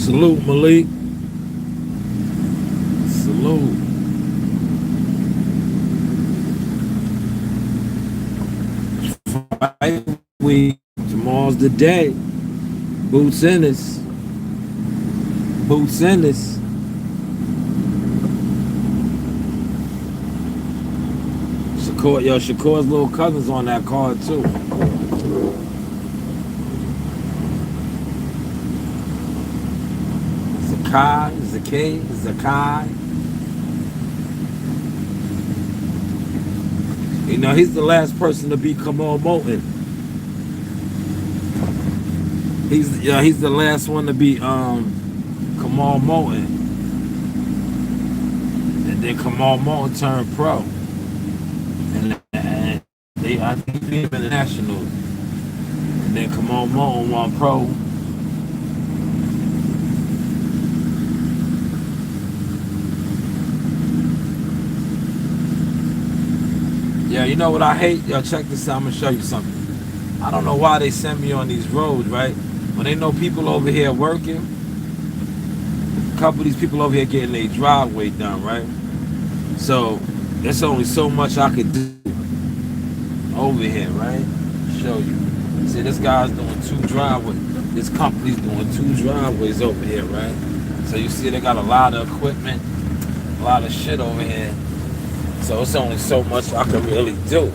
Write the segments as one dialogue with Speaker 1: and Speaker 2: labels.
Speaker 1: Salute, Malik. Salute. Fight week. Tomorrow's the day. Boots in this. Boots in this. Shakur's little cousin's on that card too. Zakai. You know, he's the last person to be Kamal Moulton. He's the last one to be Kamal Moulton. And then Kamal Moulton turned pro. And I think he became international. And then Kamal Moulton won pro. Yeah, you know what I hate? Yo, check this out. I'm gonna show you something. I don't know why they send me on these roads, right? When they know people over here working, a couple of these people over here getting their driveway done, right? So there's only so much I could do over here, right? Show you. See, this guy's doing 2 driveways. This company's doing 2 driveways over here, right? So you see they got a lot of equipment, a lot of shit over here. So it's only so much I can really do,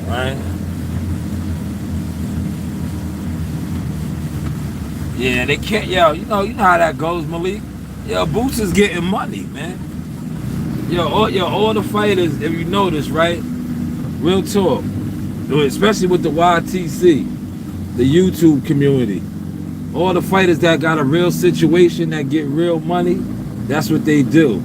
Speaker 1: right? Yeah, they can't, yo, you know how that goes, Malik. Yo, Boots is getting money, man. All the fighters, if you notice, right? Real talk, especially with the YTC, the YouTube community. All the fighters that got a real situation that get real money, that's what they do.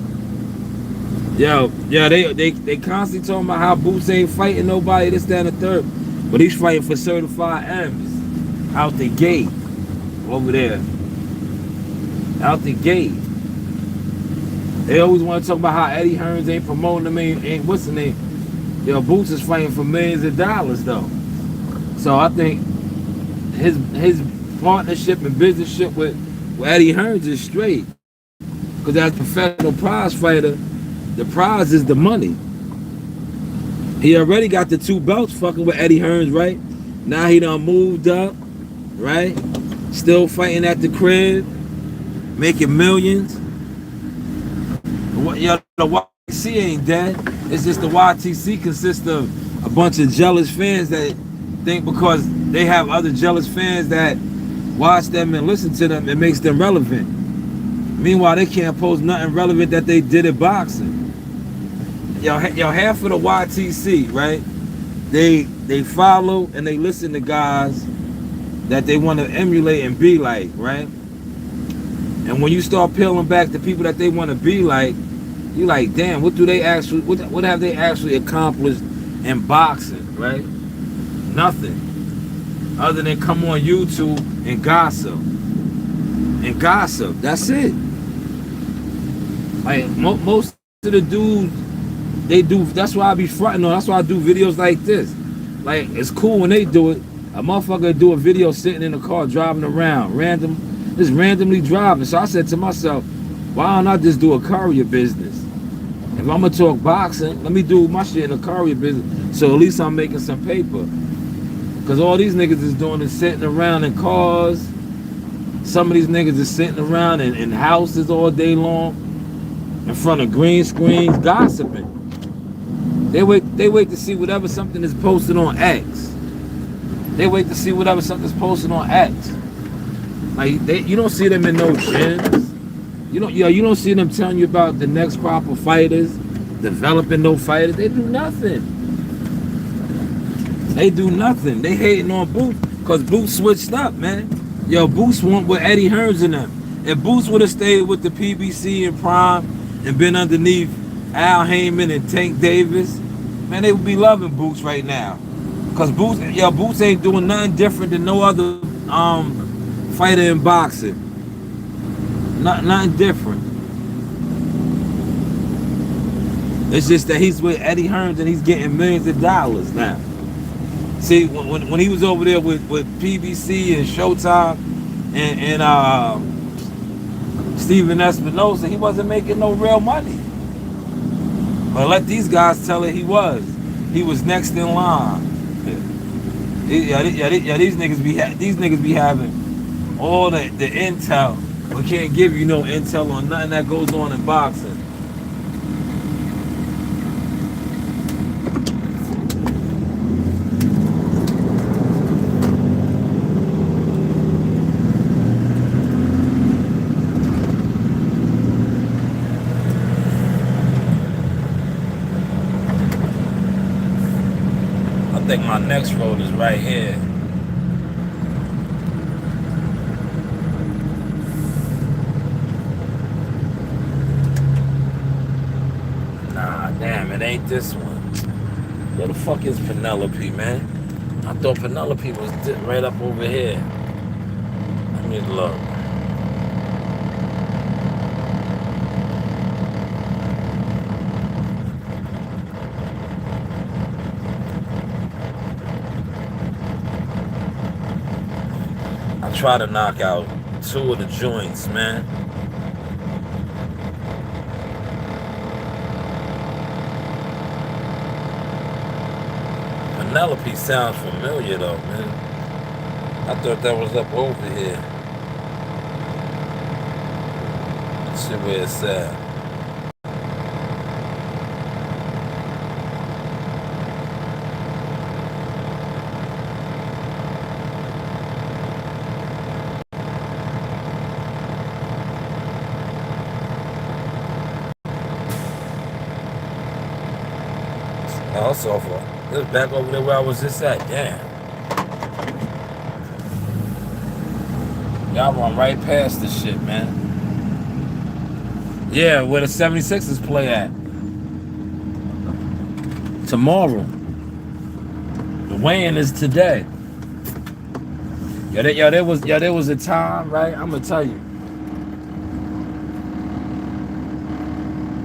Speaker 1: They constantly talking about how Boots ain't fighting nobody, this, that, and the third. But he's fighting for certified M's out the gate over there. Out the gate. They always want to talk about how Eddie Hearns ain't promoting him, ain't what's the name? Yo, Boots is fighting for millions of dollars though. So I think his partnership and businessship with Eddie Hearns is straight. Because as a professional prize fighter, the prize is the money. He already got the 2 belts fucking with Eddie Hearns, right? Now he done moved up, right? Still fighting at the crib, making millions. The YTC ain't dead. It's just the YTC consists of a bunch of jealous fans that think because they have other jealous fans that watch them and listen to them, it makes them relevant. Meanwhile, they can't post nothing relevant that they did in boxing. Yo, half of the YTC, right? They follow and they listen to guys that they want to emulate and be like, right? And when you start peeling back the people that they want to be like, you like, damn, what have they actually accomplished in boxing, right? Nothing. Other than come on YouTube and gossip. That's it. Like most of the dudes, they do. That's why I be fronting on. That's why I do videos like this. Like, it's cool when they do it. A motherfucker do a video sitting in the car driving around, just randomly driving. So I said to myself, why don't I just do a courier business? If I'm gonna talk boxing, let me do my shit in a courier business. So at least I'm making some paper. Cause all these niggas is doing is sitting around in cars. Some of these niggas is sitting around in houses all day long, in front of green screens, gossiping. They wait to see whatever something is posted on X. They wait to see whatever something's posted on X. Like you don't see them in no gyms. You don't see them telling you about the next crop of fighters, developing no fighters. They do nothing. They hating on Boots because Boots switched up, man. Yo, Boots went with Eddie Hearns and them. If Boots would have stayed with the PBC and Prime and been underneath Al Heyman and Tank Davis, man, they would be loving Boots right now. Cause Boots ain't doing nothing different than no other fighter in boxing. Nothing different. It's just that he's with Eddie Hearns and he's getting millions of dollars now. See, when he was over there with PBC and Showtime and Steven Espinosa, he wasn't making no real money. But let these guys tell it he was. He was next in line. These niggas be having all the intel, but can't give you no intel on nothing that goes on in boxing. I think my next road is right here. Nah, damn, it ain't this one. Where the fuck is Penelope, man? I thought Penelope was right up over here. Let me look. I try to knock out 2 of the joints, man. Penelope sounds familiar though, man. I thought that was up over here. Let's see where it's at. Also, this back over there where I was just at. Damn. Y'all run right past this shit, man. Yeah, where the 76ers play at. Tomorrow. The weigh-in is today. There was a time, right? I'm gonna tell you.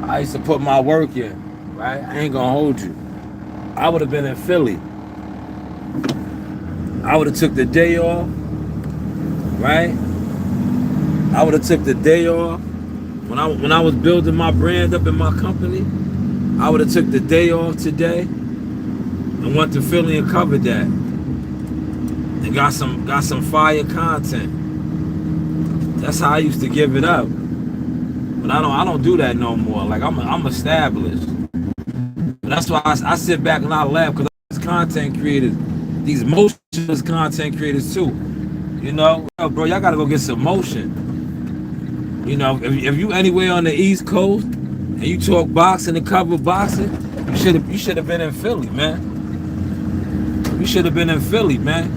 Speaker 1: I used to put my work in, right? I ain't gonna hold you. I would have been in Philly. I would have took the day off, right? I would have took the day off. When I was building my brand up in my company, I would have took the day off today and went to Philly and covered that. And got some fire content. That's how I used to give it up. But I don't do that no more. Like I'm established. That's why I sit back and I laugh, because these content creators, these motionless content creators too, you know, bro, y'all gotta go get some motion. You know, if you anywhere on the East Coast and you talk boxing and cover boxing, you should have been in Philly, man. You should have been in Philly, man.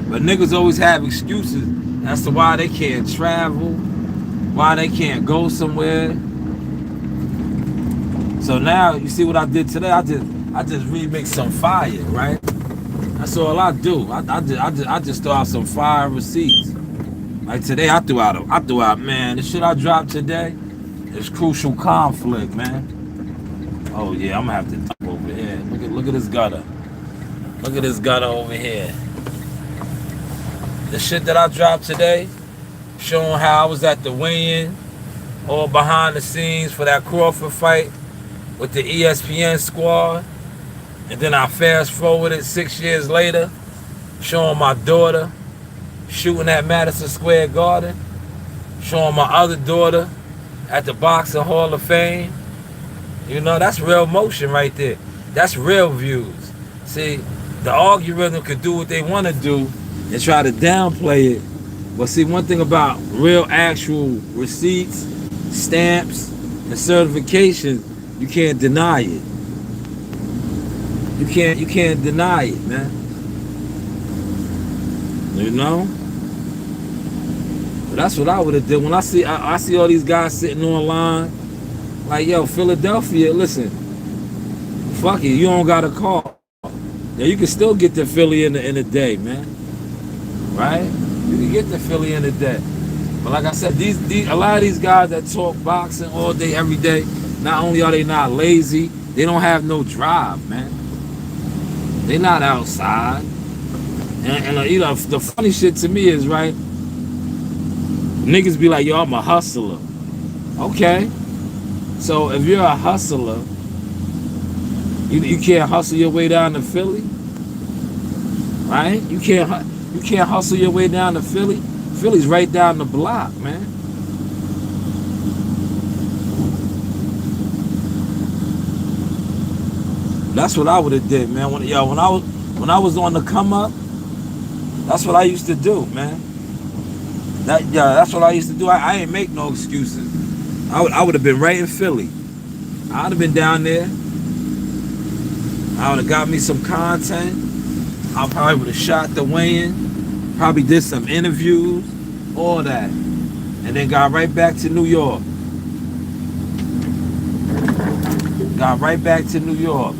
Speaker 1: But niggas always have excuses as to why they can't travel, why they can't go somewhere. So now you see what I did today. I just remix some fire, right? That's all I do. I just throw out some fire receipts. Like today, I threw out, man. The shit I dropped today is Crucial Conflict, man. Oh yeah, I'm gonna have to dump over here. Look at this gutter. Look at this gutter over here. The shit that I dropped today, showing how I was at the weigh-in, all behind the scenes for that Crawford fight with the ESPN squad. And then I fast forwarded 6 years later, showing my daughter shooting at Madison Square Garden, showing my other daughter at the Boxing Hall of Fame. You know, that's real motion right there. That's real views. See, the algorithm could do what they want to do and try to downplay it. But see, one thing about real actual receipts, stamps, and certifications, you can't deny it. You can't deny it, man. You know? But that's what I would have did. When I see all these guys sitting online, like, yo, Philadelphia, listen, fuck it, you don't got a call. Yeah, you can still get to Philly in a day, man. Right? You can get to Philly in a day. But like I said, a lot of these guys that talk boxing all day, every day, not only are they not lazy, they don't have no drive, man. They not outside. And you know, the funny shit to me is, right, niggas be like, yo, I'm a hustler. Okay. So if you're a hustler, you can't hustle your way down to Philly, right? You can't hustle your way down to Philly. Philly's right down the block, man. That's what I would have did, man. When I was on the come up, that's what I used to do, man. That's what I used to do. I ain't make no excuses. I would have been right in Philly. I'd have been down there. I would have got me some content. I probably would have shot the weigh-in, probably did some interviews, all that, and then got right back to New York. Got right back to New York.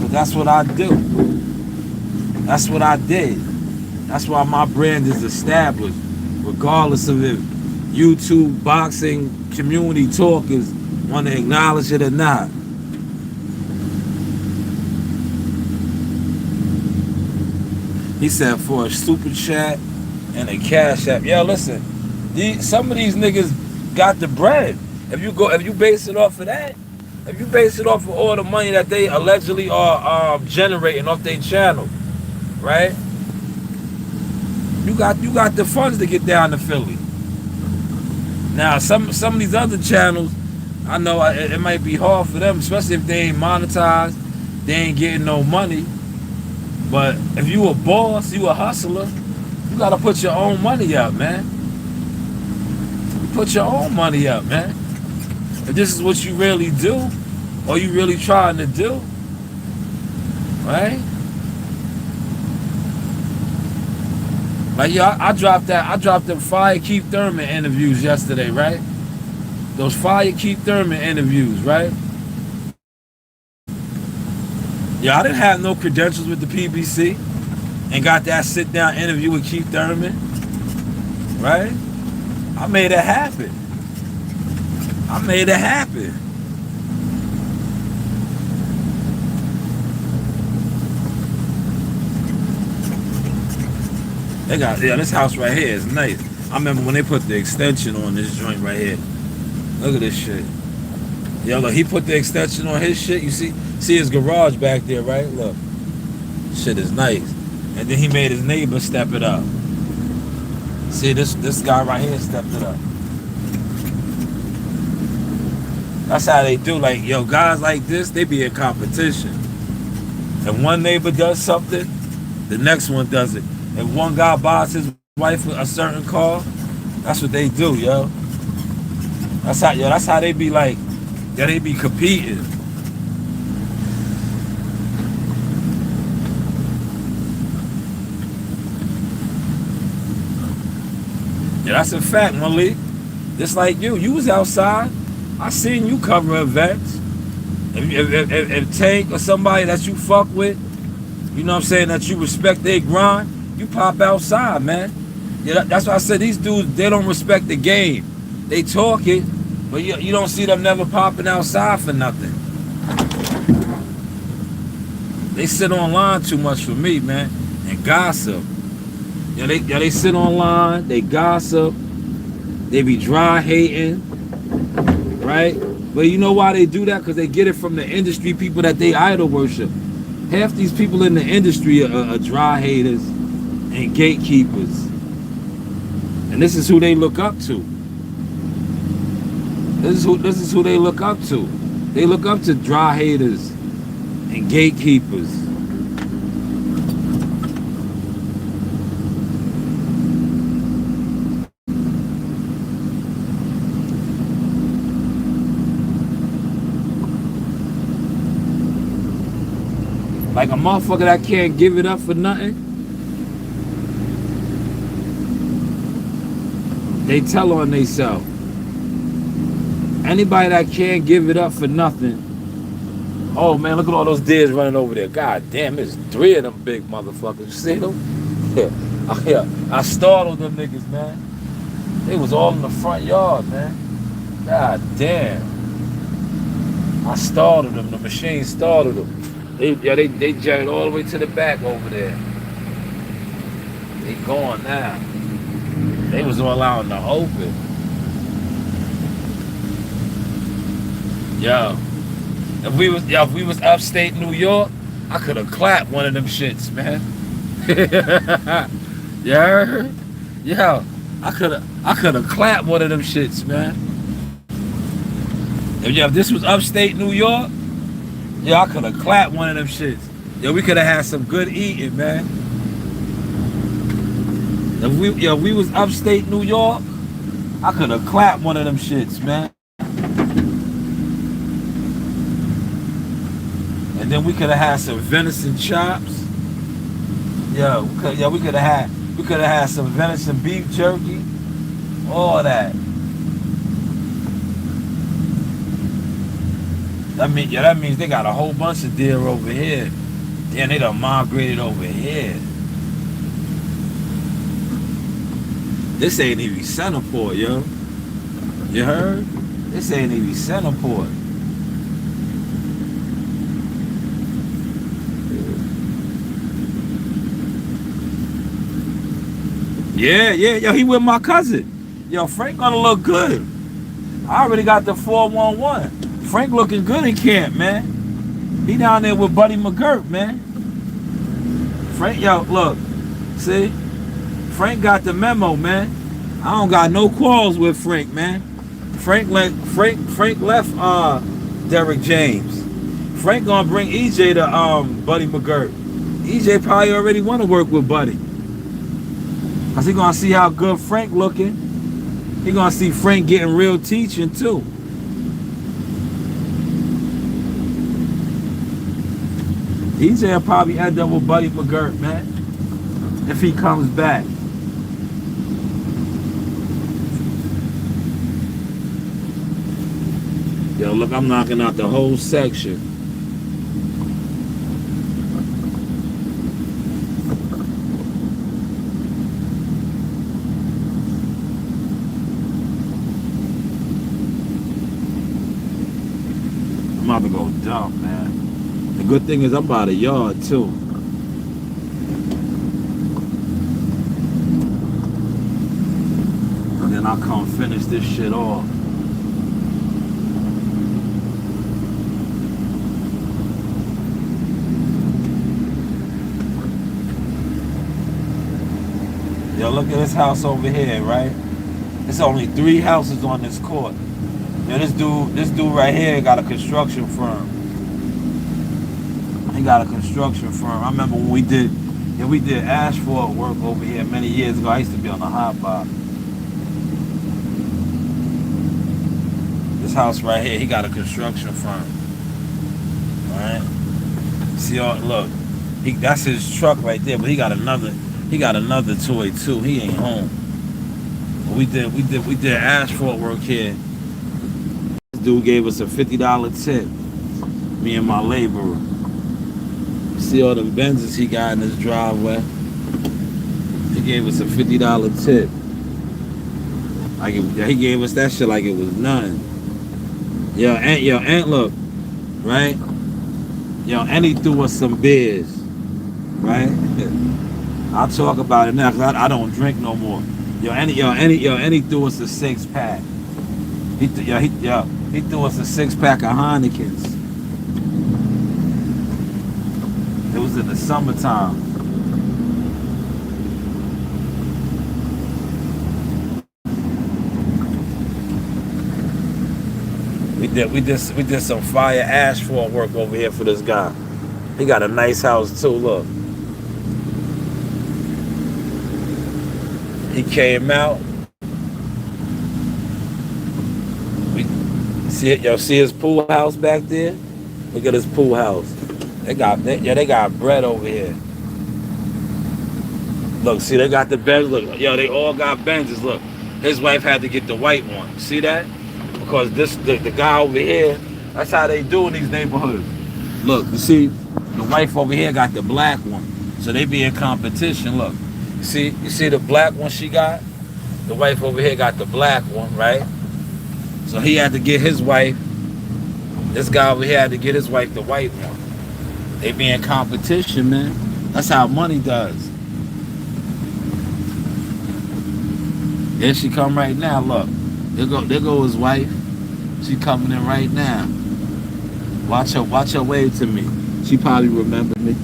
Speaker 1: But that's what I do. That's what I did. That's why my brand is established, regardless of if YouTube boxing community talkers want to acknowledge it or not. He said for a super chat and a cash app. Yo, listen, some of these niggas got the bread. If you base it off of that, if you base it off of all the money that they allegedly are generating off their channel, right? You got the funds to get down to Philly. Now some of these other channels, I know it might be hard for them, especially if they ain't monetized, they ain't getting no money. But if you a boss, you a hustler, you gotta put your own money up, man. Put your own money up, man. If this is what you really do, or you really trying to do, right? Like, yo, I dropped them Fire Keith Thurman interviews yesterday, right? Those Fire Keith Thurman interviews, right? Yeah, I didn't have no credentials with the PBC and got that sit-down interview with Keith Thurman, right? I made it happen. I made it happen. This house right here is nice. I remember when they put the extension on this joint right here. Look at this shit. Yo, look, he put the extension on his shit. You see his garage back there, right? Look. Shit is nice. And then he made his neighbor step it up. See, this guy right here stepped it up. That's how they do. Like, yo, guys like this, they be in competition. If one neighbor does something, the next one does it. If one guy buys his wife a certain car, that's what they do, yo. That's how they be like, yeah, they be competing. Yeah, that's a fact, Malik. Just like you was outside. I seen you cover events. If Tank or somebody that you fuck with, you know what I'm saying, that you respect their grind, you pop outside, man. Yeah, that's why I said these dudes, they don't respect the game. They talk it, but you don't see them never popping outside for nothing. They sit online too much for me, man, and gossip. They sit online, they gossip, they be dry hating, right? But you know why they do that? Because they get it from the industry people that they idol worship. Half these people in the industry are dry haters and gatekeepers. And this is who they look up to. This is who they look up to. They look up to dry haters and gatekeepers. Like a motherfucker that can't give it up for nothing, they tell on themselves. Anybody that can't give it up for nothing, oh man, look at all those deers running over there. God damn, there's 3 of them big motherfuckers. You see them? Yeah. I startled them niggas, man. They was all in the front yard, man. God damn. I startled them. The machine startled them. They jetted all the way to the back over there. They gone now. They was all out in the open. Yo, if we was upstate New York, I could have clapped one of them shits, man. You heard? Yo, I could have clapped one of them shits, man. If this was upstate New York, I could have clapped one of them shits. Yo, we could have had some good eating, man. If we was upstate New York, I could have clapped one of them shits, man. And then we could have had some venison chops. We could have had some venison beef jerky. All that. That means they got a whole bunch of deer over here. Damn, they done migrated over here. This ain't even Centerport, yo. You heard? This ain't even Centerport. Yeah, yo, he with my cousin. Yo, Frank gonna look good. I already got the 411. Frank looking good in camp, man. He down there with Buddy McGirt, man. Frank, yo, look, see? Frank got the memo, man. I don't got no quarrels with Frank, man. Frank left Derrick James. Frank gonna bring EJ to Buddy McGirt. EJ probably already want to work with Buddy. Cause he gonna see how good Frank looking. He gonna see Frank getting real teaching too. EJ will probably end up with Buddy McGirt, man. If he comes back. Yo, look, I'm knocking out the whole section. I'm about to go dump, man. The good thing is I'm by the yard, too. And then I'll come finish this shit off. Yo, look at this house over here, right? There's only 3 houses on this court. Yo, this dude right here got a construction firm. He got a construction firm. I remember when we did asphalt work over here many years ago. I used to be on the hot box. This house right here, he got a construction firm. Alright? See, look, that's his truck right there, but he got another toy too. He ain't home. But we did asphalt work here. This dude gave us a $50 tip. Me and my laborer. See all them Benzes he got in his driveway. He gave us a $50 tip. He gave us that shit like it was nothing. Yo, Aunt, look, right? Yo, and he threw us some beers, right? I'll talk about it now because I don't drink no more. Yo, and he threw us a 6-pack. He threw us a 6-pack of Heinekens. It was in the summertime. We did some fire asphalt work over here for this guy. He got a nice house too. Look. He came out. See his pool house back there? Look at his pool house. They got bread over here. Look, see, they got the Benz. Look, yo, they all got Benzes. Look, his wife had to get the white one. See that? Because the guy over here, that's how they do in these neighborhoods. Look, you see, the wife over here got the black one. So they be in competition. Look, you see the black one she got? The wife over here got the black one, right? So he had to get his wife, this guy over here had to get his wife the white one. They be in competition, man. That's how money does. There she come right now, look. There go his wife. She coming in right now. Watch her wave to me. She probably remember me.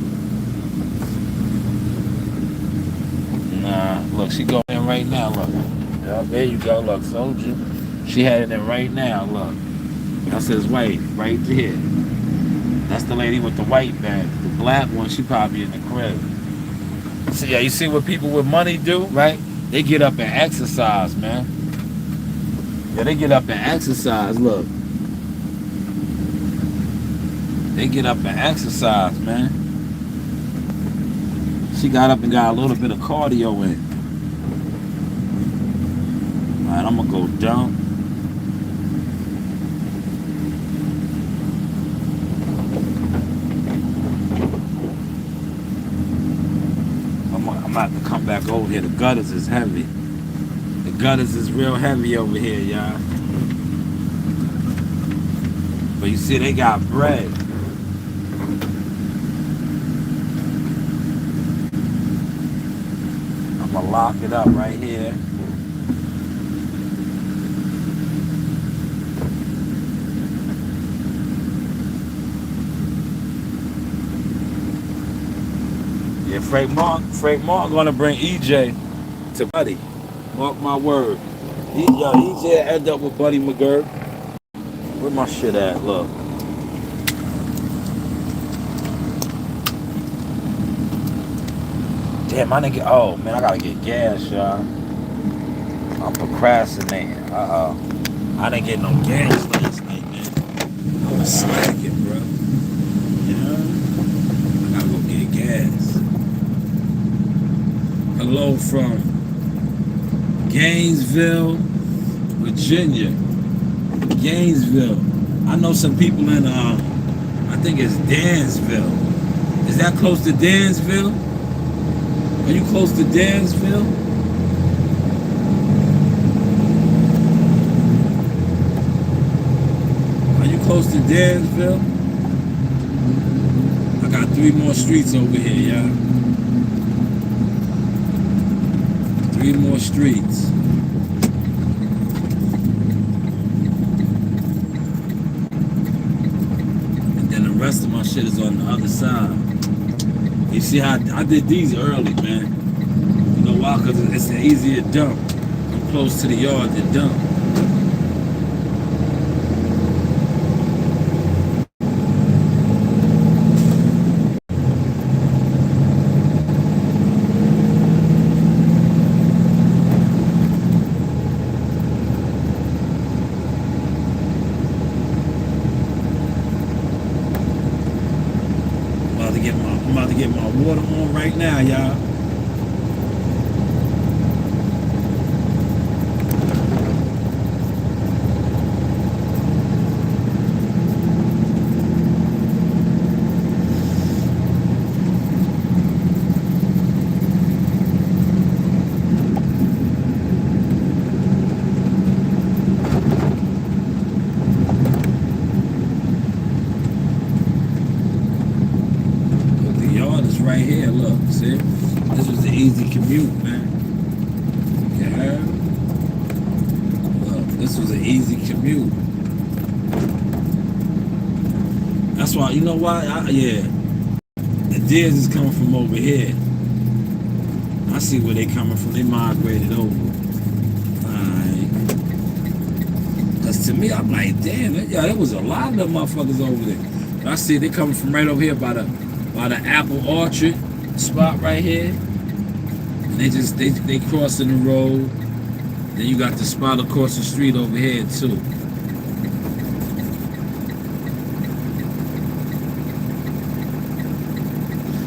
Speaker 1: Nah, look, she going in right now, look. Yeah, there you go, look, told you. She had it in right now, look. That says white, right there. That's the lady with the white bag. The black one, she probably in the crib. So yeah, you see what people with money do, right? They get up and exercise, man. Yeah, they get up and exercise, look. They get up and exercise, man. She got up and got a little bit of cardio in. Alright, I'm gonna go dump. I'm about to come back over here. The gutters is heavy. The gutters is real heavy over here, y'all. But you see, they got bread. I'm gonna lock it up right here. Yeah, Frank Mark gonna bring EJ to Buddy. Mark my word. EJ end up with Buddy McGurk. Where my shit at? Look. Damn, I didn't get. Oh man, I gotta get gas, y'all. I'm procrastinating. I didn't get no gas last night, man. I was slacking, bro. Yeah. I gotta go get gas. Hello from Gainesville, Virginia. Gainesville. I know some people in I think it's Dansville. Is that close to Dansville? Are you close to Dansville? Are you close to Dansville? I got 3 more streets over here, y'all. 3 more streets. And then the rest of my shit is on the other side. You see how I did these early, man. You know why? Because it's an easier dump. I'm close to the yard to dump. I'm about to get my water on right now, y'all. Right here, look, see? This was an easy commute, man. Yeah. Look, this was an easy commute. That's why, you know why? Yeah. The deers is coming from over here. I see where they coming from. They migrated over. Alright. Because to me, I'm like, damn, there was a lot of them motherfuckers over there. But I see they coming from right over here by the apple orchard spot right here. And they crossing the road. Then you got the spot across the street over here too.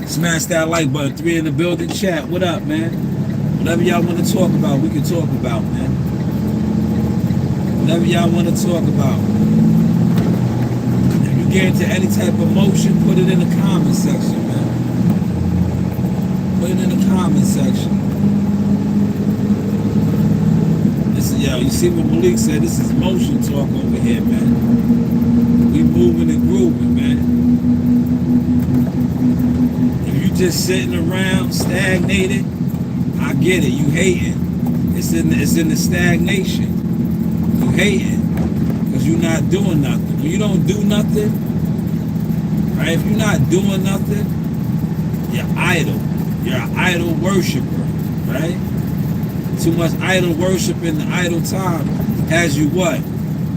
Speaker 1: Smash that like button. 3 in the building. Chat. What up, man? Whatever y'all want to talk about, we can talk about, man. Whatever y'all want to talk about. Get into any type of motion, put it in the comment section, man. Put it in the comment section. This is, yo, you see what Malik said? This is motion talk over here, man. We moving and grooving, man. If you just sitting around, stagnated, I get it. You hating. It's in the stagnation. You hating. Because you're not doing nothing. When you don't do nothing, Right? If you're not doing nothing, you're idle. You're an idol worshiper, right? Too much idol worship in the idle time has you what?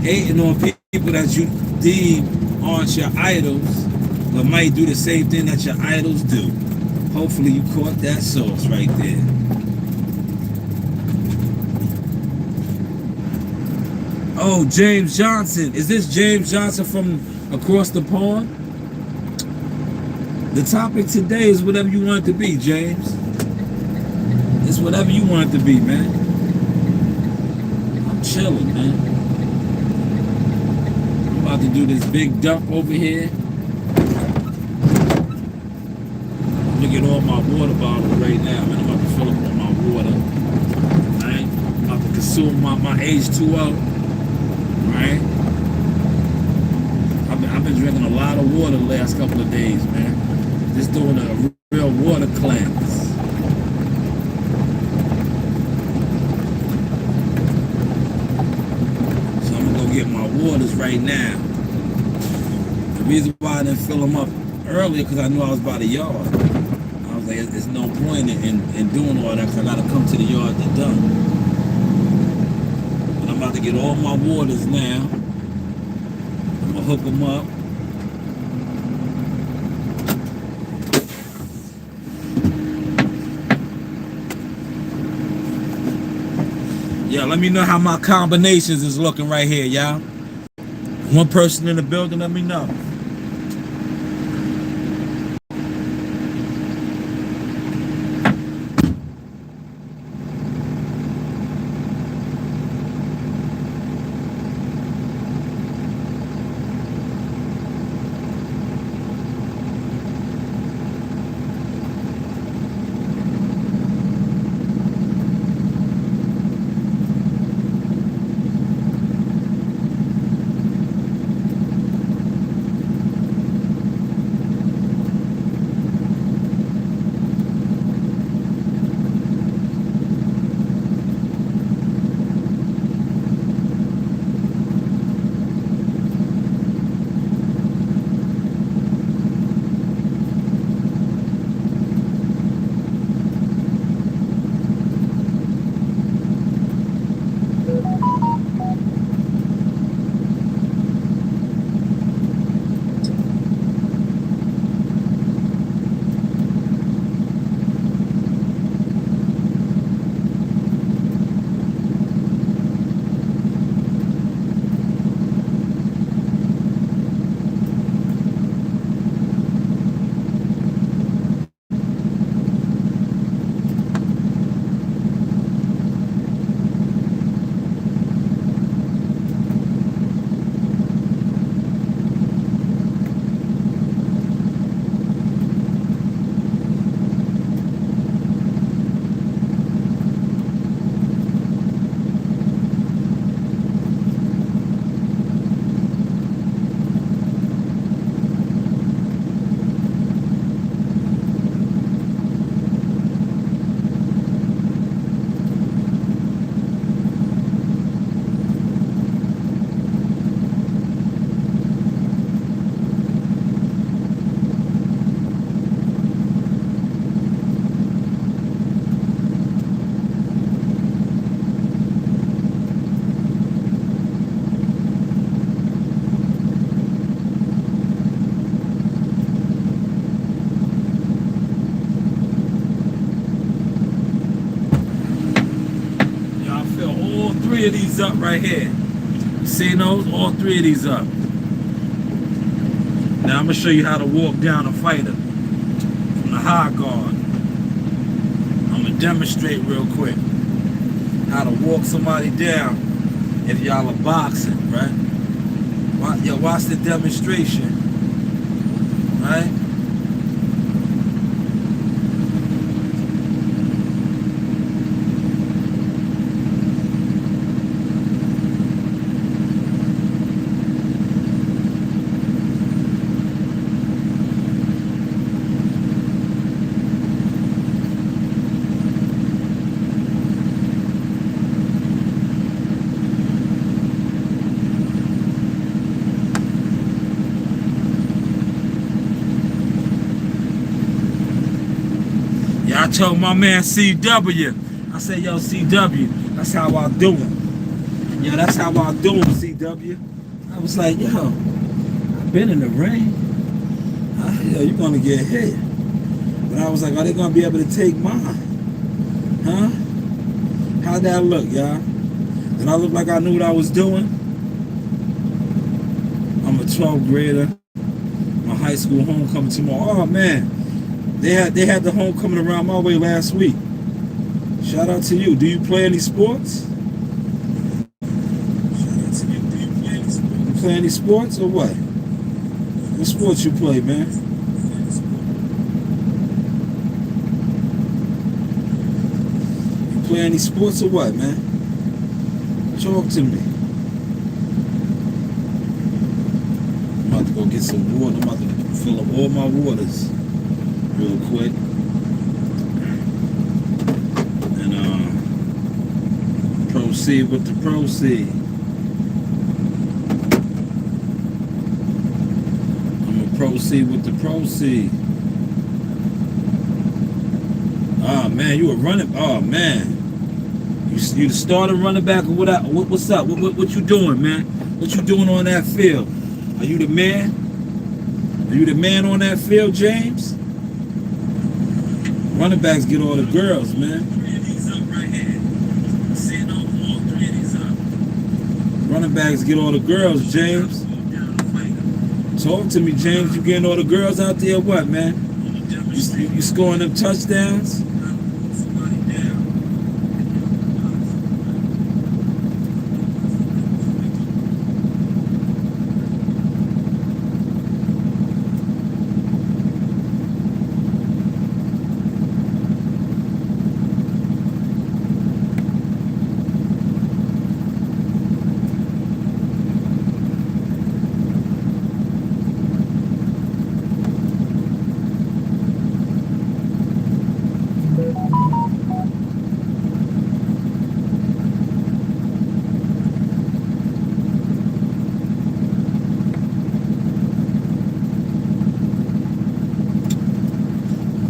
Speaker 1: Hating on people that you deem aren't your idols, but might do the same thing that your idols do. Hopefully you caught that sauce right there. Oh, James Johnson. Is this James Johnson from across the pond? The topic today is whatever you want it to be, James. It's whatever you want it to be, man. I'm chilling, man. I'm about to do this big dump over here. I'm gonna get all my water bottles right now, man. I'm about to fill up all my water. Right? I'm about to consume my H2O. Right? I've been drinking a lot of water the last couple of days, man. Just doing a real water cleanse. So I'm gonna go get my waters right now. The reason why I didn't fill them up earlier because I knew I was by the yard. I was like, there's no point in doing all that because I gotta come to the yard to dump. But I'm about to get all my waters now. I'm gonna hook them up. Yeah, let me know how my combinations is looking right here, y'all. One person in the building, let me know. Of these up right here. You see those? All three of these up. Now I'm gonna show you how to walk down a fighter from the high guard. I'm gonna demonstrate real quick how to walk somebody down if y'all are boxing, right? Watch the demonstration, right? I told my man CW, I said, yo, CW, that's how I do it. Yo, that's how I do it, CW. I was like, yo, I've been in the rain. Yo, you're gonna get hit. But I was like, are they gonna be able to take mine? Huh? How'd that look, y'all? Did I look like I knew what I was doing? I'm a 12th grader. My high school homecoming tomorrow. Oh man, they had the homecoming around my way last week. Shout out to you. Do you play any sports? Shout out to you. Do you play any sports? You play any sports or what? What sports you play, man? You play any sports or what, man? Talk to me. I'm about to go get some water. I'm about to fill up all my waters real quick. And proceed with the proceed. I'm gonna proceed with the proceed. Oh man, you a running. Oh man. You the starting running back or what's up? What you doing, man? What you doing on that field? Are you the man? Are you the man on that field, James? Running backs get all the girls, man. Running backs get all the girls, James. Talk to me, James. You getting all the girls out there, what, man? You scoring them touchdowns?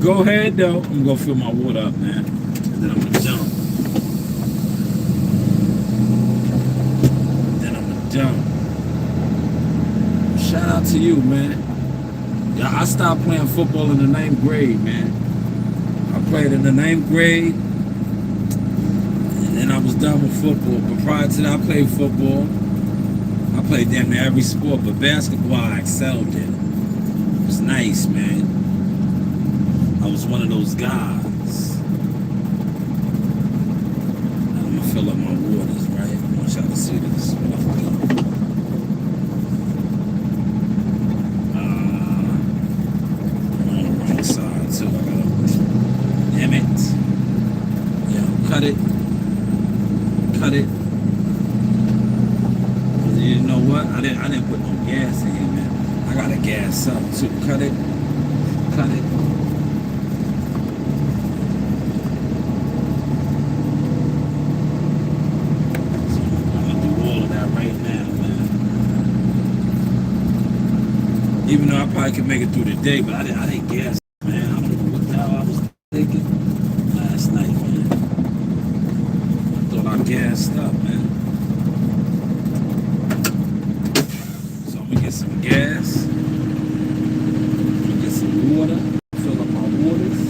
Speaker 1: Go ahead though. I'm gonna fill my water up, man. And then I'm gonna jump. Shout out to you, man. Yeah, I stopped playing football in the 9th grade, man. I played in the 9th grade, and then I was done with football. But prior to that, I played football. I played damn near every sport, but basketball I excelled in. It was nice, man. I was one of those guys. Now I'm gonna fill up my waters, right? I want y'all to see this. I'm on the wrong side too. I gotta. Damn it. Yeah, cut it. Cut it. You know what? I didn't put no gas in here, man. I gotta gas up too. Cut it. Cut it. Even though I probably could make it through the day, but I didn't gas, man. I don't know what the hell I was thinking last night, man. I thought I gassed up, man. So I'm gonna get some gas. I'm gonna get some water. Fill up my waters.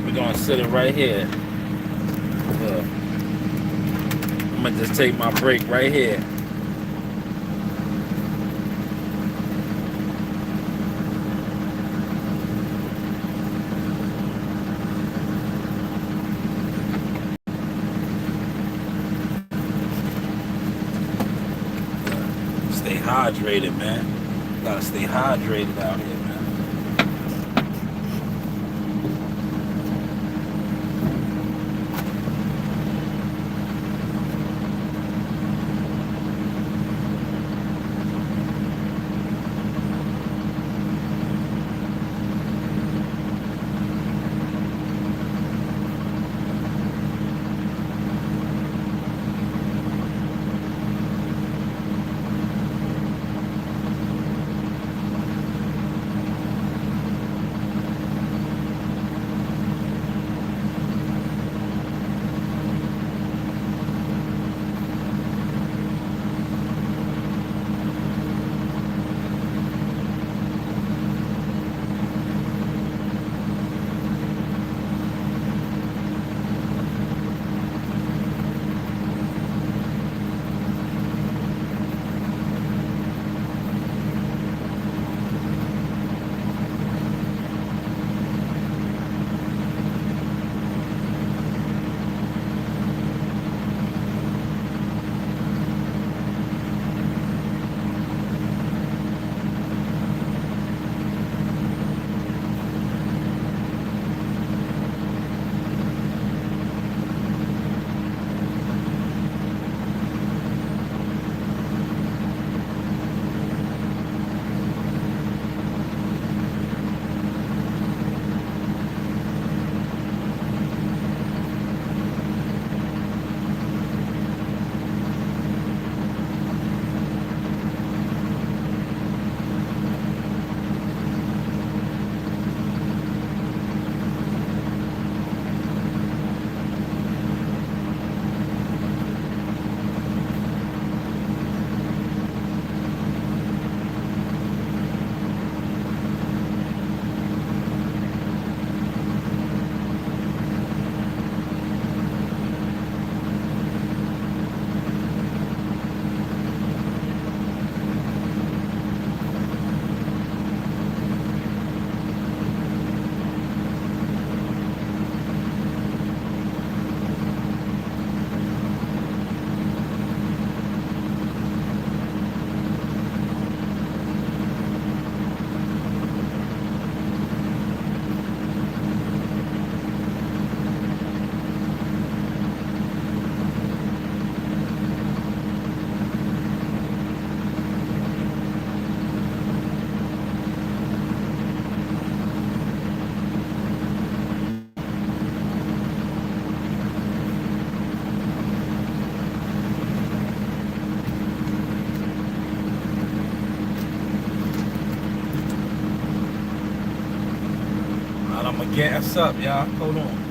Speaker 1: We're gonna sit it right here. Look. I'm gonna just take my break right here. Stay hydrated, man. Gotta stay hydrated out here, man. I'ma gas up, y'all. Hold on.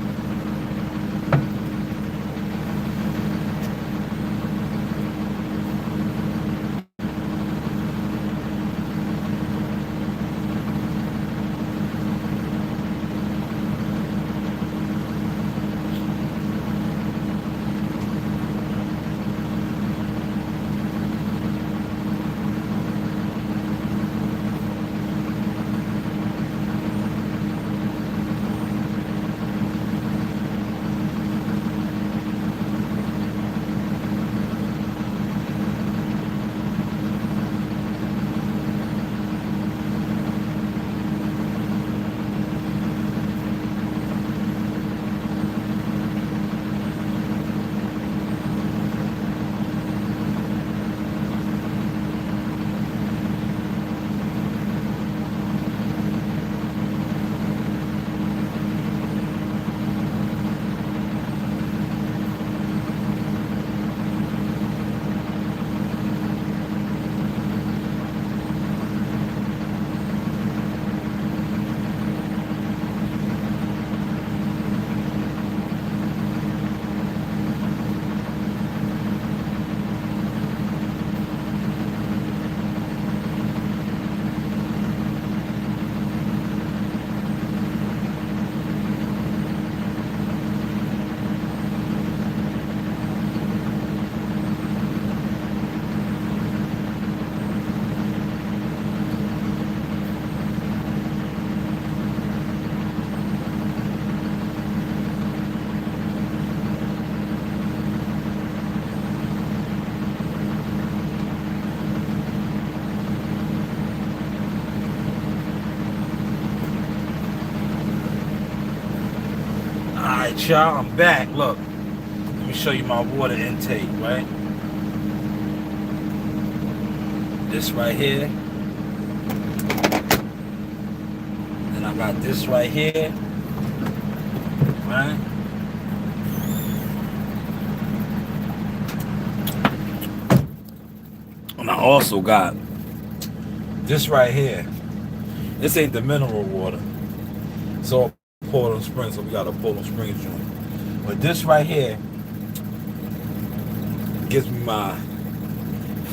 Speaker 1: Alright, y'all, I'm back. Look, let me show you my water intake, right? This right here. Then I got this right here. Right? And I also got this right here. This ain't the mineral water. So Portland Springs, so we got a Portland Springs joint. But this right here gives me my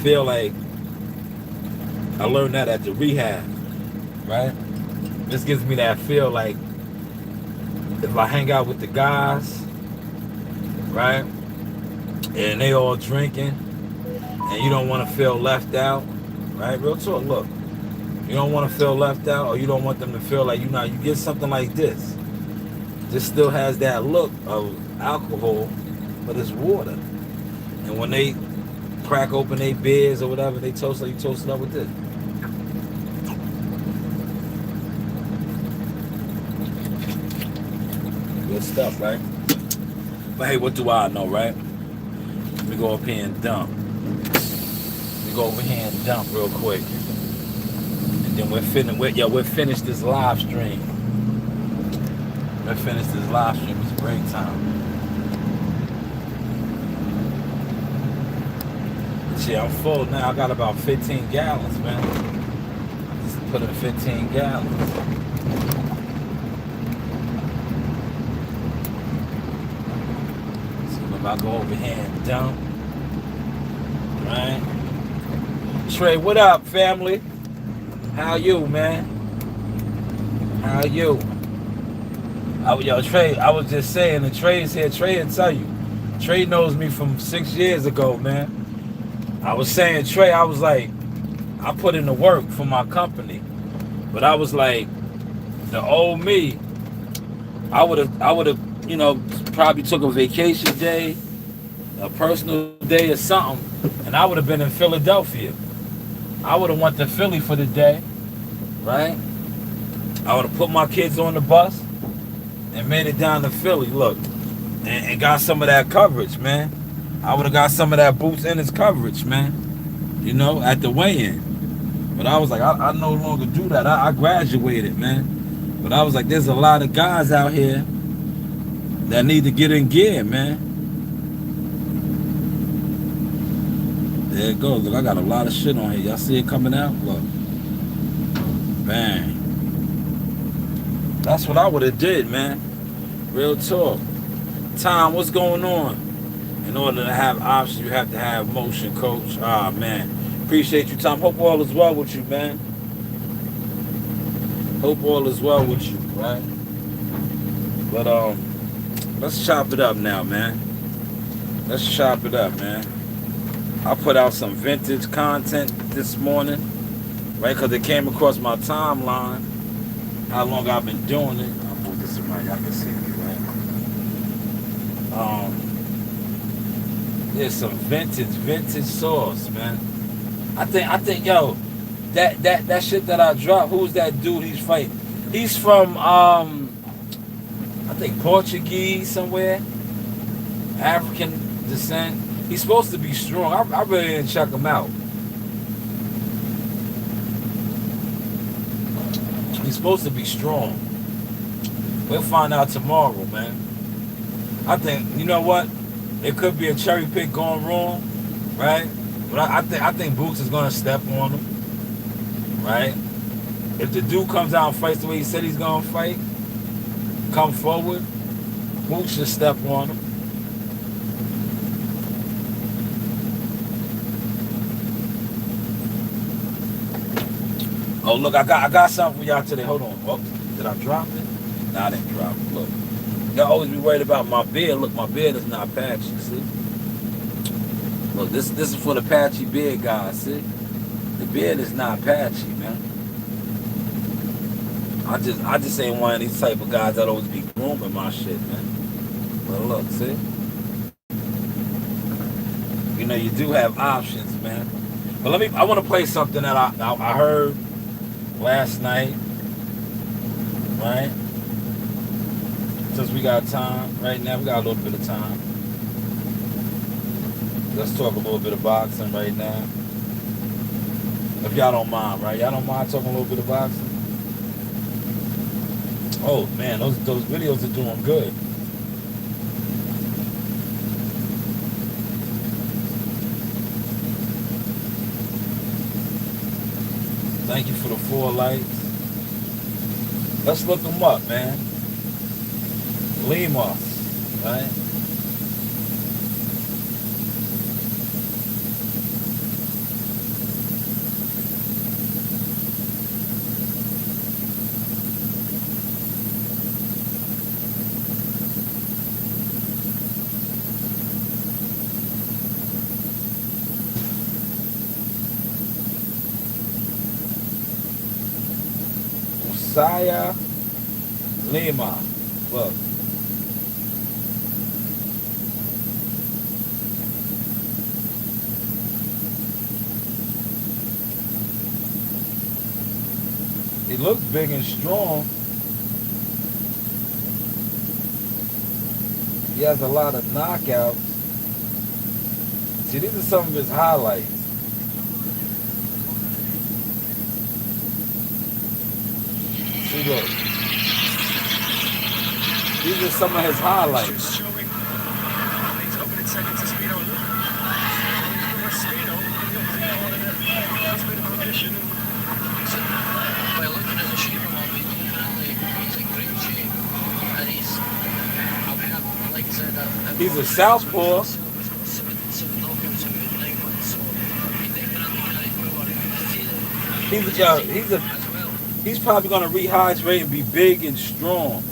Speaker 1: feel like I learned that at the rehab, right? This gives me that feel like if I hang out with the guys, right, and they all drinking, and you don't want to feel left out, right? Real talk, look, you don't want to feel left out, or you don't want them to feel like you get something like this. This still has that look of alcohol, but it's water. And when they crack open their beers or whatever, they toast like you toast it up with this. Good stuff, right? But hey, what do I know, right? Let me go up here and dump. Let me go over here and dump real quick. And then we're finished this live stream. We're finished this live stream. It's break time. Shit, I'm full now. I got about 15 gallons, man. I just put in 15 gallons. So if I go over here and dump, right? Trey, what up, family? How you, man? How you? Yo, Trey, I was just saying, the Trey's here. Trey will tell you. Trey knows me from 6 years ago, man. I was saying, Trey, I was like, I put in the work for my company. But I was like, the old me, I would have, you know, probably took a vacation day, a personal day or something, and I would have been in Philadelphia. I would have went to Philly for the day, right? I would have put my kids on the bus and made it down to Philly, look, and got some of that coverage, man. I would have got some of that Boots Ennis coverage, man, you know, at the weigh-in. But I was like, I no longer do that. I graduated, man. But I was like, there's a lot of guys out here that need to get in gear, man. There it goes. Look, I got a lot of shit on here. Y'all see it coming out? Look. Bang. That's what I would have did, man. Real talk. Tom, what's going on? In order to have options, you have to have motion, coach. Ah, man. Appreciate you, Tom. Hope all is well with you, man. Hope all is well with you, right? But let's chop it up now, man. Let's chop it up, man. I put out some vintage content this morning, right? Because it came across my timeline. How long I've been doing it. I'll move this around. Y'all can see me, right? There's some vintage sauce, man. I think, yo, that shit that I dropped. Who's that dude? He's fighting. He's from I think Portuguese somewhere, African descent. He's supposed to be strong. I really didn't check him out. He's supposed to be strong. We'll find out tomorrow, man. I think, you know what? It could be a cherry pick going wrong, right? But I think Boots is gonna step on him, right? If the dude comes out and fights the way he said he's gonna fight, come forward, Boots should step on him. Oh look, I got something for y'all today. Hold on. Oh, did I drop it? Nah, I didn't drop it. Look. Y'all always be worried about my beard. Look, my beard is not patchy, see? Look, this is for the patchy beard guys, see? The beard is not patchy, man. I just ain't one of these type of guys that always be grooming my shit, man. But look, see? You know, you do have options, man. But I want to play something that I heard last night, right? Since we got time, right now we got a little bit of time. Let's talk a little bit of boxing right now. If y'all don't mind, right? Y'all don't mind talking a little bit of boxing? Oh man, those videos are doing good. Thank you for the 4 likes. Let's look them up, man. Limos, right? Saya Lima. Look. He looks big and strong. He has a lot of knockouts. See, these are some of his highlights. See, look. These are some of his highlights. He's a southpaw. He's probably gonna rehydrate and be big and strong.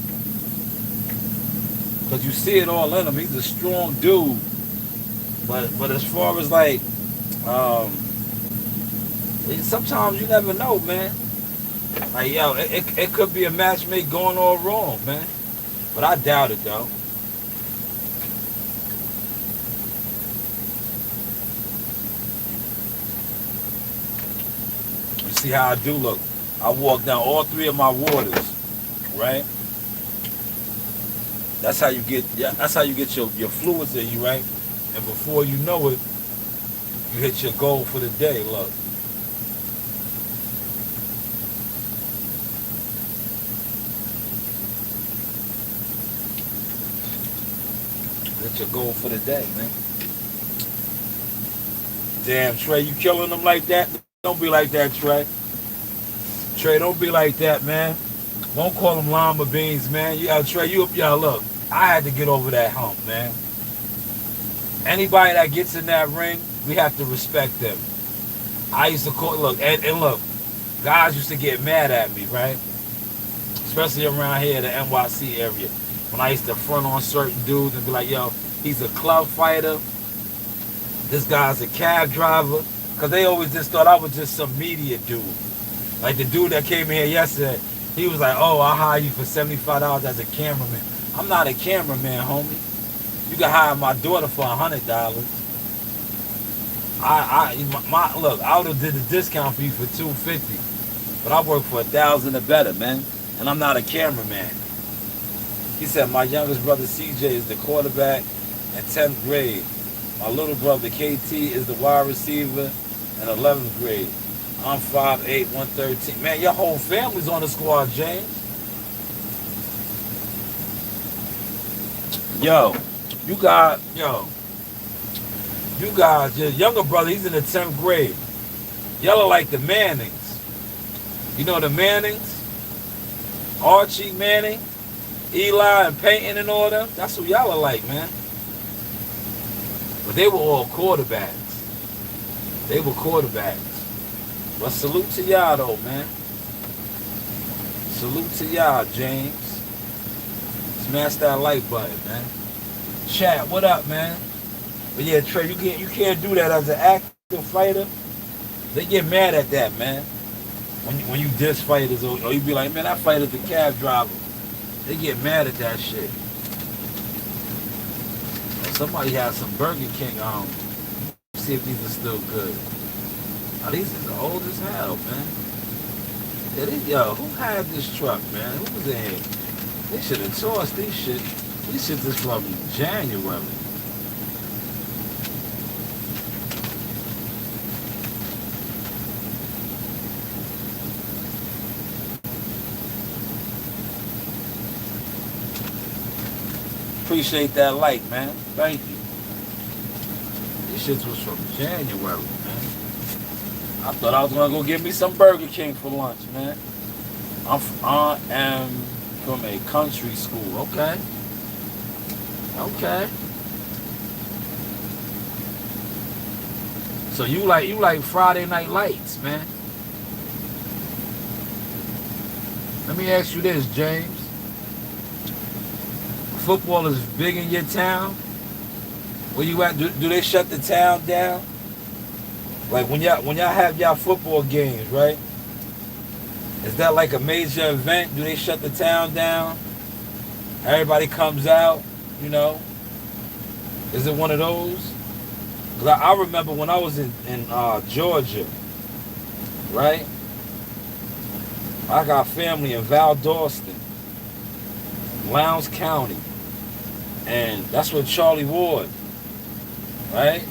Speaker 1: Cause you see it all in him. He's a strong dude. But as far as like, sometimes you never know, man. Like yo, it could be a matchmake going all wrong, man. But I doubt it though. You see how I do look? I walk down all 3 of my waters, right? That's how you get your fluids in you, right? And before you know it, you hit your goal for the day. Look. Hit your goal for the day, man. Damn, Trey, you killing them like that? Don't be like that, Trey. Trey, don't be like that, man. Won't call them llama beans, man. Yo, Trey, look, I had to get over that hump, man. Anybody that gets in that ring, we have to respect them. I used to call, look, and look, guys used to get mad at me, right? Especially around here in the NYC area. When I used to front on certain dudes and be like, yo, he's a club fighter. This guy's a cab driver. Because they always just thought I was just some media dude. Like the dude that came in here yesterday, he was like, oh, I'll hire you for $75 as a cameraman. I'm not a cameraman, homie. You can hire my daughter for $100. Look, I would have did the discount for you for $250, but I work for $1,000 or better, man. And I'm not a cameraman. He said my youngest brother CJ is the quarterback in 10th grade. My little brother KT is the wide receiver in 11th grade. I'm 5'8", 113. Man, your whole family's on the squad, James. You guys, your younger brother, he's in the 10th grade. Y'all are like the Mannings. You know the Mannings? Archie Manning, Eli and Peyton and all them. That's who y'all are like, man. But they were all quarterbacks. But salute to y'all, though, man. Salute to y'all, James. Smash that like button, man. Chat, what up, man? But yeah, Trey, you can't do that as an active fighter. They get mad at that, man. When you diss fighters, or you be like, man, that fighter's the cab driver. They get mad at that shit. Somebody has some Burger King. See if these are still good. Oh, these is old as hell, man. Yeah, who had this truck, man? Who was in here? They should have tossed these shit. These shit is from January. Appreciate that like, man. Thank you. This shit was from January, man. I thought I was gonna go get me some Burger King for lunch, man. I am from a country school. Okay. So you like Friday Night Lights, man. Let me ask you this, James. Football is big in your town? Where you at? Do they shut the town down? Like when y'all have y'all football games, right? Is that like a major event? Do they shut the town down? Everybody comes out, you know? Is it one of those? Cause I remember when I was in Georgia, right? I got family in Valdosta, Lowndes County. And that's where Charlie Ward, right?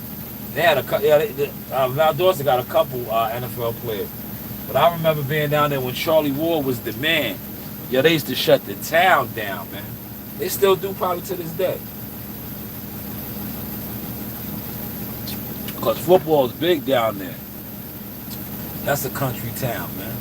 Speaker 1: They had Valdosta got a couple NFL players. But I remember being down there when Charlie Ward was the man. Yo, they used to shut the town down, man. They still do probably to this day. Because football is big down there. That's a country town, man.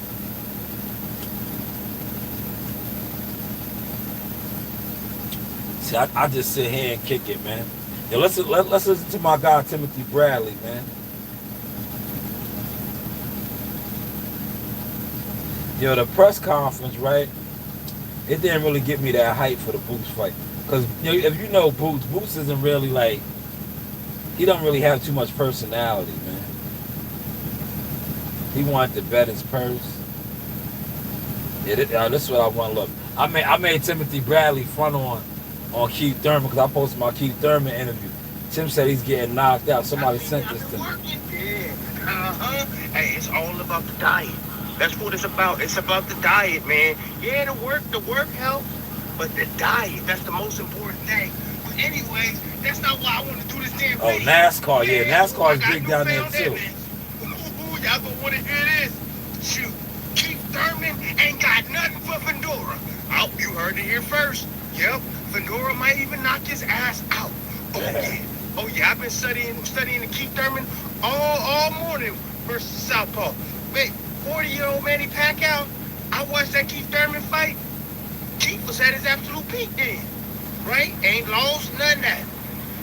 Speaker 1: See, I just sit here and kick it, man. Yo, let's listen to my guy Timothy Bradley, man. Yo, the press conference, right? It didn't really get me that hype for the Boots fight, cause if you know Boots isn't really like, he don't really have too much personality, man. He wanted to bet his purse. Yeah, this is what I want to look. I made Timothy Bradley front on Keith Thurman, because I posted my Keith Thurman interview. Tim said he's getting knocked out. Somebody sent this to me.
Speaker 2: Yeah. Hey, it's all about the diet. That's what it's about. It's about the diet, man. Yeah, the work helps, but the diet, that's the most important thing. But anyways, that's not why I want to do this damn thing.
Speaker 1: Oh, NASCAR, yeah. NASCAR is big down there, too.
Speaker 2: Y'all gonna want to hear this? Shoot, Keith Thurman ain't got nothing for Fedora. Oh, you heard it here first. Yep. Fedora might even knock his ass out. Oh yeah, I've been studying the Keith Thurman all morning versus Southpaw. Wait, 40-year-old Manny Pacquiao. I watched that Keith Thurman fight. Keith was at his absolute peak then, right? Ain't lost none of that.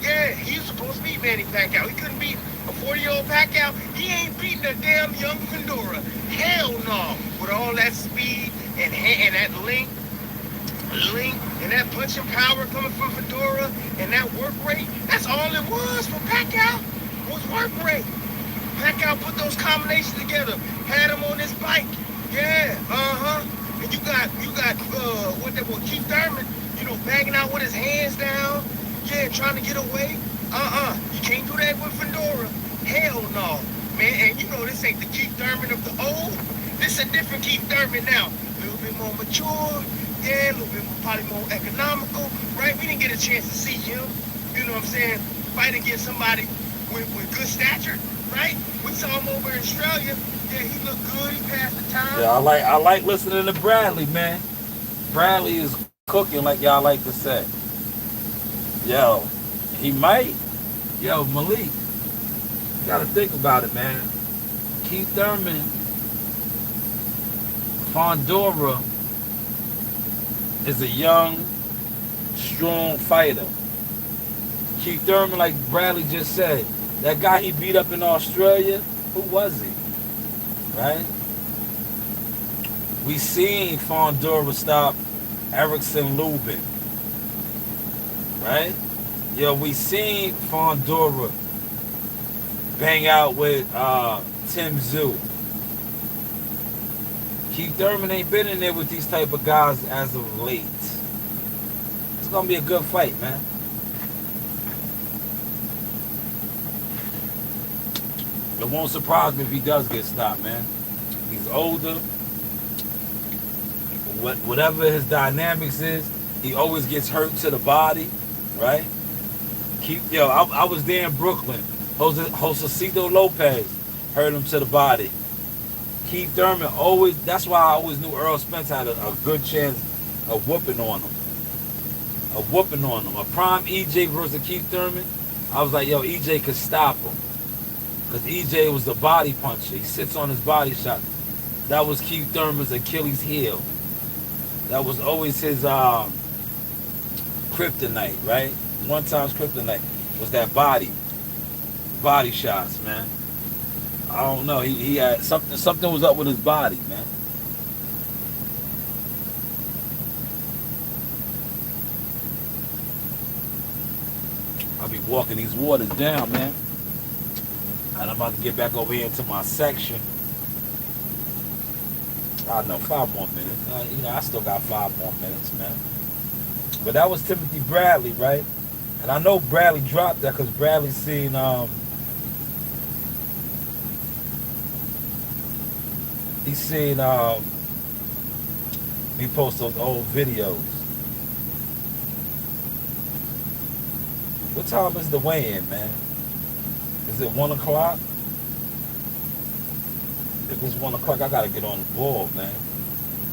Speaker 2: Yeah, he was supposed to beat Manny Pacquiao. He couldn't beat a 40-year-old Pacquiao. He ain't beating a damn young Fundora. Hell no. With all that speed and that length, and that punching power coming from Fedora and that work rate, that's all it was for Pacquiao, was work rate. Pacquiao put those combinations together, had him on his bike. Yeah, and you got Keith Thurman, banging out with his hands down, yeah, trying to get away. You can't do that with Fedora. Hell no, man. And this ain't the Keith Thurman of the old. This is a different Keith Thurman now. A little bit more mature, yeah, a little bit probably more economical, right? We didn't get a chance to see him, you know what I'm saying, fight against somebody with good stature, right? We saw him over in Australia. Yeah, he looked good. He passed the time.
Speaker 1: Yeah, I like listening to Bradley, man. Bradley is cooking, like y'all like to say. Yo, he might. Yo, Malik, you gotta think about it, man. Keith Thurman, Fondora is a young, strong fighter. Keith Thurman, like Bradley just said, that guy he beat up in Australia, who was he? Right? We seen Fondora stop Erickson Lubin. Right? Yo, we seen Fondora bang out with Tim Tszyu. Keith Thurman ain't been in there with these type of guys as of late. It's gonna be a good fight, man. It won't surprise me if he does get stopped, man. He's older. Whatever his dynamics is, he always gets hurt to the body, right? I was there in Brooklyn. Josecito Lopez hurt him to the body. Keith Thurman always, that's why I always knew Earl Spence had a good chance of whooping on him. A prime EJ versus Keith Thurman, I was like, yo, EJ could stop him. Because EJ was the body puncher. He sits on his body shot. That was Keith Thurman's Achilles heel. That was always his kryptonite, right? One time's kryptonite was that body shots, man. I don't know. He had something was up with his body, man. I'll be walking these waters down, man. And I'm about to get back over here into my section. I don't know, 5 more minutes. I still got 5 more minutes, man. But that was Timothy Bradley, right? And I know Bradley dropped that because Bradley seen he seen me post those old videos. What time is the weigh-in, man? Is it 1 o'clock? If it's 1 o'clock, I gotta get on the ball, man.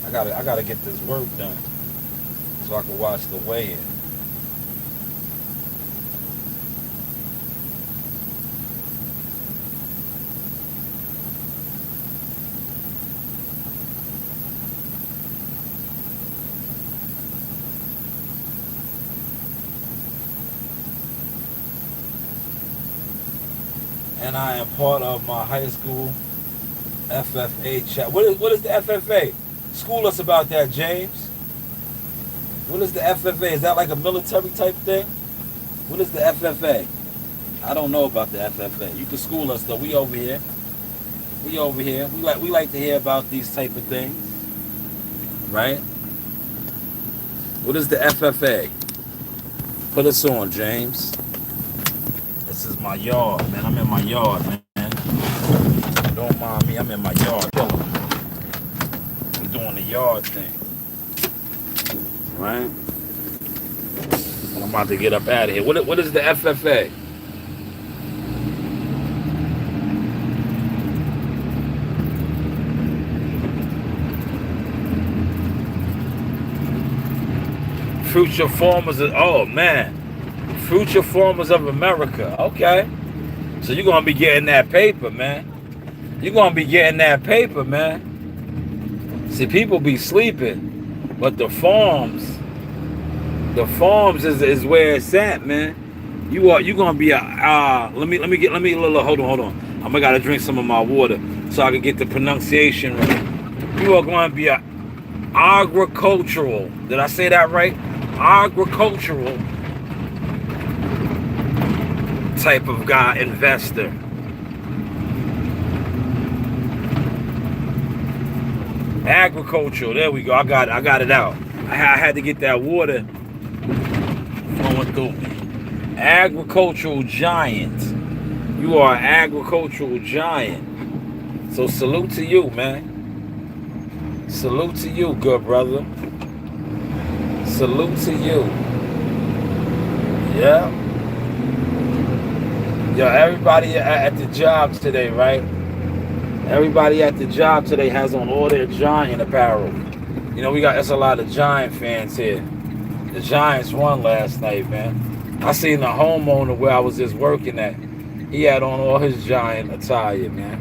Speaker 1: I gotta get this work done so I can watch the weigh-in. And I am part of my high school FFA chat. What is the FFA? School us about that, James. What is the FFA? Is that like a military type thing? What is the FFA? I don't know about the FFA. You can school us though. We over here. We like to hear about these type of things, right? What is the FFA? Put us on, James. This is my yard, man. I'm in my yard, man. Don't mind me. I'm in my yard. I'm doing the yard thing. Right? And I'm about to get up out of here. What is the FFA? Future Farmers of, oh man. Future Farmers of America. Okay. So you're going to be getting that paper, man. You're going to be getting that paper, man. See, people be sleeping. But the farms is where it's at, man. You gonna be a let me hold on. I'm gonna gotta drink some of my water so I can get the pronunciation right. You are gonna be a agricultural. Did I say that right? Agricultural type of guy, investor. Agricultural. There we go. I got it out. I had to get that water flowing through me. Agricultural giant. You are an agricultural giant. So salute to you, man. Salute to you, good brother. Salute to you. Yeah. Yo, everybody at the job today, right? Everybody at the job today has on all their Giant apparel. You know, it's a lot of Giant fans here. The Giants won last night, man. I seen the homeowner where I was just working at. He had on all his Giant attire, man.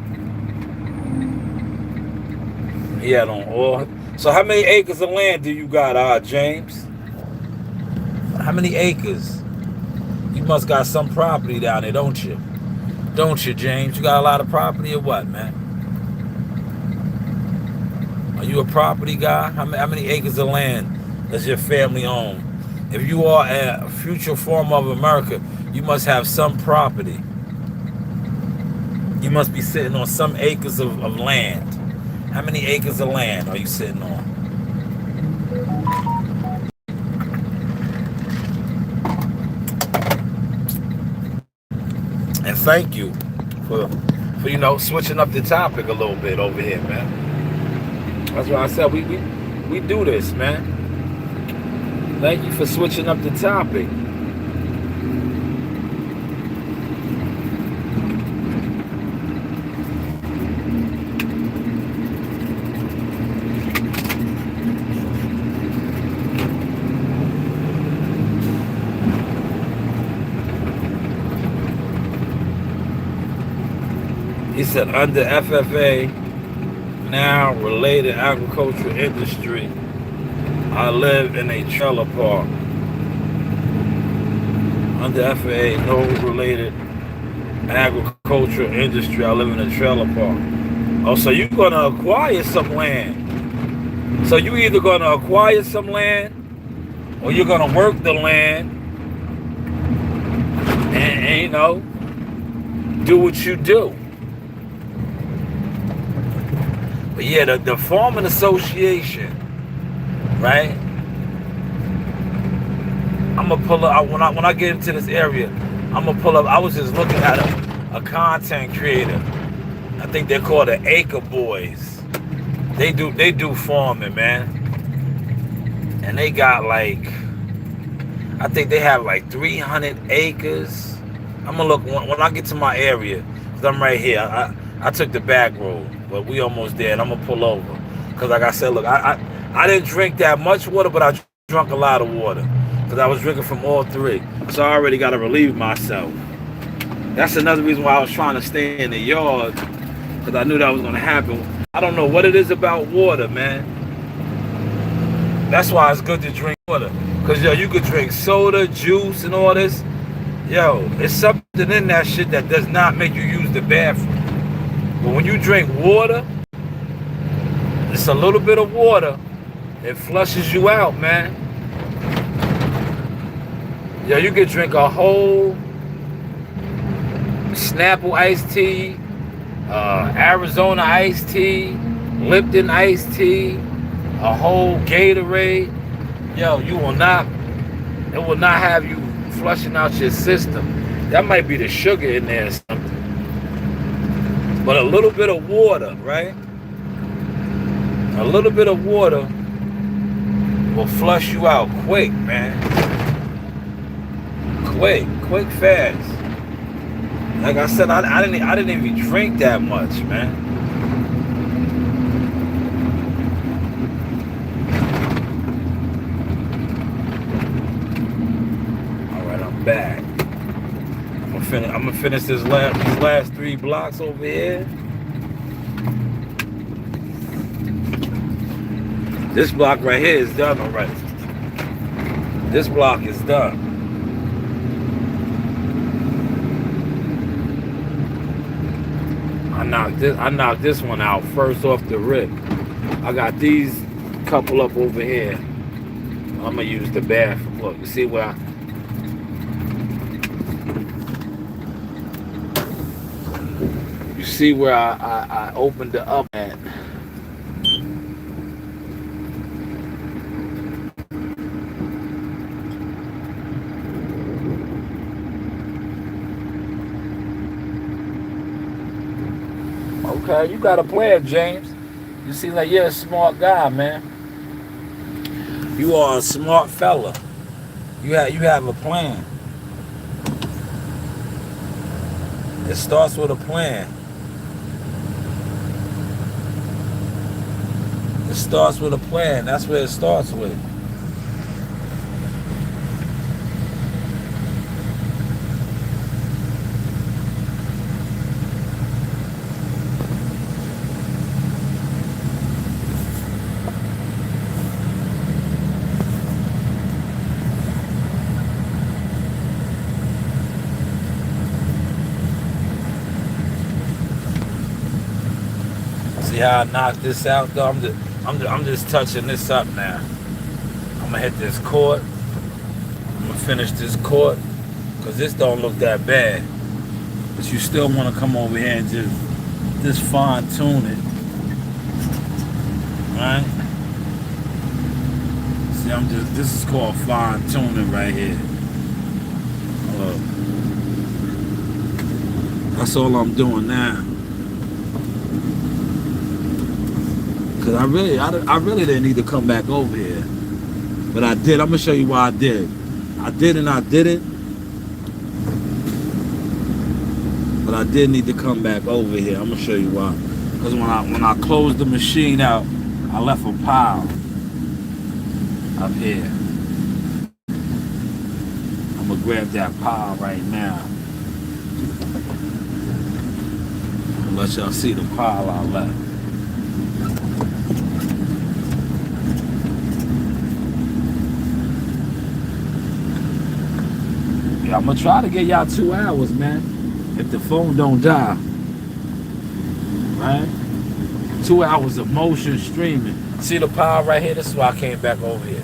Speaker 1: He had on all. So how many acres of land do you got, James? How many acres? You must got some property down there, don't you? Don't you, James? You got a lot of property or what, man? Are you a property guy? How many acres of land does your family own? If you are a future form of America, you must have some property. You must be sitting on some acres of land. How many acres of land are you sitting on? And thank you for switching up the topic a little bit over here, man. That's why I said we do this, man. Thank you for switching up the topic. He said under FFA, now related agricultural industry, I live in a trailer park. Under FFA, no related agricultural industry, I live in a trailer park. Oh, so you're going to acquire some land. So you either going to acquire some land or you're going to work the land and do what you do. But yeah, the Farming Association, right? I'm gonna pull up when I get into this area. I'm gonna pull up. I was just looking at a content creator. I think they're called the Acre Boys. They do farming, man, and they got I think they have 300 acres. I'm gonna look when I get to my area, cause I'm right here. I took the back road, but we almost there, and I'm gonna pull over. Cause like I said, look, I didn't drink that much water, but I drank a lot of water. Cause I was drinking from all three. So I already gotta relieve myself. That's another reason why I was trying to stay in the yard. Cause I knew that was gonna happen. I don't know what it is about water, man. That's why it's good to drink water. Cause you could drink soda, juice, and all this. It's something in that shit that does not make you use the bathroom. But when you drink water, it's a little bit of water. It flushes you out, man. You could drink a whole Snapple iced tea, Arizona iced tea, Lipton iced tea, a whole Gatorade. It will not have you flushing out your system. That might be the sugar in there or something. But a little bit of water, right? A little bit of water will flush you out quick, man. Quick, fast. Like I said, I didn't even drink that much, man. All right, I'm back. I'm gonna finish these last 3 blocks over here. This block right here is done already. This block is done. I knocked this one out first off the rip. I got these couple up over here. I'm gonna use the bathroom. Look, you see where I opened it up at. Okay, you got a plan, James. You seem like you're a smart guy, man. You are a smart fella. You have a plan. It starts with a plan. It starts with a plan. That's where it starts with. See how I knocked this out though? I'm just touching this up now. I'm gonna hit this court. I'm gonna finish this court because this don't look that bad. But you still want to come over here and just fine tune it, right? See, this is called fine tuning right here. That's all I'm doing now. Cause I really didn't need to come back over here, but I did. I'm gonna show you why I did. I did and I did it, but I did need to come back over here. I'm gonna show you why. Cause when I closed the machine out, I left a pile up here. I'm gonna grab that pile right now. I'm gonna let y'all see the pile I left. I'm gonna try to get y'all 2 hours, man. If the phone don't die. Right? 2 hours of motion streaming. See the pile right here? This is why I came back over here.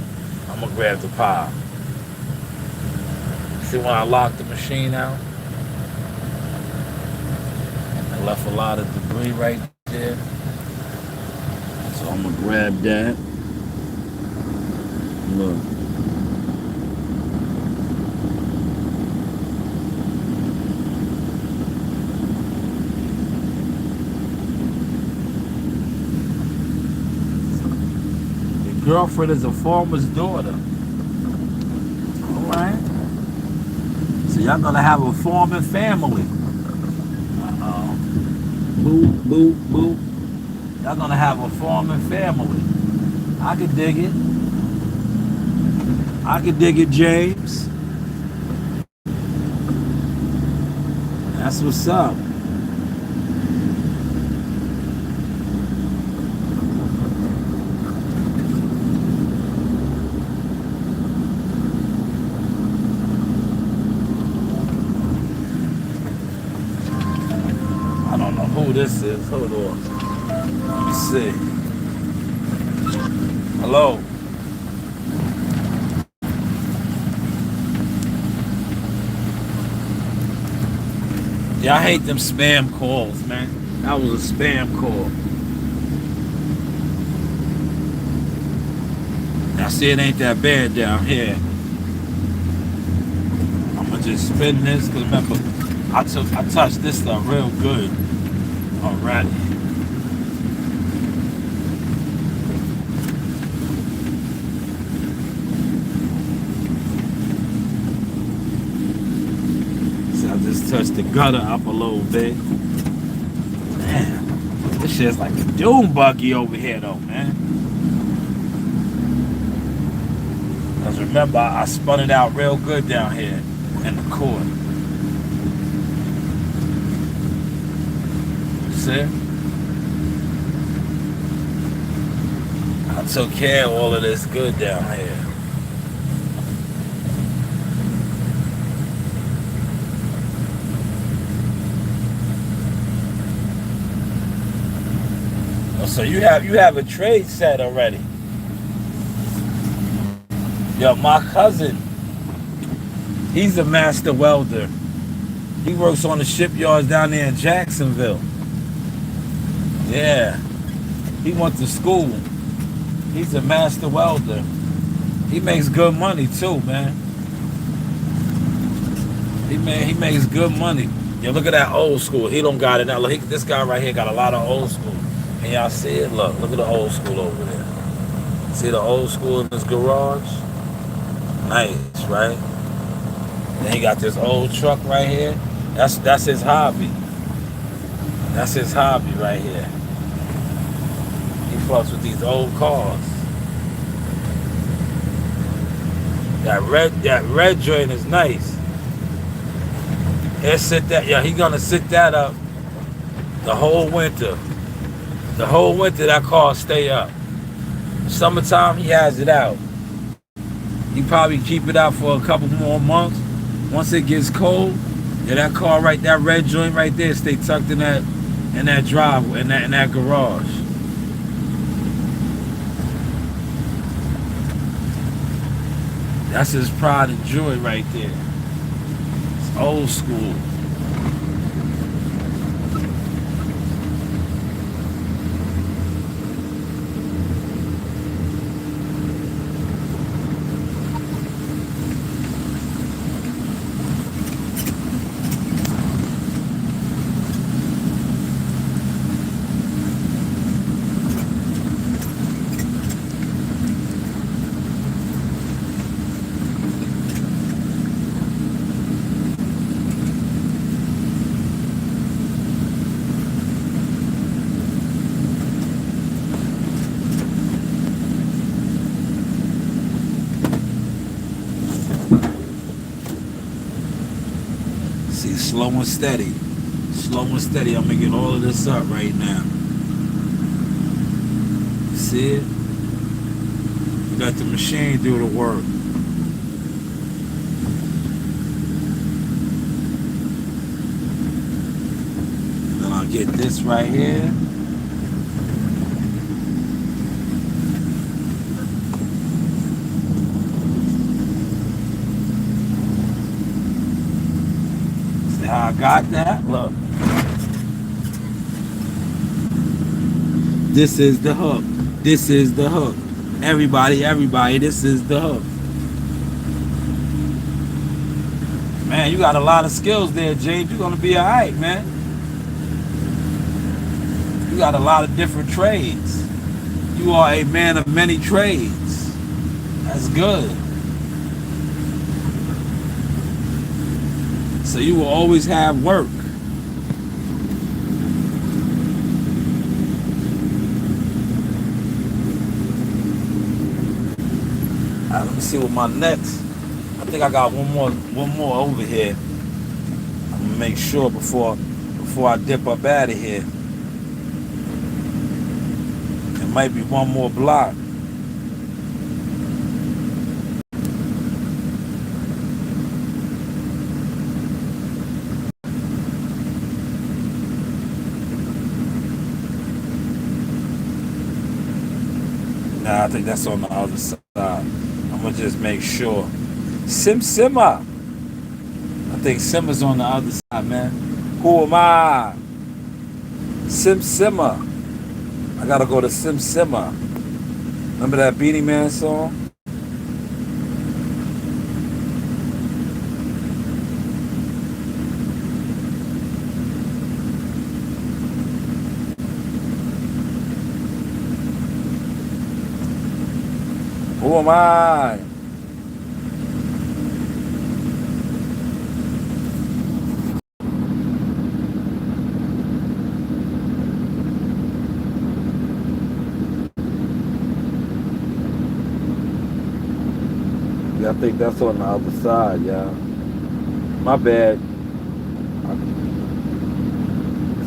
Speaker 1: I'm gonna grab the pile. See when I locked the machine out? I left a lot of debris right there. So I'm gonna grab that. Look. Girlfriend is a farmer's daughter. Alright? So y'all gonna have a farming family. Uh-oh. Boop, boop, boop. Y'all gonna have a farming family. I can dig it. I can dig it, James. That's what's up. Who this is? Hold on. Let me see. Hello. Yeah, I hate them spam calls, man. That was a spam call. Now see, it ain't that bad down here. I'm gonna just spin this, cause remember, I touched this stuff real good. Alright. So I just touched the gutter up a little bit. Man, this shit's like a doom buggy over here though, man. Cause remember, I spun it out real good down here in the court. See? I I took care of all of this good down here. Oh, so you have a trade set already. Yo, my cousin, he's a master welder. He works on the shipyards down there in Jacksonville. Yeah. He went to school. He's a master welder. He makes good money too, man. He makes good money. Yo, look at that old school. He don't got it now. Look, this guy right here got a lot of old school. Can y'all see it? Look at the old school over there. See the old school in his garage? Nice, right? Then he got this old truck right here. That's his hobby. That's his hobby right here. He fucks with these old cars. That red joint is nice. He's gonna sit that up the whole winter. The whole winter that car stay up. Summertime he has it out. He probably keep it out for a couple more months. Once it gets cold, yeah, that car right, that red joint right there, stay tucked in that driveway, in that garage. That's his pride and joy right there. It's old school. Slow and steady. Slow and steady. I'm making all of this up right now. See it? You got the machine do the work. Then I'll get this right here. I got that. Look. This is the hook. This is the hook. Everybody, this is the hook. Man, you got a lot of skills there, James. You're gonna be alright, man. You got a lot of different trades. You are a man of many trades. That's good. So you will always have work. Let me see what my next. I think I got one more over here. I'm gonna make sure before I dip up out of here. There might be one more block. Nah, I think that's on the other side. I'm gonna just make sure. Simmer. I think Simmer's on the other side, man. Who am I? Simmer. I gotta go to Simmer. Remember that Beanie Man song? Who am I? Yeah, I think that's on the other side, yeah. My bad.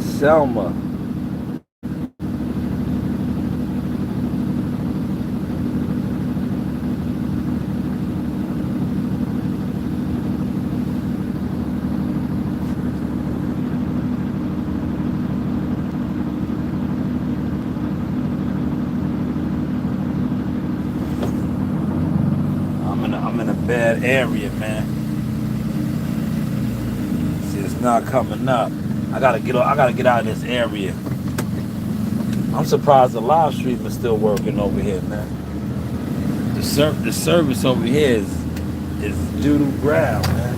Speaker 1: Selma. bad area, man. See, it's not coming up. I gotta get out of this area. I'm surprised the live stream is still working over here, man. The service over here is doo-doo ground, man.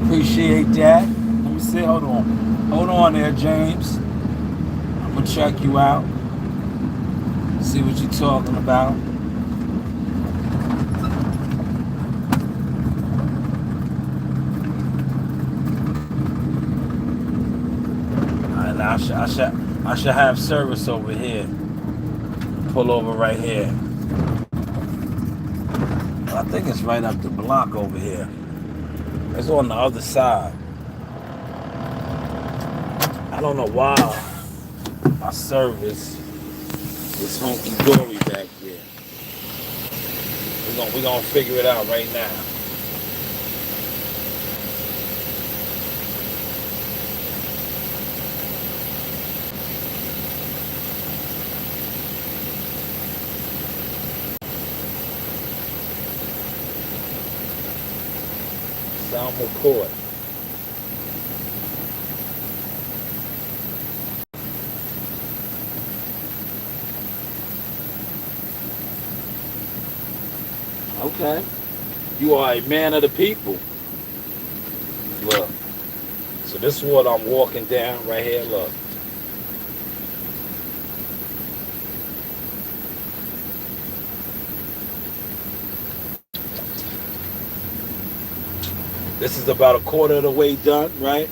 Speaker 1: Appreciate that. Let me see. Hold on. Hold on there, James. I'm gonna check you out. See what you're talking about. Alright, now I should have service over here. Pull over right here. I think it's right up the block over here. It's on the other side. I don't know why my service is hunky-dory back there. We're gonna figure it out right now. Salmo Court. Okay. You are a man of the people. Look. So this is what I'm walking down right here. Look. This is about a quarter of the way done, right?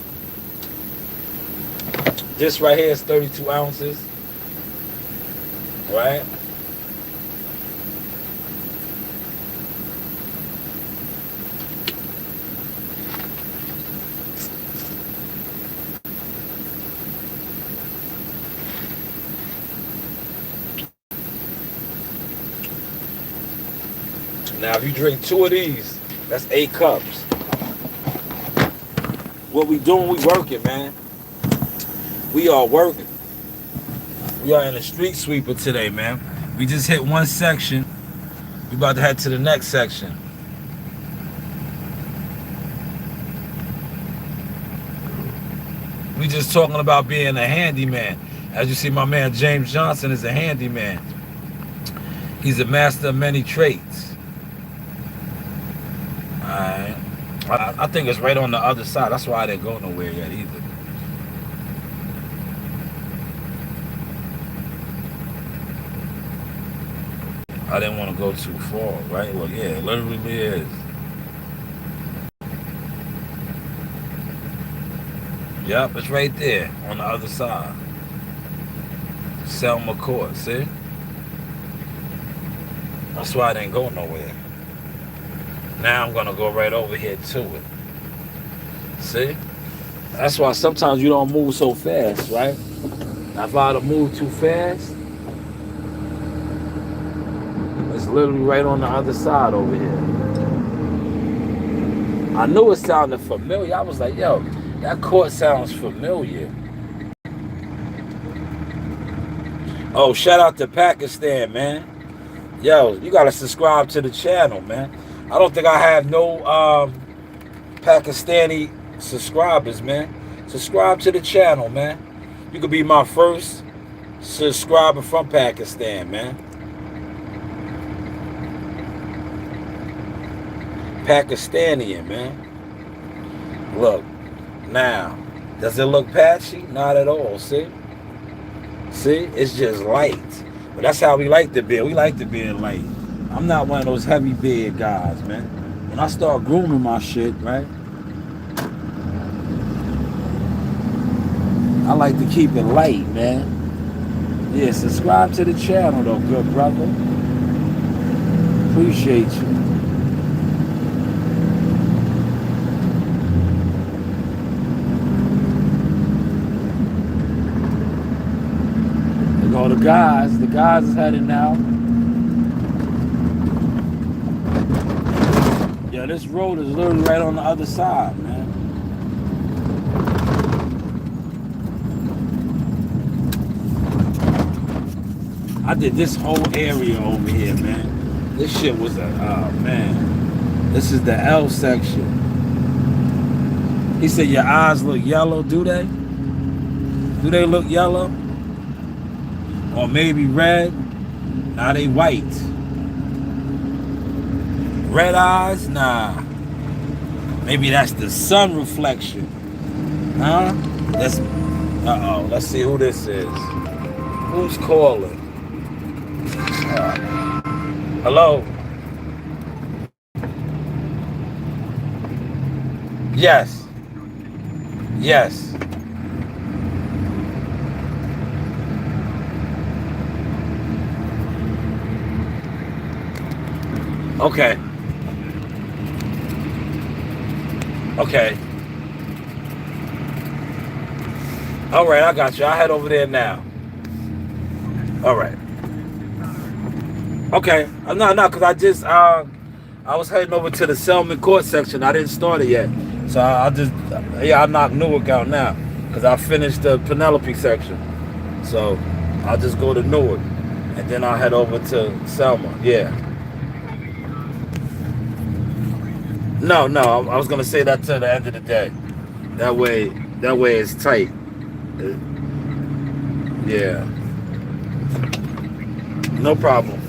Speaker 1: This right here is 32 ounces, right? Now, if you drink 2 of these, that's 8 cups. What we doing, we working, man. We are working. We are in a street sweeper today, man. We just hit one section. We about to head to the next section. We just talking about being a handyman. As you see, my man James Johnson is a handyman. He's a master of many trades. Alright. I think it's right on the other side. That's why I didn't go nowhere yet either. I didn't want to go too far, right? Well, yeah, it literally is. Yep, it's right there on the other side. Selma Court, see? That's why I didn't go nowhere. Now I'm gonna go right over here to it. See? That's why sometimes you don't move so fast, right? Now, if I had to move too fast, it's literally right on the other side over here. I knew it sounded familiar. I was like, yo, that court sounds familiar. Oh, shout out to Pakistan, man. Yo, you gotta subscribe to the channel, man. I don't think I have no Pakistani subscribers, man. Subscribe to the channel, man. You could be my first subscriber from Pakistan, man. Pakistani, man. Look, now, does it look patchy? Not at all, see? See, it's just light. But that's how we like to be. We like to be light. I'm not one of those heavy bed guys, man. When I start grooming my shit, right? I like to keep it light, man. Yeah, subscribe to the channel though, good brother. Appreciate you. There go the guys. The guys is heading now. Yeah, this road is literally right on the other side, man. I did this whole area over here, man. This shit was oh man. This is the L section. He said your eyes look yellow, do they? Do they look yellow? Or maybe red? Nah, they white. Red eyes? Nah. Maybe that's the sun reflection. Huh? That's uh-oh. Let's see who this is. Who's calling? Hello? Yes. Yes. Okay. Okay. All right, I got you. I'll head over there now. All right. Okay. No, because I was heading over to the Selman Court section. I didn't start it yet. So I'll knock Newark out now because I finished the Penelope section. So I'll just go to Newark and then I'll head over to Selma. Yeah. No, I was going to say that to the end of the day. That way it's tight. Yeah. No problem.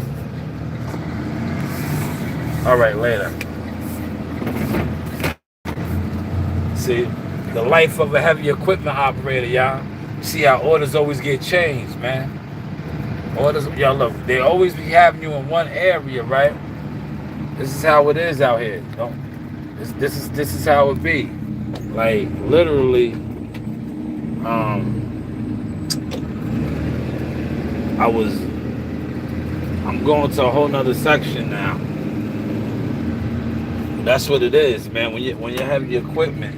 Speaker 1: All right, later. See, the life of a heavy equipment operator, y'all. See how orders always get changed, man. Orders, y'all look, they always be having you in one area, right? This is how it is out here. This is how it be. Like literally, I'm going to a whole nother section now. That's what it is, man. When you have your equipment,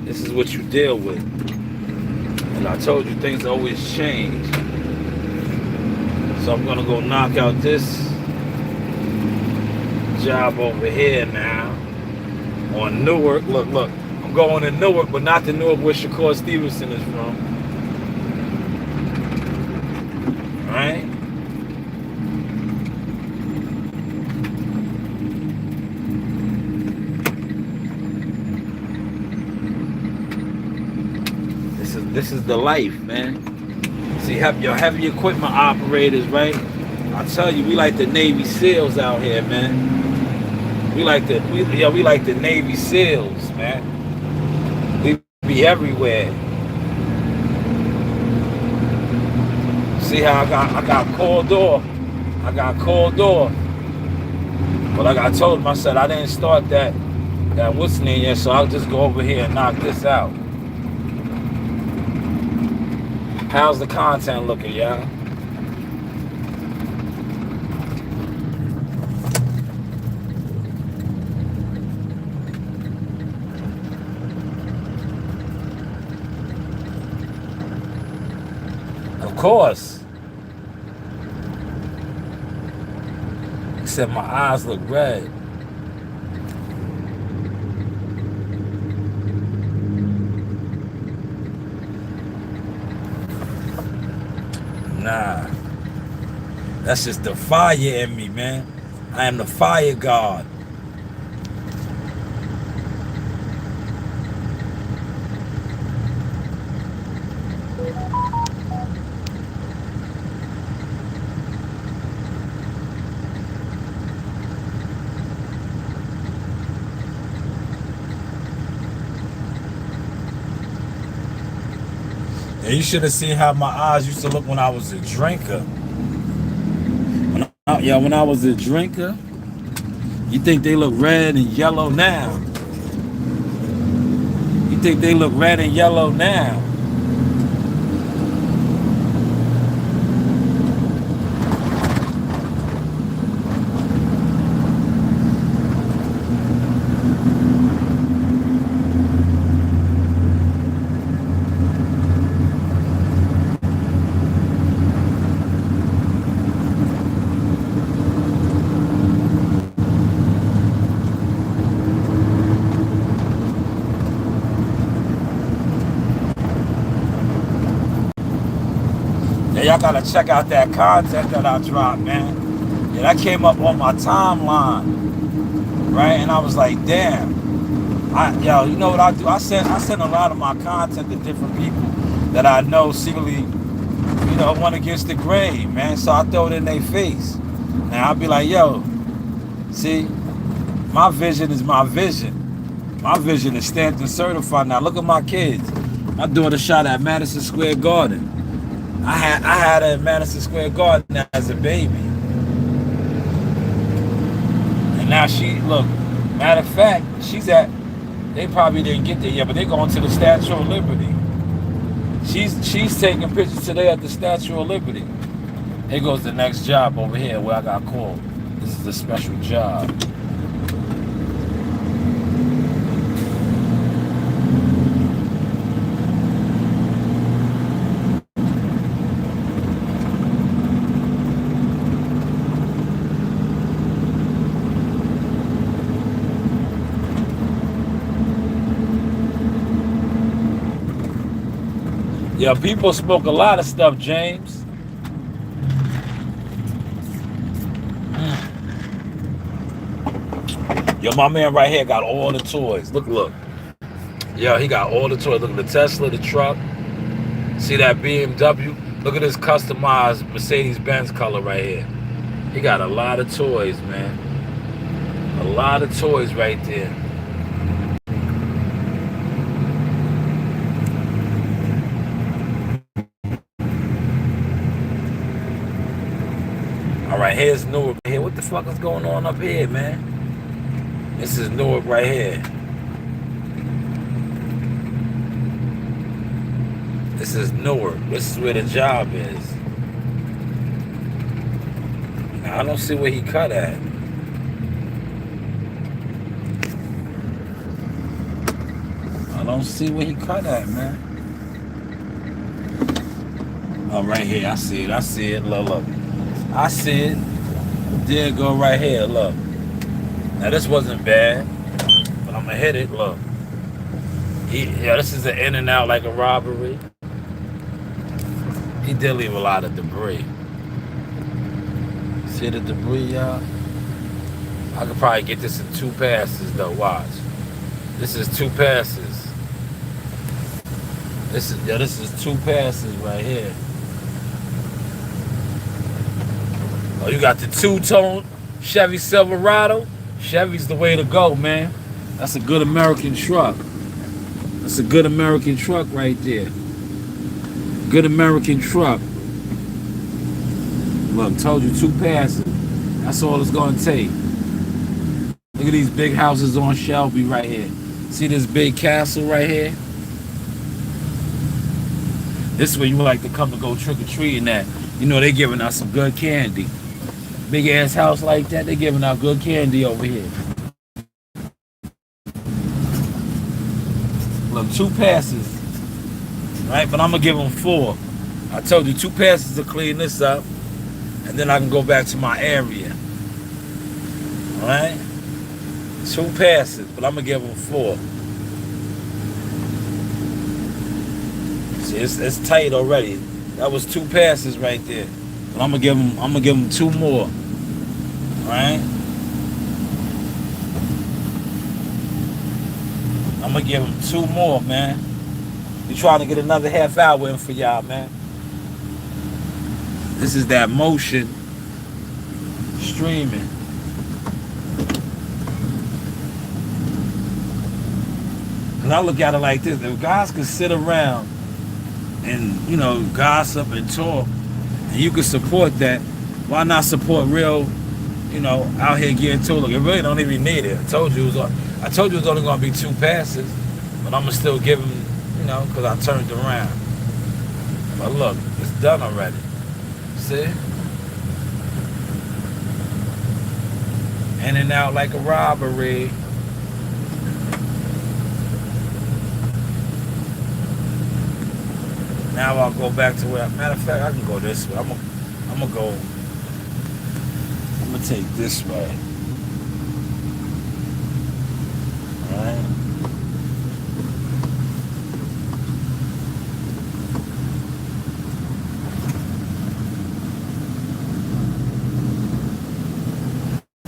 Speaker 1: this is what you deal with. And I told you things always change. So I'm gonna go knock out this job over here now on Newark. Look, I'm going to Newark, but not the Newark where Shakur Stevenson is from. All right? This is the life, man. See, your heavy equipment operators, right? I tell you, we like the Navy SEALs out here, man. We like the Navy SEALs, man. We be everywhere. See how I got called off. But like I told him, I said I didn't start that what's name yet, so I'll just go over here and knock this out. How's the content looking, y'all? Of course. Except my eyes look red. Nah. That's just the fire in me, man. I am the fire god. And you should have seen how my eyes used to look when I was a drinker. When I was a drinker, you think they look red and yellow now. You think they look red and yellow now. Y'all gotta check out that content that I dropped, man. Yeah, that came up on my timeline, right? And I was like, damn. You know what I do? I send a lot of my content to different people that I know secretly, want against the grain, man. So I throw it in their face. Now I'll be like, yo, see, my vision is my vision. My vision is stamped and certified. Now look at my kids. My daughter shot at Madison Square Garden. I had her in Madison Square Garden as a baby. And now look, matter of fact, they probably didn't get there yet, but they're going to the Statue of Liberty. She's taking pictures today at the Statue of Liberty. Here goes the next job over here where I got called. This is a special job. Yeah, people smoke a lot of stuff, James. Yo, my man right here got all the toys. Look. Yo, he got all the toys. Look at the Tesla, the truck. See that BMW? Look at this customized Mercedes-Benz color right here. He got a lot of toys, man. A lot of toys right there. Alright, here's Newark here. What the fuck is going on up here, man? This is Newark right here. This is Newark. This is where the job is. Now, I don't see where he cut at. I don't see where he cut at, man. Oh, right here. I see it. Look. I see it. There it go right here. Look. Now, this wasn't bad, but I'm going to hit it. Look. Yeah, this is an in and out like a robbery. He did leave a lot of debris. See the debris, y'all? I could probably get this in 2 passes, though. Watch. This is 2 passes. This is 2 passes right here. Oh, you got the 2-tone Chevy Silverado. Chevy's the way to go, man. That's a good American truck. That's a good American truck right there. Good American truck. Look, told you 2 passes. That's all it's gonna take. Look at these big houses on Shelby right here. See this big castle right here? This is where you like to come to go trick-or-treating at. You know, they giving out some good candy. Big ass house like that, they giving out good candy over here. Look, 2 passes, right? But I'm gonna give them 4. I told you 2 passes to clean this up, and then I can go back to my area. All right? 2 passes, but I'm gonna give them 4. See, it's tight already. That was 2 passes right there. But I'm gonna give them 2 more. All right? I'm gonna give them 2 more, man. We're trying to get another half hour in for y'all, man. This is that motion streaming. And I look at it like this. If guys could sit around and gossip and talk, and you can support that. Why not support real, out here getting to it? Look, it really don't even need it. I told you it was only gonna be 2 passes, but I'm gonna still give him, because I turned around. But look, it's done already. See? In and out like a robbery. Now I'll go back to where. Matter of fact, I can go this way. I'm gonna take this way. All right.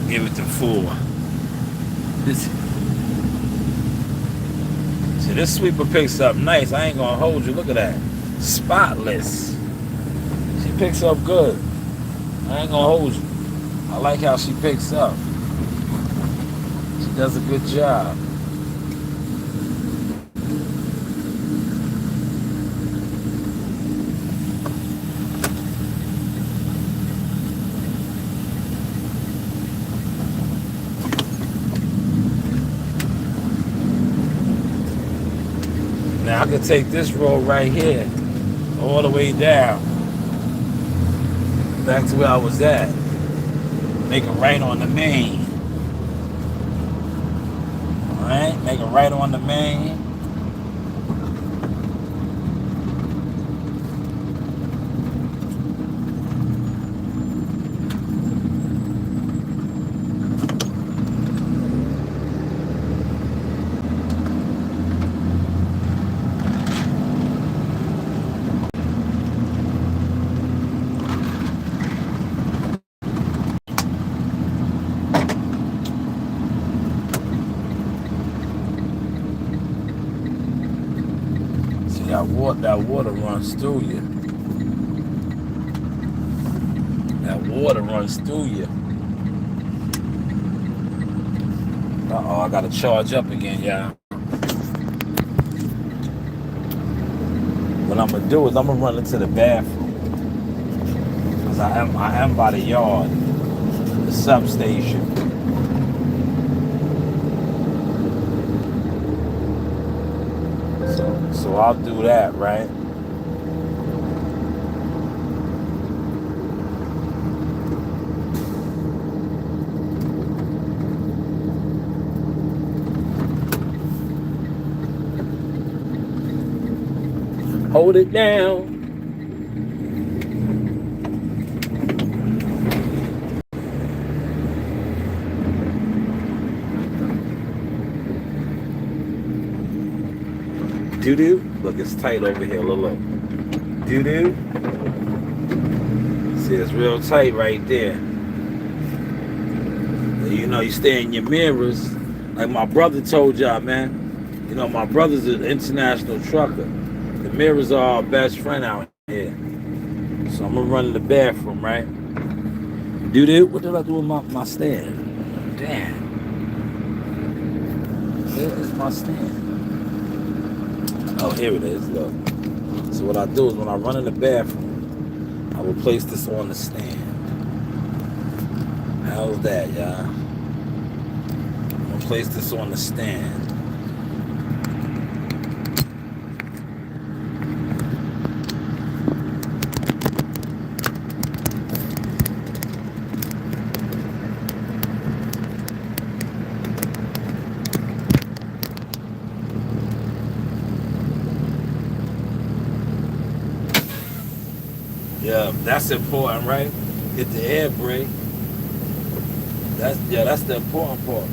Speaker 1: Give it to 4. This sweeper picks up nice. I ain't gonna hold you. Look at that. Spotless. She picks up good. I ain't gonna hold you. I like how she picks up. She does a good job. Now I can take this road right here all the way down back to where I was at. Make a right on the main. Alright, make a right on the main. That water runs through you. That water runs through you. Uh-oh, I gotta charge up again, y'all. What I'm gonna do is I'm gonna run into the bathroom. Cause I am by the yard, the substation. So I'll do that, right? Hold it down. Doo-doo. Look, it's tight over here. Look. Doo-doo. See, it's real tight right there. You stay in your mirrors. Like my brother told y'all, man. My brother's an international trucker. The mirrors are our best friend out here. So I'm going to run to the bathroom, right? Doo-doo. What did I do with my stand? Damn. Where is my stand? Oh, here it is, look. So what I do is when I run in the bathroom, I will place this on the stand. How's that, y'all? I'm going to place this on the stand. Yeah, that's important, right? Hit the air brake. That's the important part.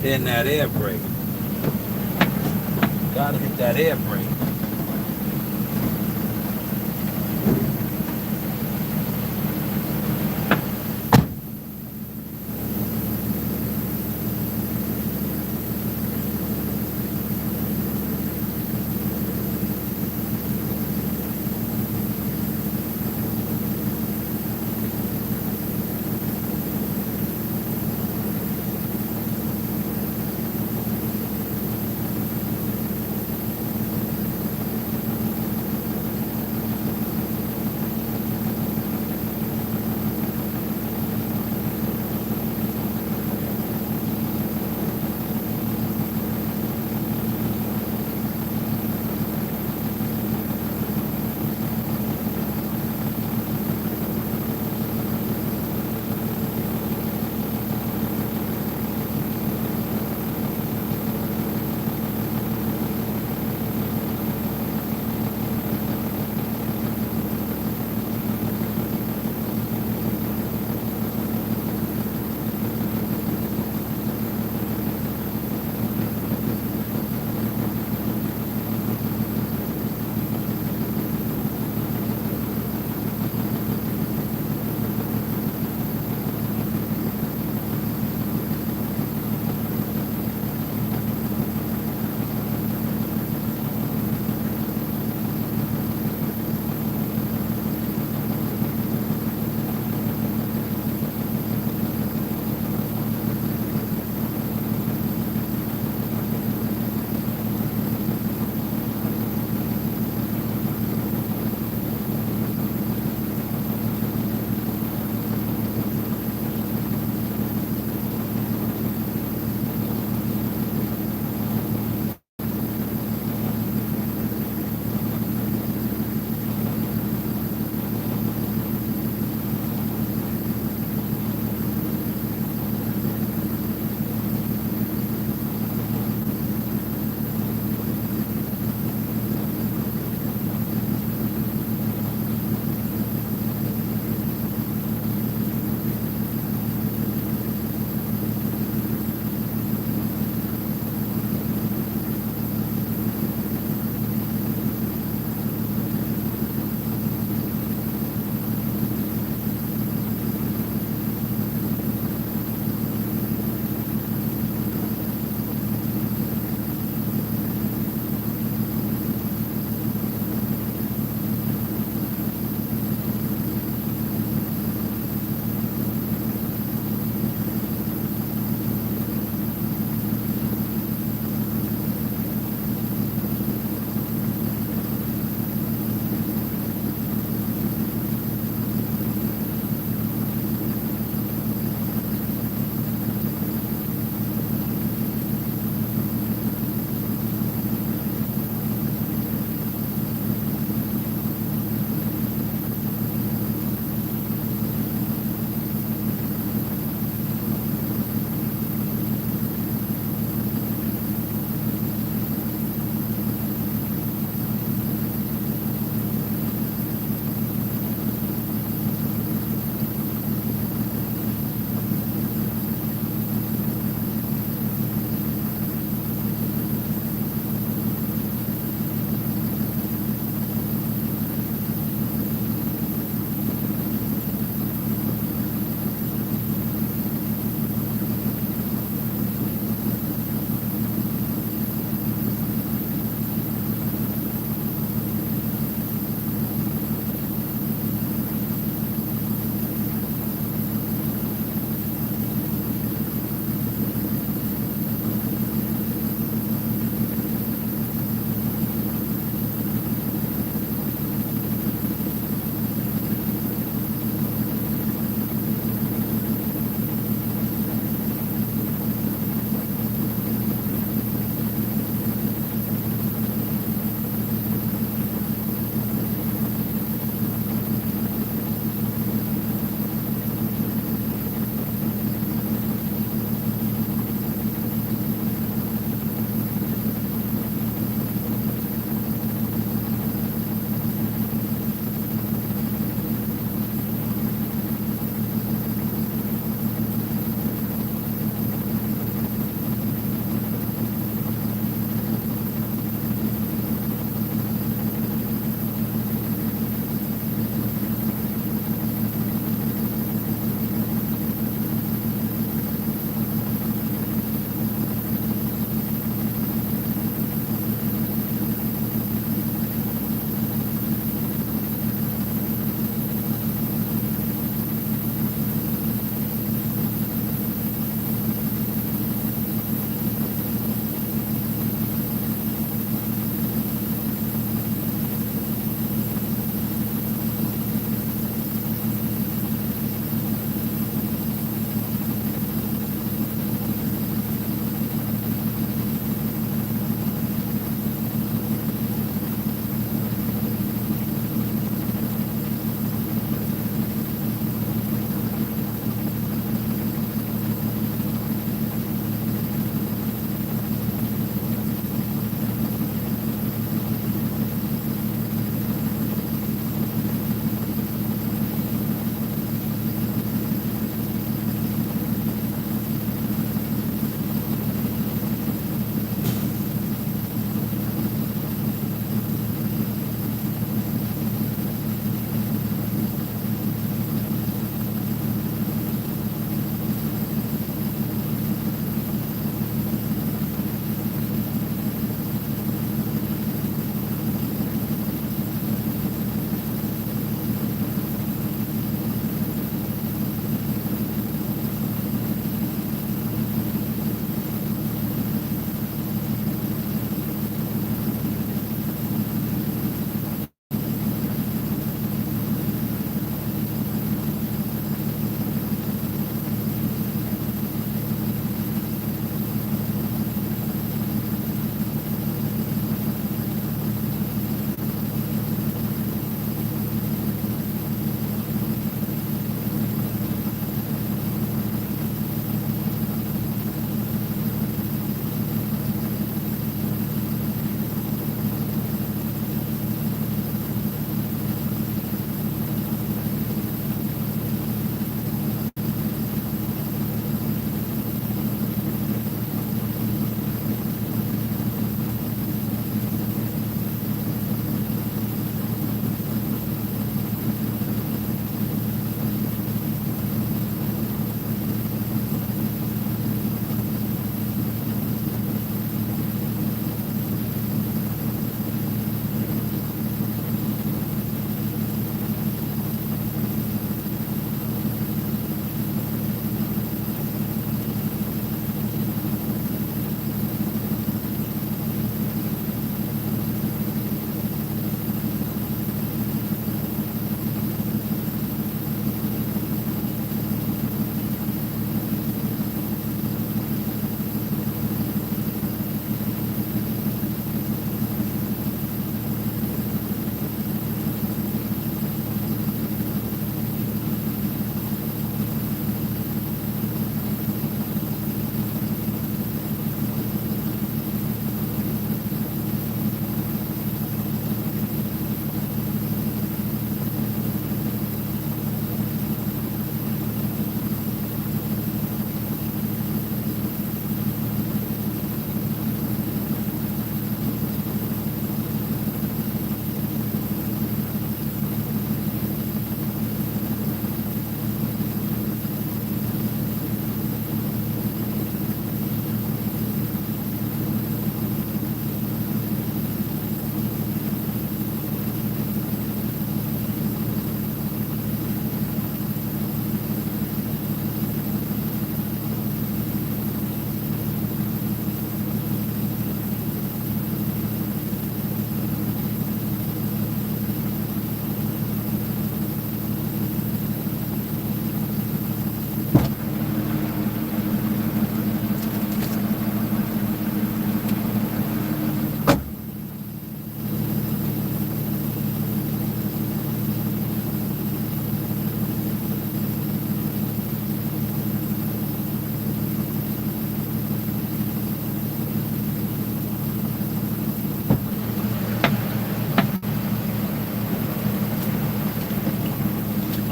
Speaker 1: Hitting that air brake. Gotta hit that air brake.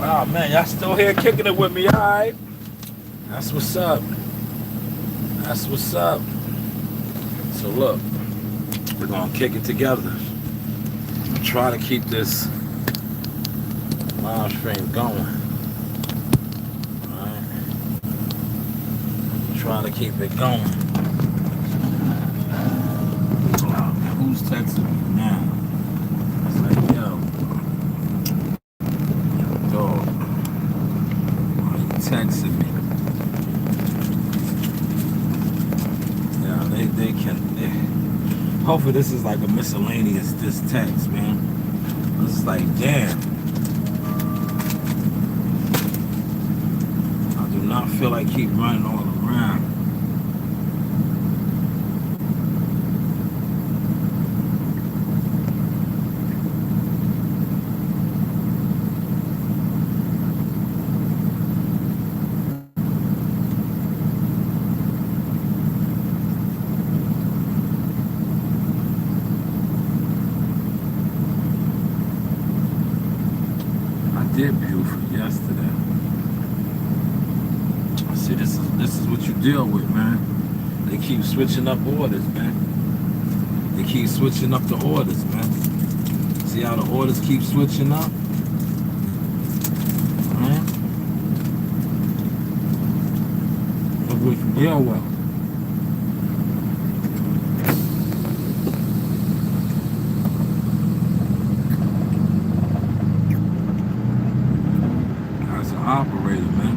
Speaker 1: Wow, man, y'all still here kicking it with me, all right? That's what's up. That's what's up. So look, we're gonna kick it together. Try to keep this live stream going. All right. Try to keep it going. Who's texting me now? It's like, yo, dog, why you texting me? Yeah, they can. Hopefully this is like a miscellaneous text, man. This is like, damn. I do not feel like keep running all around. Did beautiful yesterday. See, this is what you deal with, man. They keep switching up orders, man. They keep switching up the orders, man. See how the orders keep switching up? Man. Look what you deal with. Operator, man.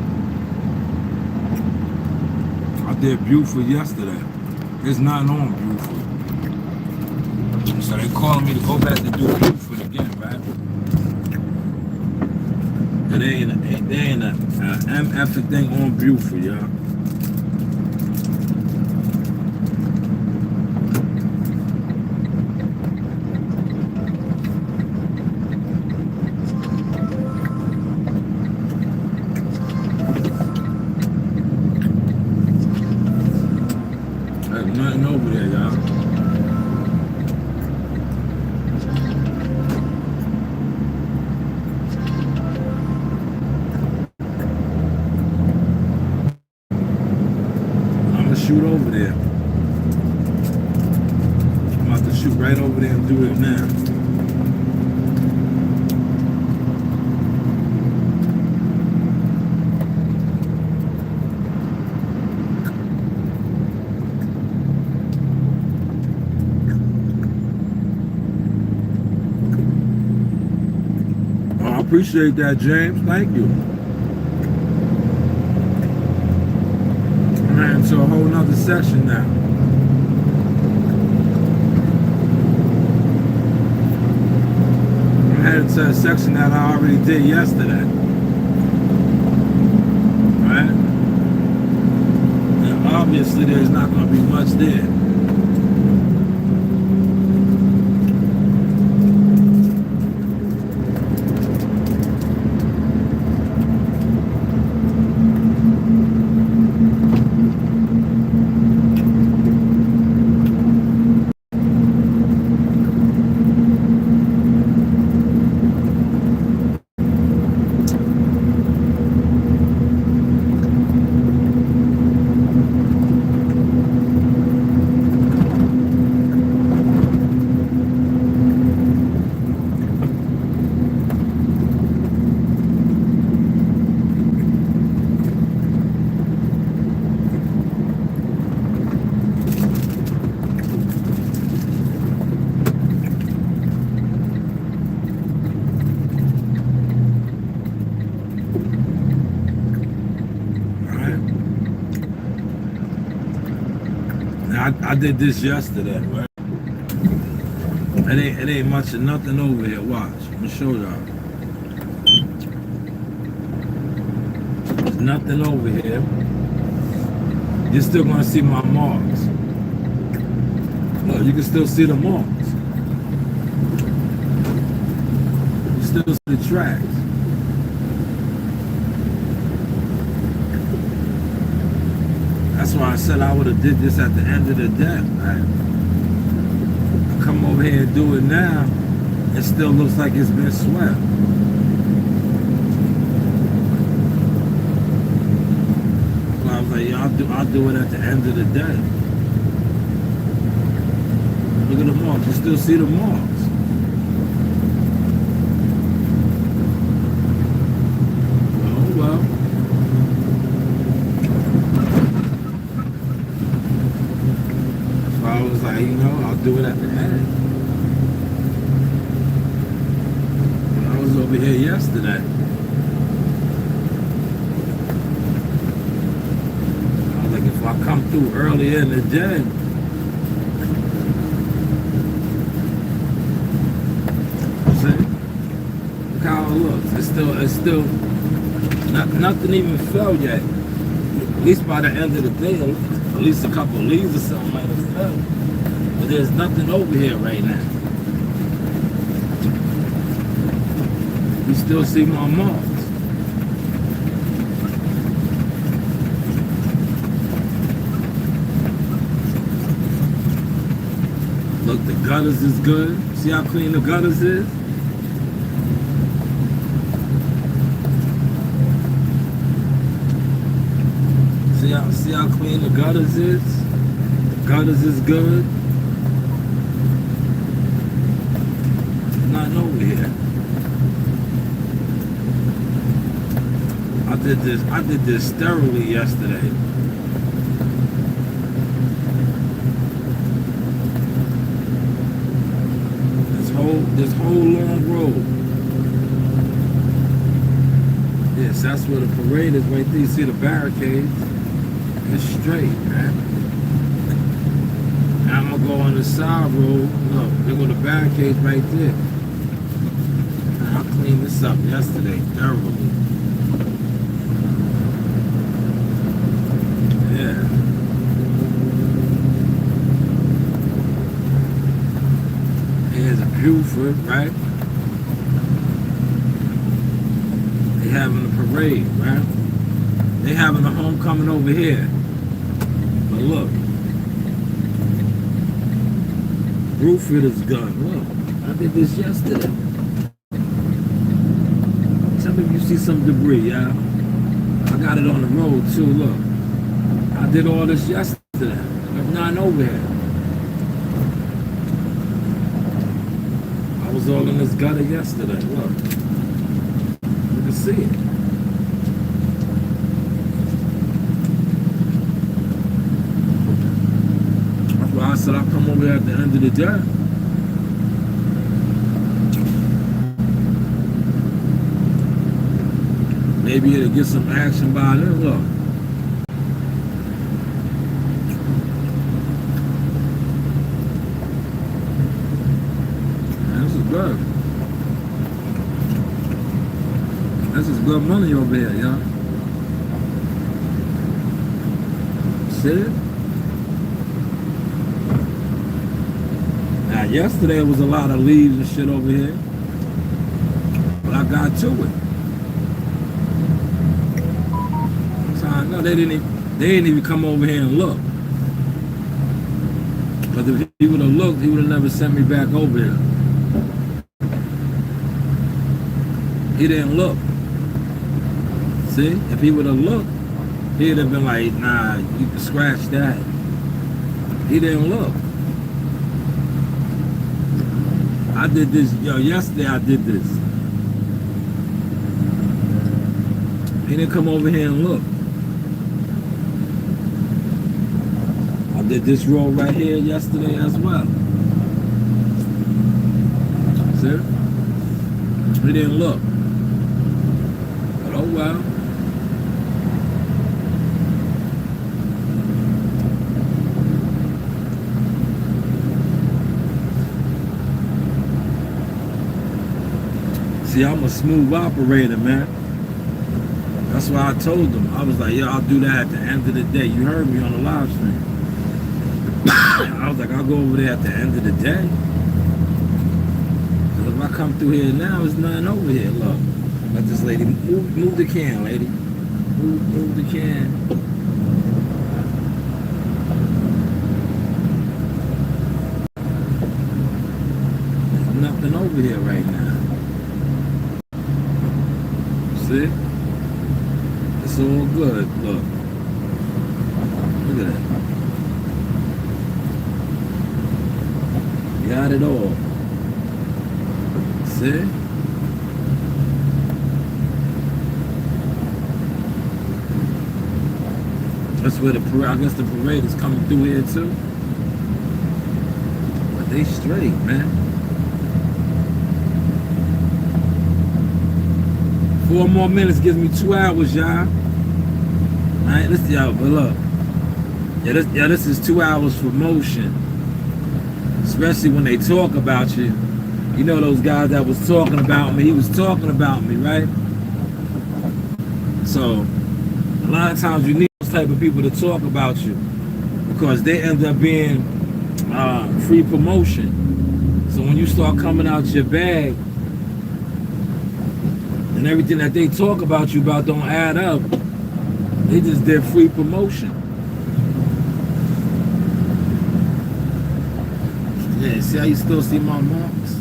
Speaker 1: I did beautiful yesterday. It's not on beautiful. So they calling me to go back to do beautiful again, right? And they ain't a MF thing on beautiful, y'all. Nothing over there, y'all. I'm gonna shoot over there. I'm about to shoot right over there and do it now. Appreciate that, James. Thank you. I'm heading to a whole nother section now. I'm headed to a section that I already did yesterday. Right? And obviously there's not going to be much there. I did this yesterday, right? It ain't much of nothing over here. Watch. I'm gonna show y'all. There's nothing over here. You're still gonna see my marks. Look, you can still see the marks. You still see the tracks. That's why I said I would have did this at the end of the day. Right? I come over here and do it now, it still looks like it's been swept. I'll do it at the end of the day. Look at the marks. You still see the marks. Oh well. So I was like, I'll do it at the end. I was over here yesterday. I was like, if I come through earlier in the day, see? Look how it looks. It's still nothing even fell yet. At least by the end of the day, at least a couple of leaves or something might have fell. But there's nothing over here right now. You still see my marks. Look, the gutters is good. See how clean the gutters is? See how clean the gutters is? The gutters is good. Nothing over here. I did this thoroughly yesterday. This whole long road. Yes, that's where the parade is right there. You see the barricades? It's straight, man. Now I'm gonna go on the side road. Look, there go the barricades right there. I cleaned this up yesterday thoroughly. Yeah. Here's a Buford, right? They having a parade, right? They having a homecoming over here. But look, Buford is gone. Look, I did this yesterday. Tell me if you see some debris, y'all. I got it on the road too. Look, I did all this yesterday. There's nothing over here. I was all in this gutter yesterday. Look, you can see it. That's why I said I'll come over here at the end of the day. Maybe it'll get some action by then. Look. This is good. This is good money over here, y'all. See it? Now, yesterday was a lot of leaves and shit over here. But I got to it. No, they didn't even come over here and look. But if he would have looked, he would have never sent me back over here. He didn't look. See? If he would have looked, he'd have been like, nah, you can scratch that. He didn't look. I did this, yesterday I did this. He didn't come over here and look. I did this road right here yesterday as well. See? He didn't look. But oh well. See, I'm a smooth operator, man. That's why I told them. I was like, I'll do that at the end of the day. You heard me on the live stream. I was like, I'll go over there at the end of the day. Because if I come through here now, there's nothing over here. Look, let this lady move the can, lady. Move the can. There's nothing over here right now. See? It's all good. Look. it all. See? That's where the parade, I guess the parade is coming through here too. But they straight, man. 4 more minutes gives me 2 hours, y'all. Alright, let's y'all, but look. Yeah, this is 2 hours for motion. Especially when they talk about you. You know those guys that was talking about me, he was talking about me, right? So a lot of times you need those type of people to talk about you because they end up being free promotion. So when you start coming out your bag and everything that they talk about you about don't add up, they just did free promotion. Yeah, see how you still see my marks?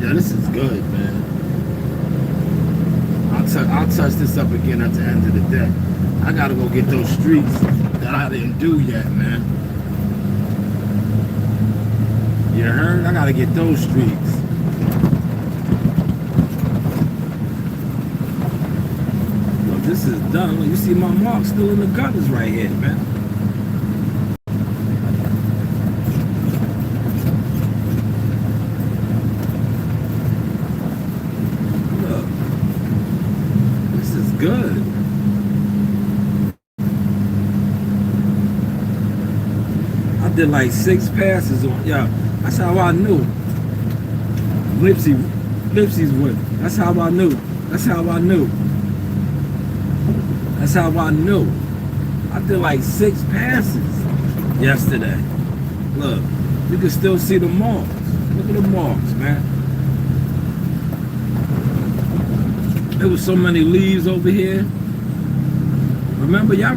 Speaker 1: This is good, man. I'll touch this up again at the end of the day. I gotta go get those streets that I didn't do yet, man. You heard? I gotta get those streets. Look, this is done. Look, you see my marks still in the gutters right here, man. Good. I did like 6 passes on, yeah. That's how I knew. Lipsy's with. That's how I knew. That's how I knew. That's how I knew. I did like 6 passes yesterday. Look, you can still see the marks. Look at the marks, man. There was so many leaves over here. Remember, y'all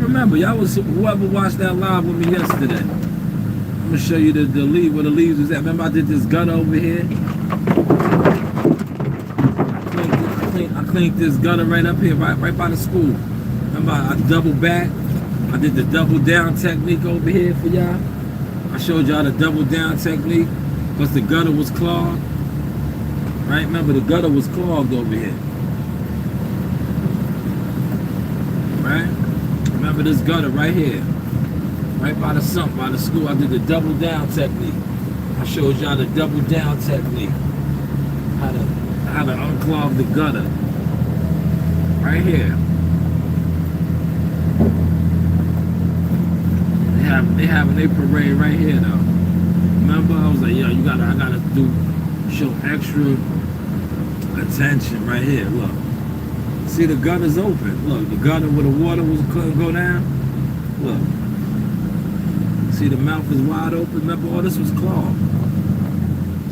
Speaker 1: was whoever watched that live with me yesterday. I'm gonna show you the leaf where the leaves was at. Remember I did this gutter over here? I cleaned this gutter right up here, right by the school. Remember I doubled back. I did the double down technique over here for y'all. I showed y'all the double down technique because the gutter was clogged. Right? Remember the gutter was clogged over here. Right? Remember this gutter right here, right by the sump, by the school. I did the double down technique. I showed y'all the double down technique, how to unclog the gutter. Right here. They having their parade right here though. Remember, I was like, yo, I gotta show extra attention right here. Look. See the gutter's open. Look, the gutter where the water couldn't go down. Look. See the mouth is wide open. Remember, all this was clogged.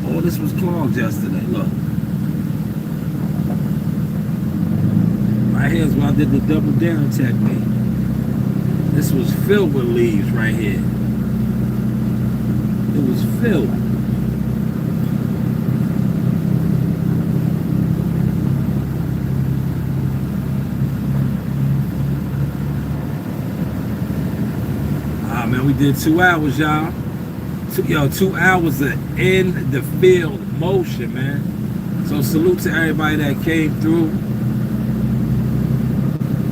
Speaker 1: All this was clogged yesterday. Look. Right here is where I did the double down technique. This was filled with leaves right here. It was filled. Man, we did 2 hours, y'all. 2 hours of in the field motion, man. So salute to everybody that came through.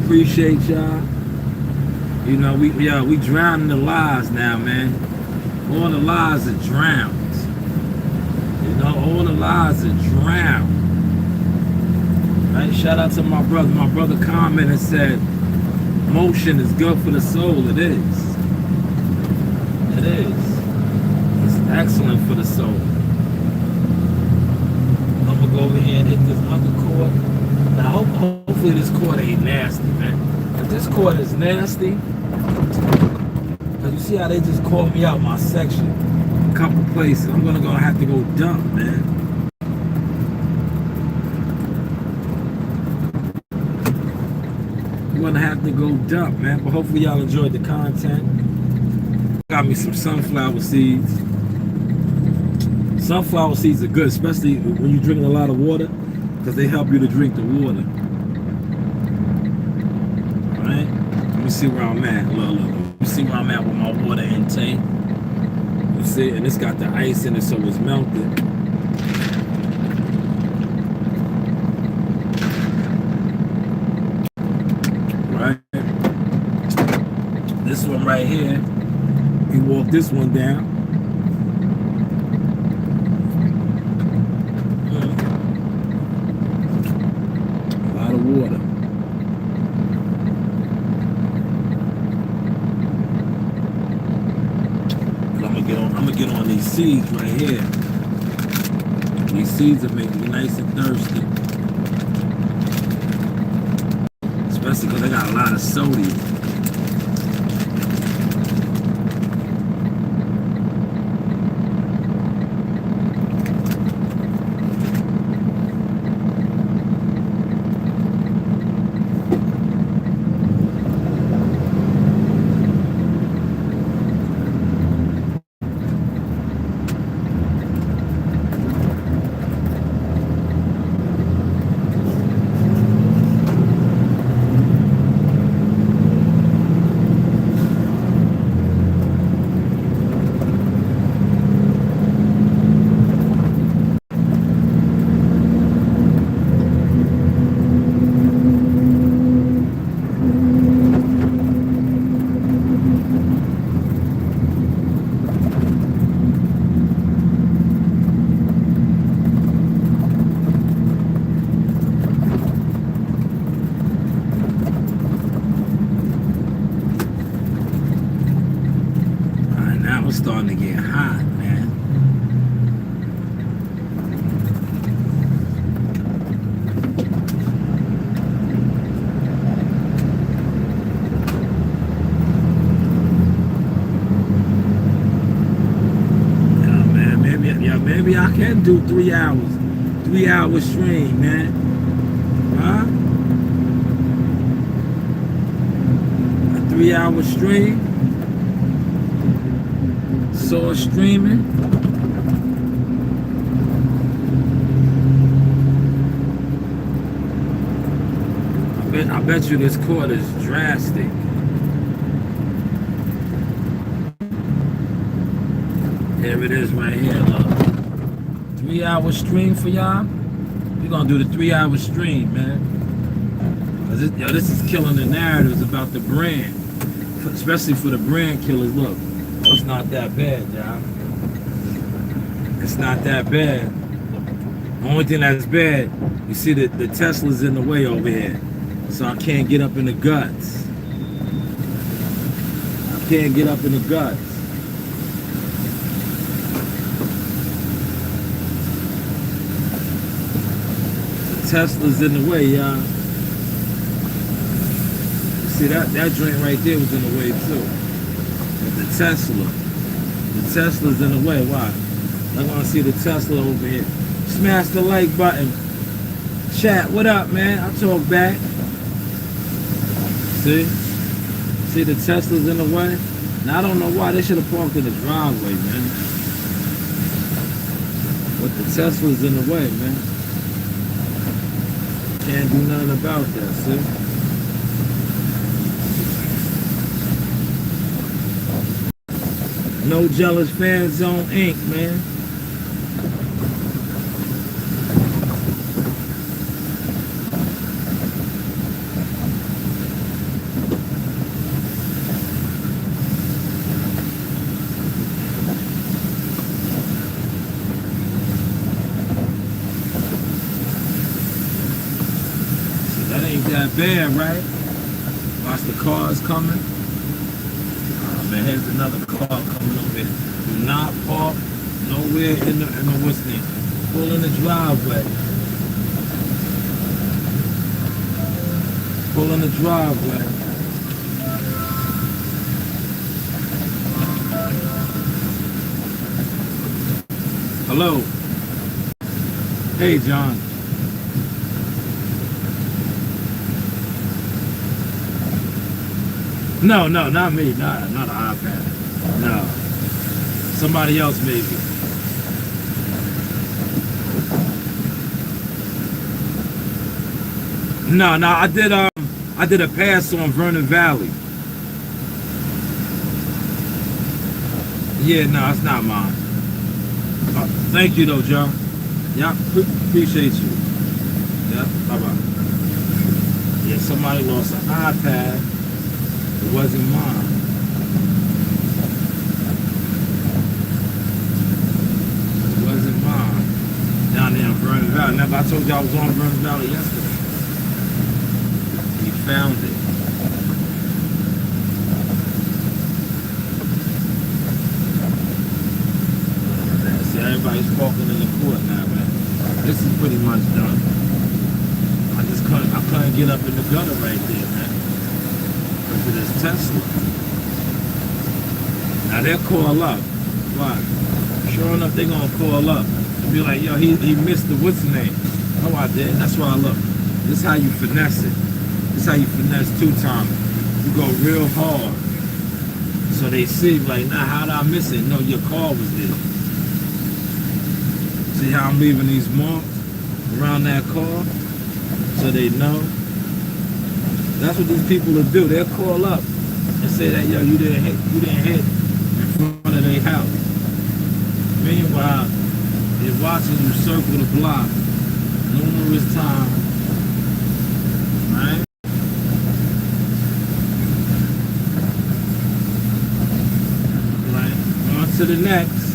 Speaker 1: Appreciate y'all. You know, we drowning the lies now, man. All the lies are drowned. You know, all the lies are drowned. Right? Shout out to my brother. My brother commented and said, motion is good for the soul. It is. It is. It's excellent for the soul. I'm gonna go over here and hit this other cord. Now, hopefully this cord ain't nasty, man. If this cord is nasty, cause you see how they just called me out my section, a couple places. I'm gonna have to go dump, man. I'm gonna have to go dump, man. But hopefully y'all enjoyed the content. Got me some sunflower seeds. Sunflower seeds are good, especially when you're drinking a lot of water, because they help you to drink the water. Alright? Let me see where I'm at. Look. Let me see where I'm at with my water intake. it, and it's got the ice in it, so it's melted. Right. This one right here, you walk this one down. A lot of water. I'm gonna get on these seeds right here. These seeds are making me nice and thirsty. Especially because they got a lot of sodium. It's starting to get hot, man. Maybe I can do 3 hours. 3-hour stream, man. Huh? A 3-hour stream? Saw streaming. I bet you this court is drastic. Here it is right here, look. 3-hour stream for y'all. We're gonna do the 3-hour stream, man. This is killing the narratives about the brand. Especially for the brand killers. Look. It's not that bad, y'all. It's not that bad. The only thing that's bad, you see the Tesla's in the way over here. So I can't get up in the guts. I can't get up in the guts. The Tesla's in the way, y'all. You see that joint right there was in the way too. The Tesla's in the way. Why? I want to see the Tesla over here. Smash the like button. Chat, what up, man? I talk back. See the Tesla's in the way. Now I don't know why they should have parked in the driveway, man. But the Tesla's in the way, man. Can't do nothing about that. See. No Jealous Fan Zone Inc., man. So that ain't that bad, right? Watch the cars coming. Man, here's another car coming over here. Do not park nowhere in the what's name. Pull in the driveway. Pull in the driveway. Hello. Hey, John. No, not me. Not an iPad. No. Somebody else maybe. No, I did a pass on Vernon Valley. Yeah, no, it's not mine. Thank you though, Joe. Yeah, appreciate you. Yeah, bye bye. Yeah, somebody lost an iPad. It wasn't mine. It wasn't mine. Down there in Vernon Valley. Remember I told you I was on Vernon Valley yesterday. He found it. See, everybody's walking in the court now, man. This is pretty much done. I couldn't get up in the gutter right there, man. Because of this Tesla. Now they'll call up. Why? Sure enough, they're gonna call up and be like, yo, he missed the what's the name? Oh, I did. That's why I look. This is how you finesse it. This is how you finesse two-timing. You go real hard. So they see, like, nah, how did I miss it? No, your car was there. See how I'm leaving these marks around that car? So they know. That's what these people will do. They'll call up and say that, yo, you didn't hit in front of their house. Meanwhile, they're watching you circle the block numerous times. Right? Right. On to the next.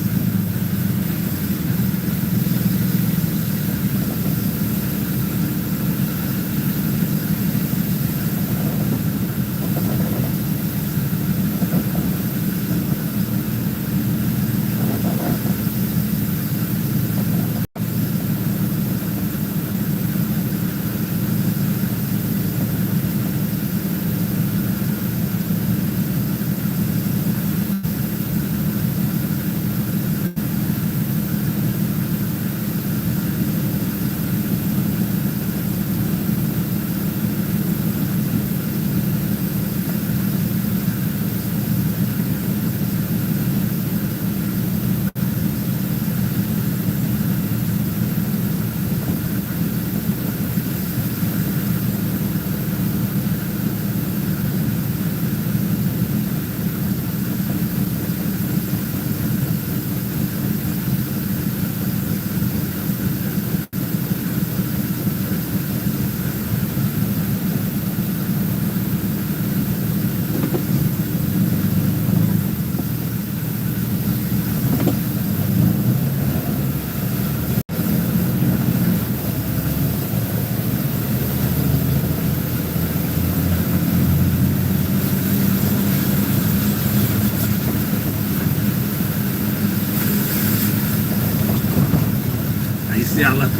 Speaker 1: See, I left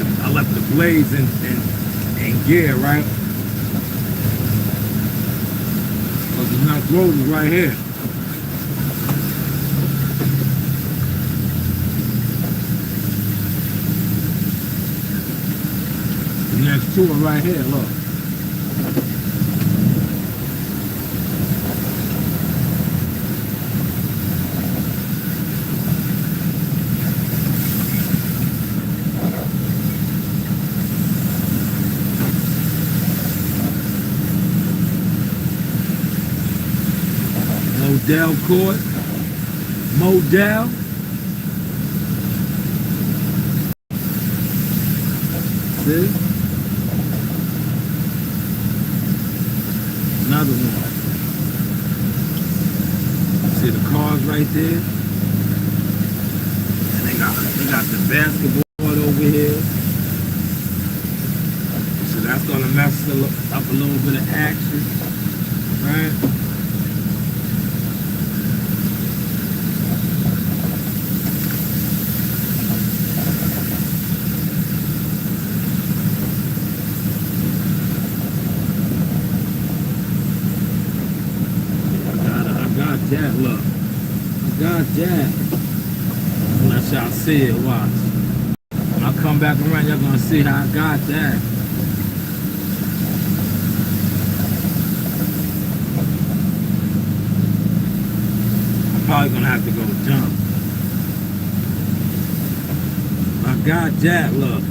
Speaker 1: the blades in gear, right? Because the next road is right here. The next two are right here, look. Modell Court. Modell. See? Another one. See the cars right there? And they got the basketball over here. So that's gonna mess up a little bit of action. Right? That look. I got that. Let y'all see it, watch. When I come back around, y'all gonna see how I got that. I'm probably gonna have to go jump. I got that, look.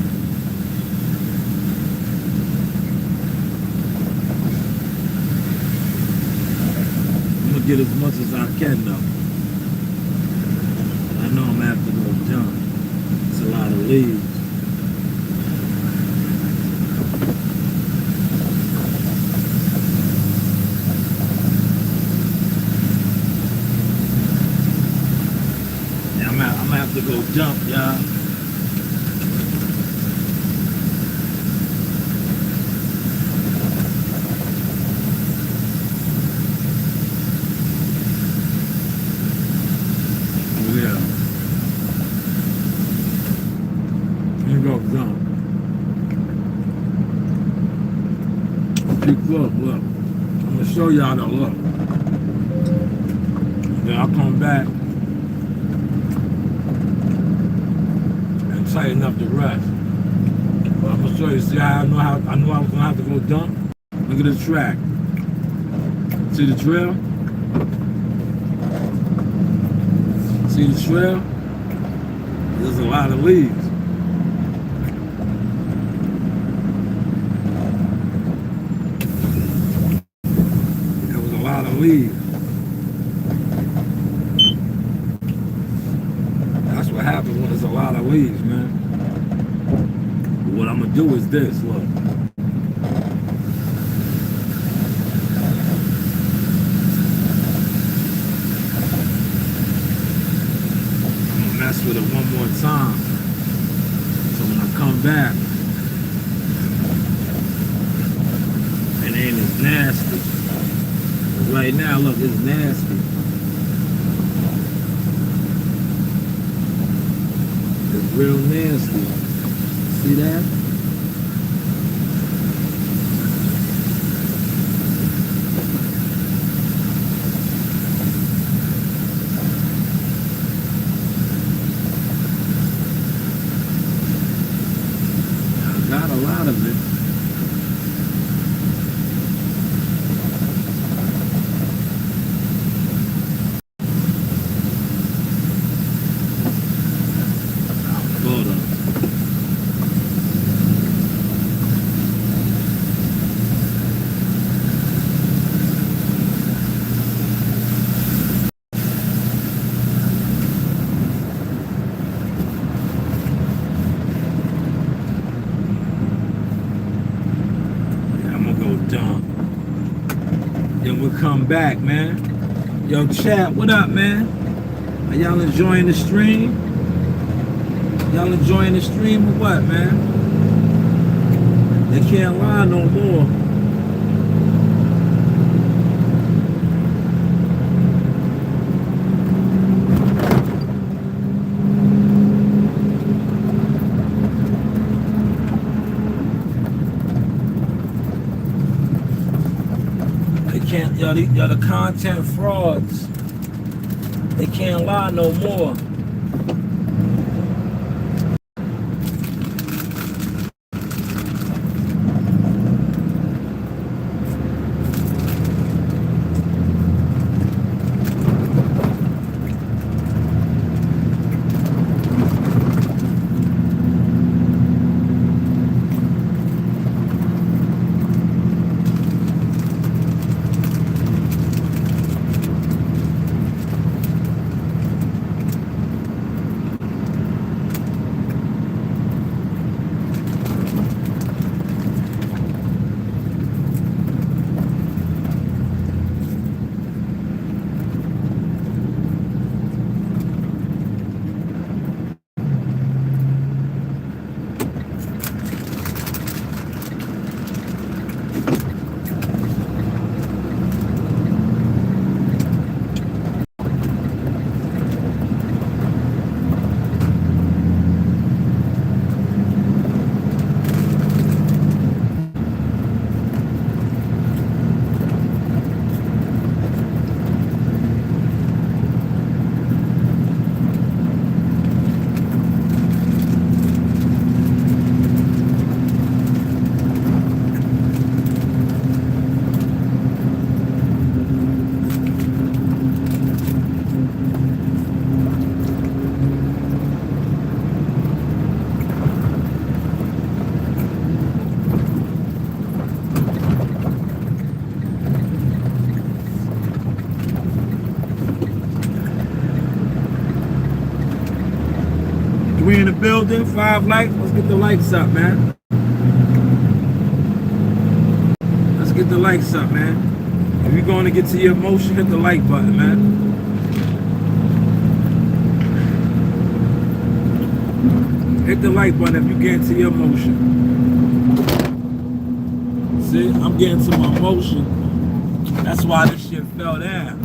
Speaker 1: Get as much as I can though. know I'm gonna have to go jump. It's a lot of leaves. Yeah, I'm gonna have to go jump, y'all. Yeah. Here you go, jump. Keep look. I'm gonna show y'all the look. Then I'll come back and tighten up the rest. But I'm gonna show you. See how I knew I was gonna have to go dump? Look at the track. See the trail? See the trail? There's a lot of leaves. There was a lot of leaves. That's what happens when there's a lot of leaves, man. But what I'm gonna do is this, look. Mess with it one more time. So when I come back, it ain't as nasty. But right now, look, it's nasty. It's real nasty. See that? Got a lot of it. Hold on. Then we'll come back, man. Yo, chat, what up, man? Are y'all enjoying the stream? Y'all enjoying the stream or what, man? They can't lie no more. Y'all the content frauds. They can't lie no more. building, 5 likes. Let's get the likes up, man. Let's get the likes up, man. If you're going to get to your emotion, hit the like button, man. Hit the like button if you get into your emotion. See, I'm getting to my emotion. That's why this shit fell down.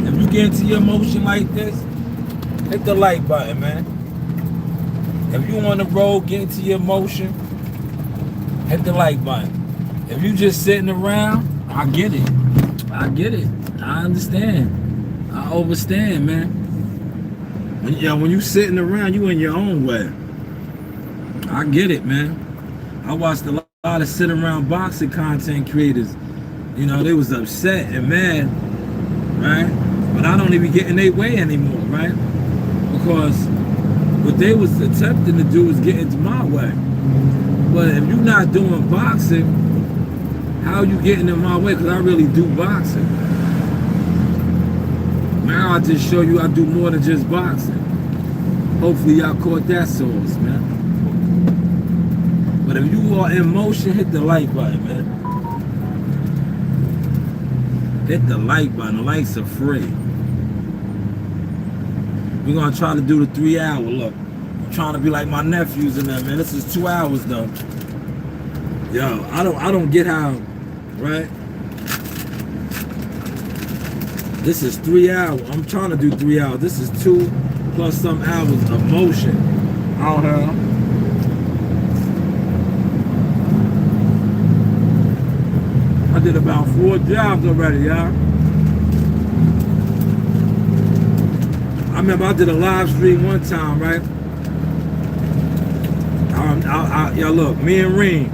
Speaker 1: If you get into your emotion like this, hit the like button, man. If you on the road, get into your emotion, hit the like button. If you just sitting around, I get it. I get it. I understand. I overstand, man. When you sitting around, you in your own way. I get it, man. I watched a lot of sit around boxing content creators. You know, they was upset and mad, right? But I don't even get in their way anymore, right? Because what they was attempting to do was get into my way. But if you're not doing boxing, how are you getting in my way? Because I really do boxing. Now I just show you I do more than just boxing. Hopefully y'all caught that source, man. But if you are in motion, hit the like button, man. Hit the like button. The likes are free. We're gonna try to do the 3 hour. Look, I'm trying to be like my nephews in there, man. This is 2 hours though. Yo, I don't get how, right? This is 3 hours. I'm trying to do 3 hours. This is 2 plus some hours of motion. I don't know. I did about 4 jobs already, y'all. I remember I did a live stream one time, right? Y'all look, me and Reem.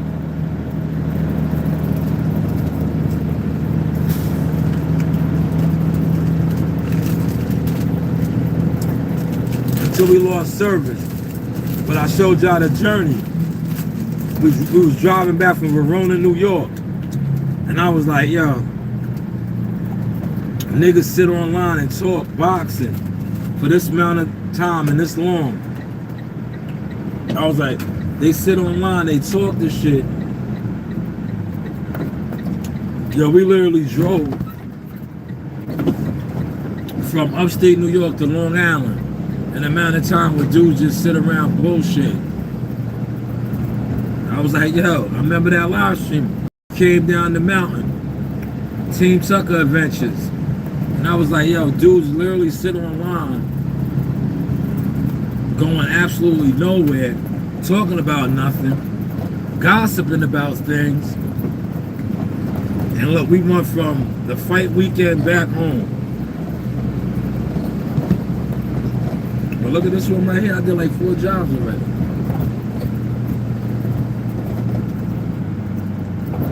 Speaker 1: Until we lost service. But I showed y'all the journey. We was driving back from Verona, New York. And I was like, yo, niggas sit online and talk boxing for this amount of time and this long. I was like, they sit online, they talk this shit. Yo, we literally drove from upstate New York to Long Island. And the amount of time where dudes just sit around bullshit. I was like, yo, I remember that live stream. Came down the mountain. Team Tucker Adventures. And I was like, yo, dudes literally sit online going absolutely nowhere, talking about nothing, gossiping about things. And look, we went from the fight weekend back home. But look at this one right here. I did like 4 jobs already.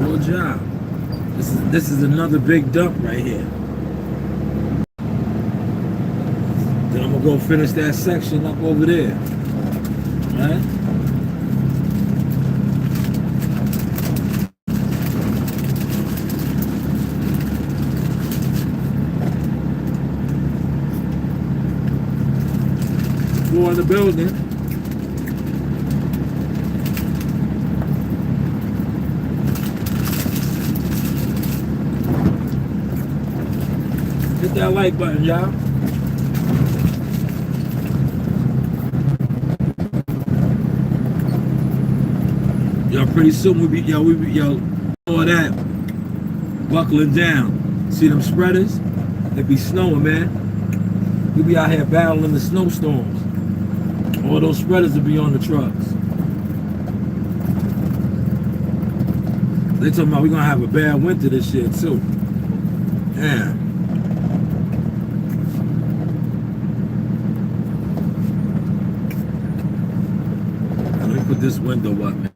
Speaker 1: 4 jobs. This is another big dump right here. Then I'm gonna go finish that section up over there. Right? Floor in the building. Hit that like button, y'all. Yo, pretty soon we be all that buckling down. See them spreaders? They be snowing, man. We be out here battling the snowstorms. All those spreaders will be on the trucks. They talking about we gonna have a bad winter this year too. Damn. Let me put this window up, man.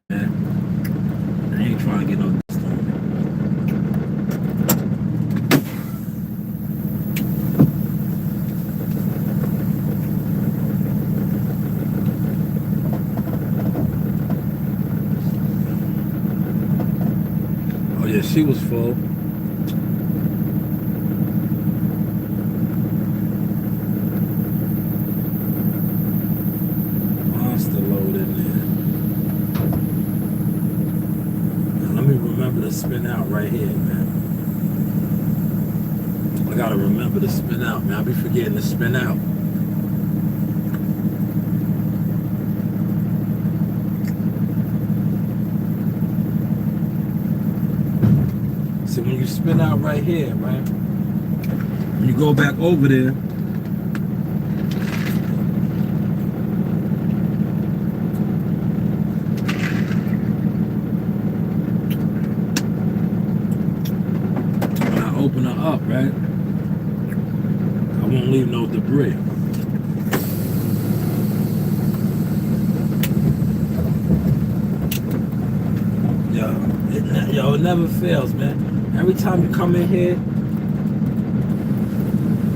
Speaker 1: I ain't trying to get no storm. Yeah, she was full. spin out right here, man. I gotta remember to spin out, man. I'll be forgetting to spin out. So when you spin out right here, right? When you go back over there, when I open her up, right? I won't leave no debris. Yo, it never fails, man. Every time you come in here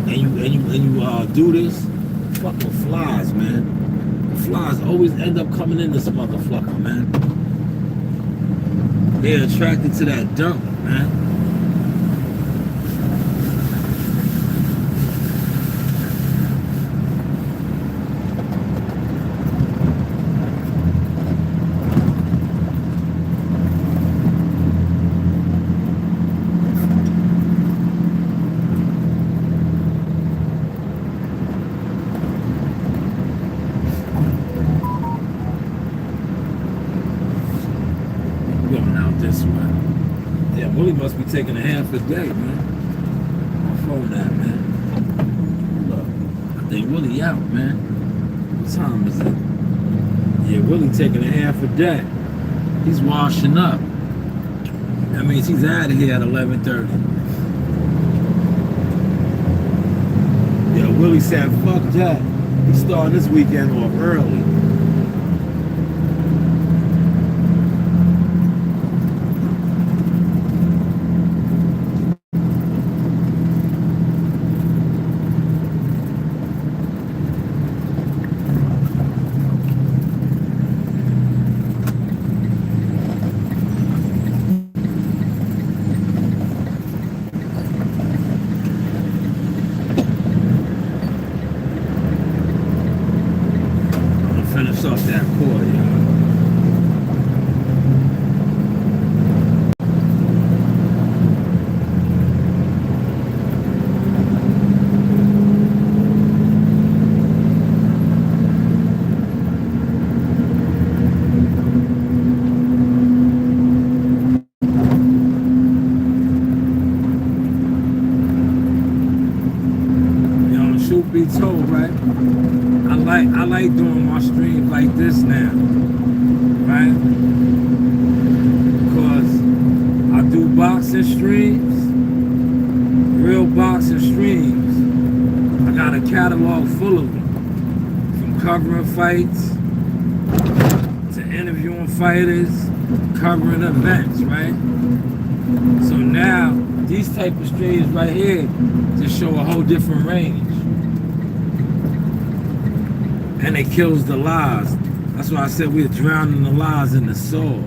Speaker 1: and you do this, fucking flies, man. Flies always end up coming in this motherfucker, man. They're attracted to that dump, man. Going out this way. Yeah, Willie must be taking a half a day, man. My phone that, man. Look, I think Willie out, man. What time is it? Yeah, Willie taking a half a day. He's washing up. That means he's out of here at 11:30. Yeah, Willie said, fuck that. He's starting this weekend off early. Finish off that cord, y'all. Truth be told, right? I like doing my streams like this now, right? Because I do boxing streams, real boxing streams. I got a catalog full of them, from covering fights to interviewing fighters, covering events, right? So now these type of streams right here just show a whole different range. And it kills the lies. That's why I said we're drowning the lies in the souls.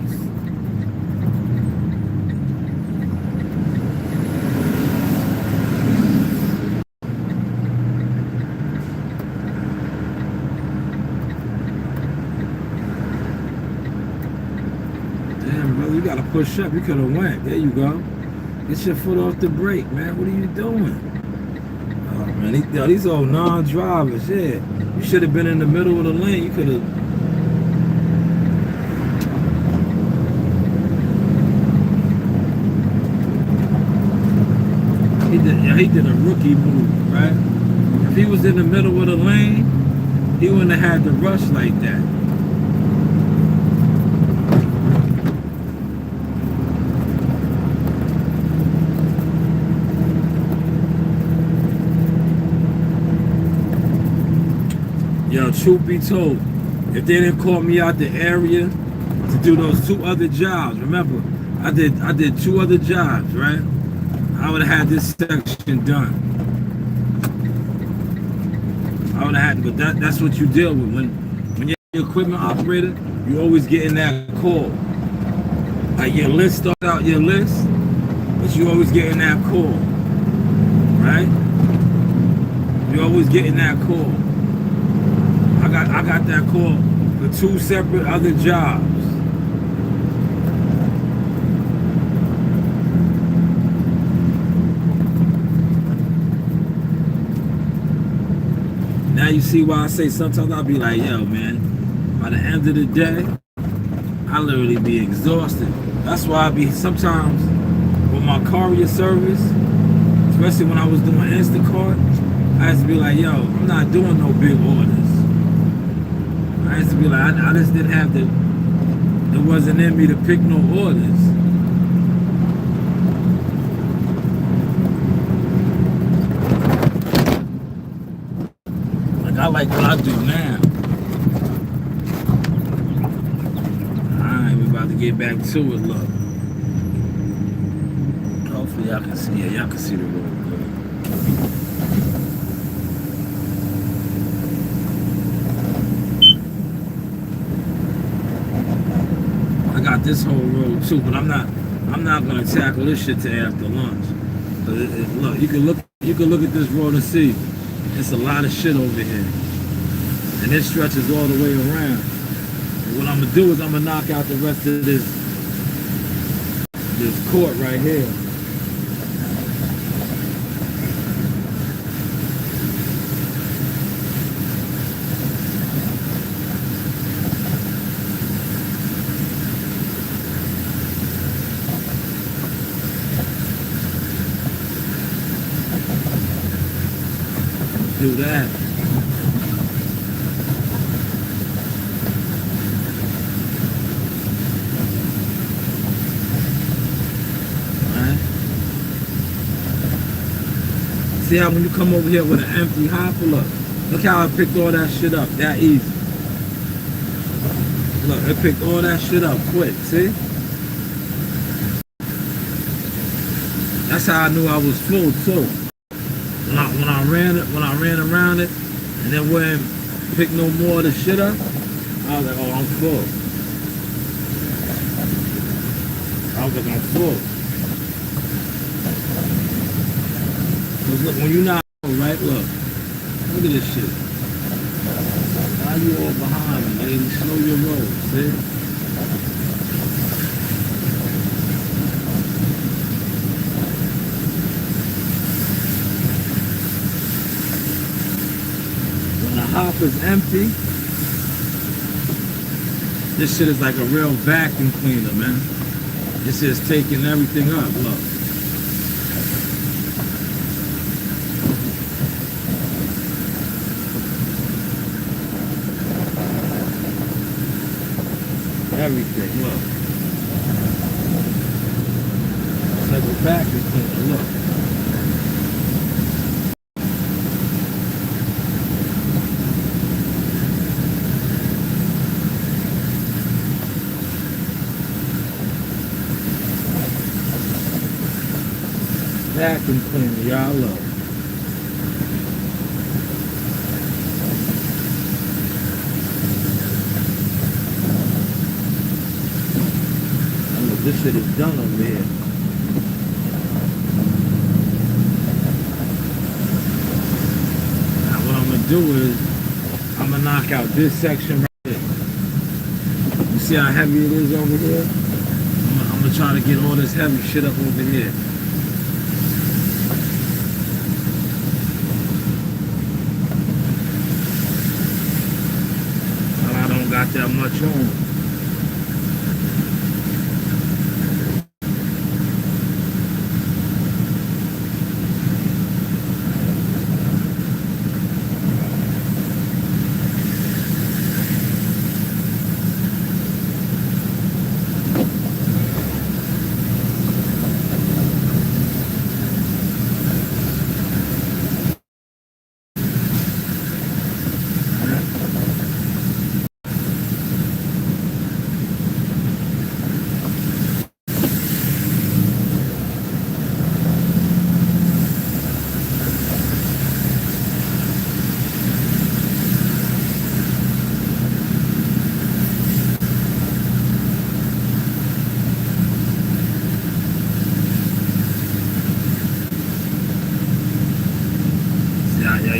Speaker 1: Damn, brother, you gotta push up. You could have went. There you go. Get your foot off the brake, man. What are you doing? Oh, man, these old non-drivers, yeah. You should have been in the middle of the lane. You could have. He did a rookie move, right? If he was in the middle of the lane, he wouldn't have had to rush like that. Yo, truth be told, if they didn't call me out the area to do those 2 other jobs, remember, I did 2 other jobs, right? I would have had this section done. I would have had, but that's what you deal with when you're an equipment operator. You always getting that call. Like your list starts out your list, but you always getting that call, right? You always getting that call. I got that call for 2 separate other jobs. Now you see why I say sometimes I'll be like, yo, man, by the end of the day, I literally be exhausted. That's why I be sometimes with my courier service, especially when I was doing Instacart, I used to be like, yo, I'm not doing no big orders. I used to be like, I just didn't have it wasn't in me to pick no orders. Like I like what I do now. Alright, we about to get back to it, look. Hopefully y'all can see, yeah, y'all can see the road. I got this whole road too, but I'm not gonna tackle this shit till after lunch. But look, you can look at this road and see it's a lot of shit over here, and it stretches all the way around. And what I'm gonna do is I'm gonna knock out the rest of this court right here. Do that. Alright. See how when you come over here with an empty hopper, look how I picked all that shit up that easy. Look, it picked all that shit up quick, see? That's how I knew I was full too. When I ran around it, and then wouldn't pick no more of the shit up, I was like, oh, I'm full. I was like, I'm full. Cause look, when you're not right, look at this shit. Why you all behind me, lady? Slow your roll, see? Hopper's empty. This shit is like a real vacuum cleaner, man. This is taking everything up. Look. Everything, look. It's like a vacuum cleaner, look. Vacuum cleaner, y'all look. Look, this shit is done over here. Now what I'm gonna do is I'm gonna knock out this section right here. You see how heavy it is over here? I'm gonna try to get all this heavy shit up over here. Got that much on.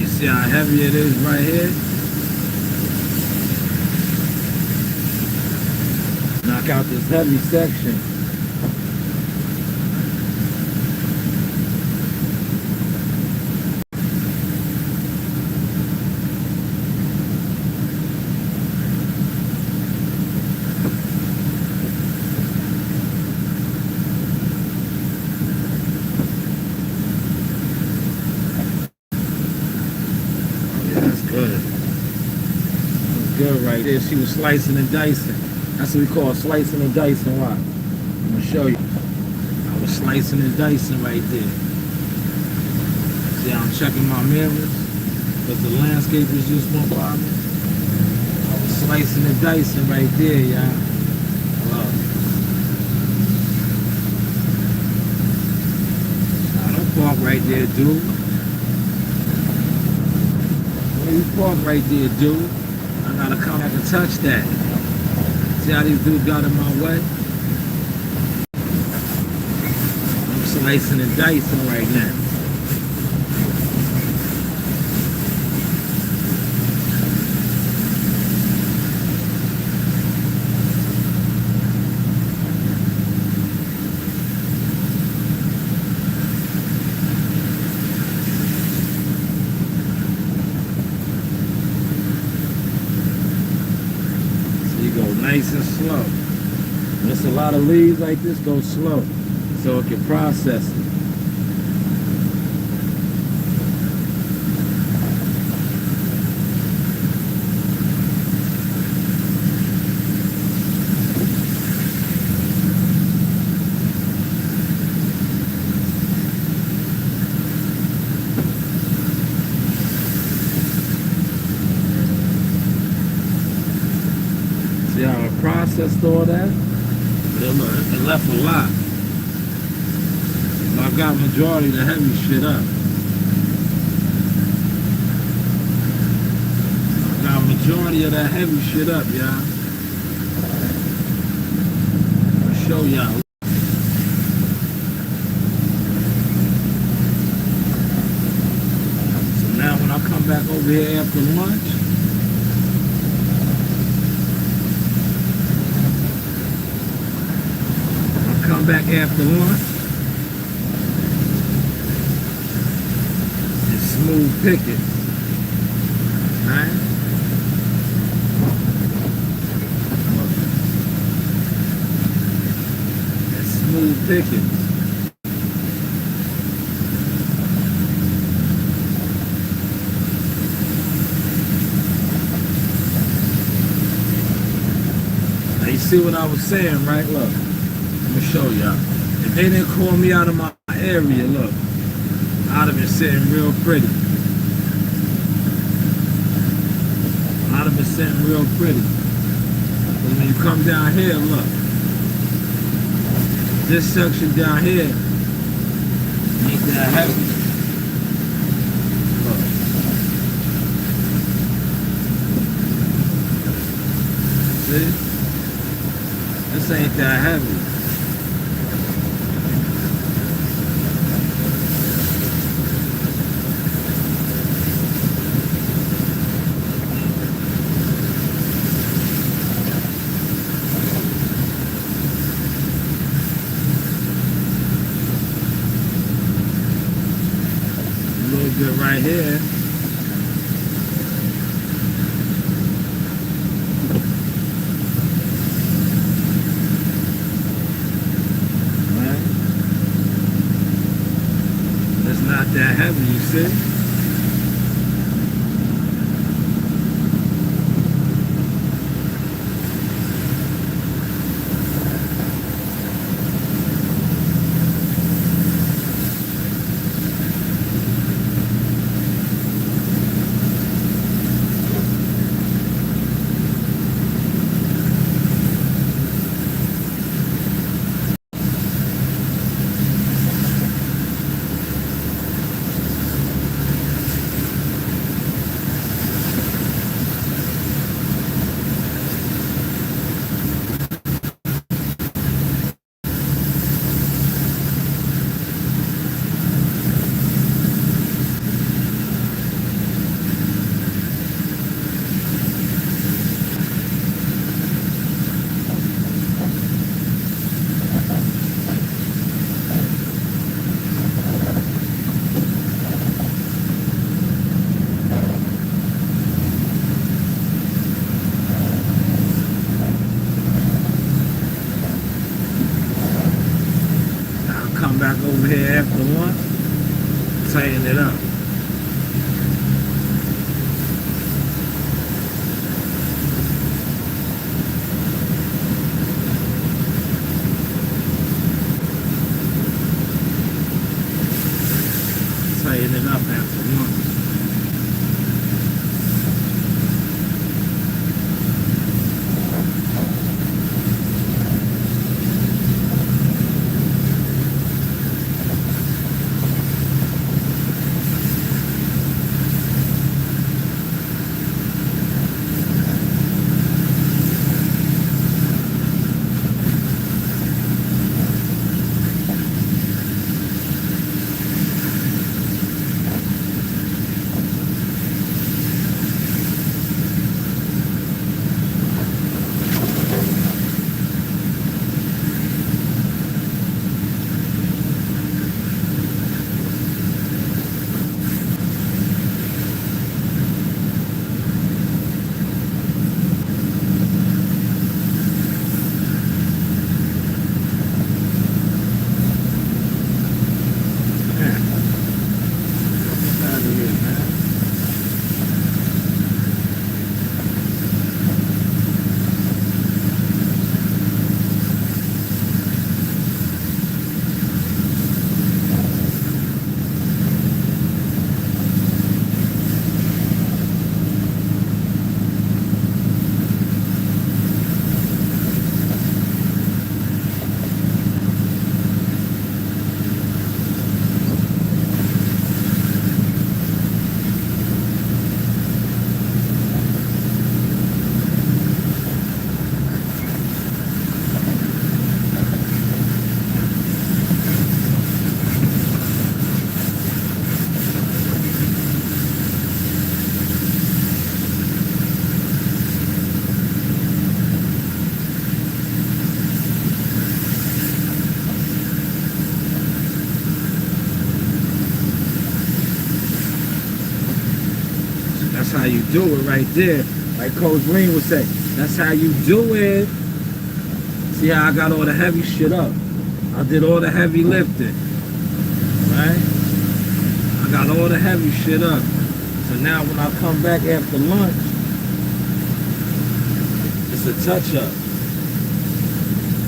Speaker 1: See how heavy it is right here? Knock out this heavy section. right there. She was slicing and dicing. That's what we call slicing and dicing. Why? I'm gonna show you. I was slicing and dicing right there. See, I'm checking my mirrors because the landscapers just went by me. I was slicing and dicing right there, y'all. Look. I don't park right there, dude. Where you park right there, dude? I gotta come back and touch that. See how these dudes got in my way? I'm slicing and dicing right now. Nice and slow. There's a lot of leaves like this, go slow so it can process it. See how I processed all that? It left a lot. But I got majority of the heavy shit up. I got majority of that heavy shit up, y'all. I'll show y'all. So now when I come back over here after lunch, come back after lunch and smooth pick it. Alright? And smooth pickings. Now you see what I was saying, right? Look. Let me show y'all. If they didn't call me out of my area, look, I'd have been sitting real pretty. I'd have been sitting real pretty. But when you come down here, look, this section down here ain't that heavy. Look. See? This ain't that heavy. Good right here. Right. It's not that heavy, you see? Back over here after lunch, tighten it up. shit up after lunch. That's how you do it right there. Like Coach Green would say, that's how you do it. See how I got all the heavy shit up. I did all the heavy lifting. Right? I got all the heavy shit up. So now when I come back after lunch, it's a touch up.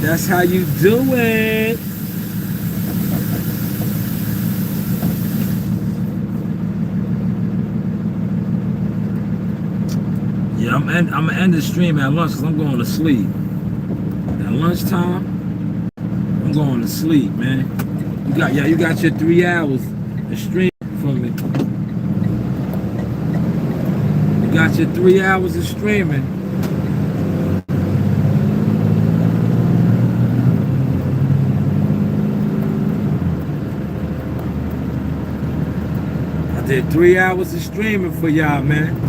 Speaker 1: That's how you do it. Yeah, I'm gonna end the stream at lunch because I'm going to sleep. At lunchtime, I'm going to sleep, man. You got your 3 hours of stream from me. You got your 3 hours of streaming. I did 3 hours of streaming for y'all, man.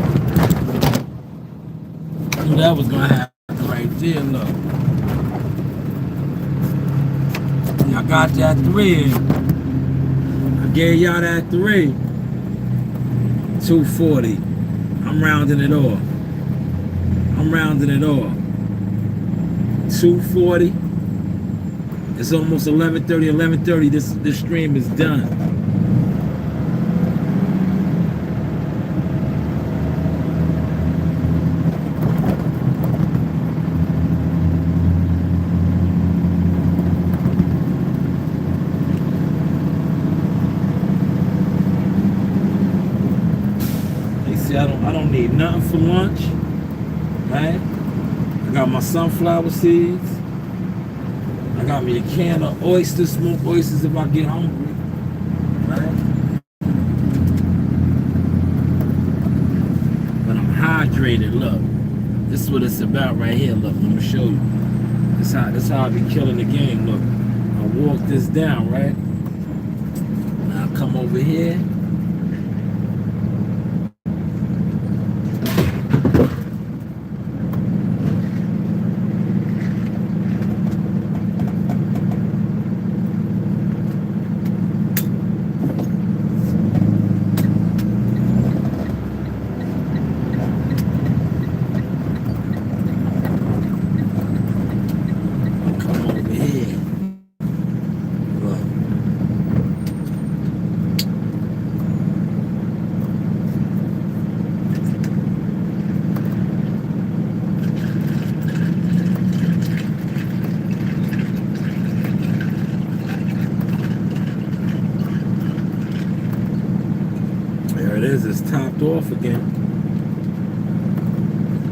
Speaker 1: I knew that was gonna happen right there, look. I got that 3. I gave y'all that 3. 240. I'm rounding it off. I'm rounding it off. 240. It's almost 11:30. 11:30. This stream is done. I don't need nothing for lunch, right? I got my sunflower seeds. I got me a can of oysters, smoked oysters if I get hungry, right? But I'm hydrated, look. This is what it's about right here, look. Let me show you. This how I be killing the game, look. I walk this down, right? Now I come over here. it's topped off again.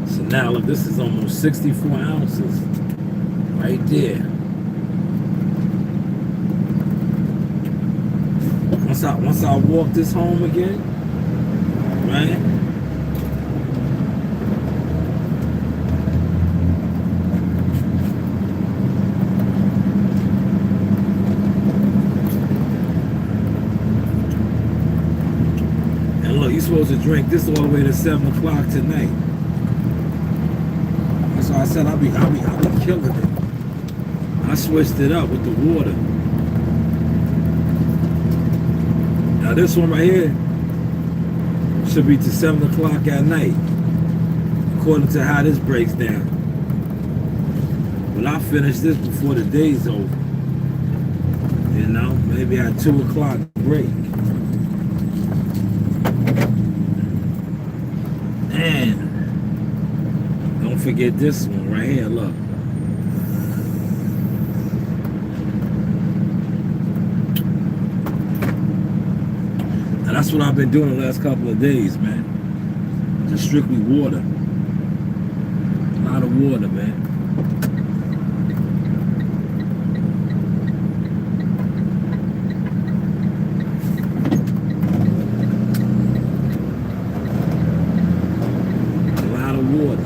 Speaker 1: So now look, this is almost 64 ounces right there. Once I walk this home again, right? And look, you're supposed to drink this all the way to 7 o'clock tonight. That's why I said I'll be killing it. I switched it up with the water. Now this one right here should be to 7 o'clock at night, according to how this breaks down. But I'll finish this before the day's over. You know, maybe at 2 o'clock break. And don't forget this one right here, look. That's what I've been doing the last couple of days, man. Just strictly water. A lot of water, man. A lot of water.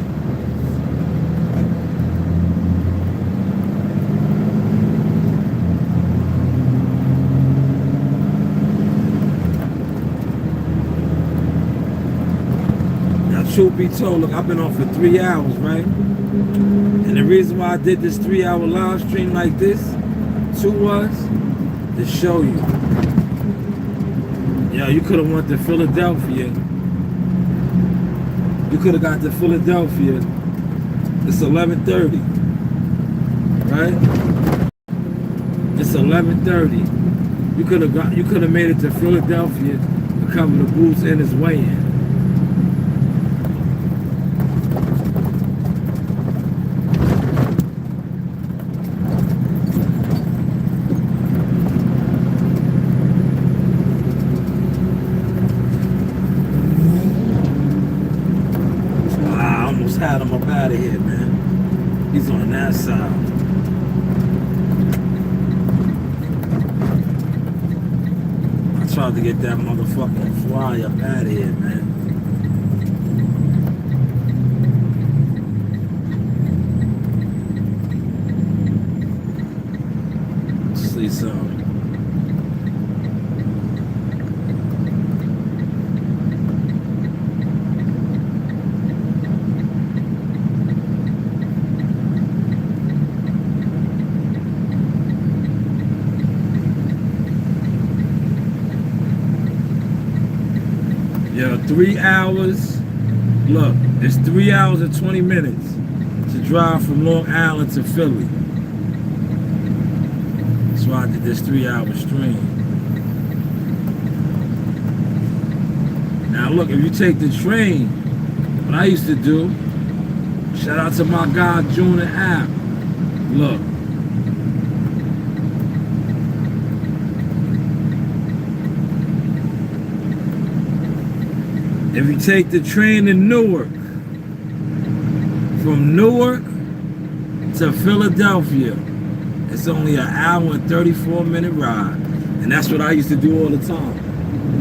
Speaker 1: Truth be told, look, I've been on for 3 hours, right? And the reason why I did this 3-hour live stream like this, too, was to show you. Yo, you could have went to Philadelphia. You could have got to Philadelphia. It's 11:30, right? It's 11:30. You could have made it to Philadelphia to cover the boots and his weigh-in. Had him up out of here, man. He's on that side. I tried to get that motherfucking fly up out of here, man. Let's see something. Yo, 3 hours. Look, it's 3 hours and 20 minutes to drive from Long Island to Philly. That's why I did this 3-hour stream. Now look, if you take the train, what I used to do, shout out to my guy June and App. Look. If you take the train to Newark, from Newark to Philadelphia, it's only an hour and 34-minute ride. And that's what I used to do all the time.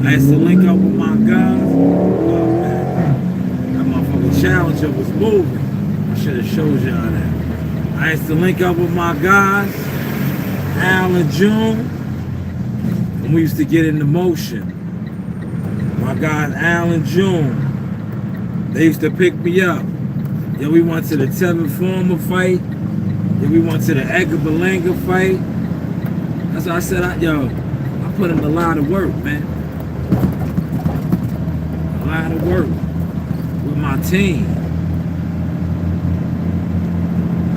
Speaker 1: I used to link up with my guys. Oh man, that motherfucking Challenger was moving. I should have showed y'all that. I used to link up with my guys, Al and June, and we used to get into motion. My guys Al and June, they used to pick me up. Then we went to the Tevin Former fight. Then we went to the Edgar Berlanga fight. That's why I said, I put in a lot of work, man. A lot of work with my team.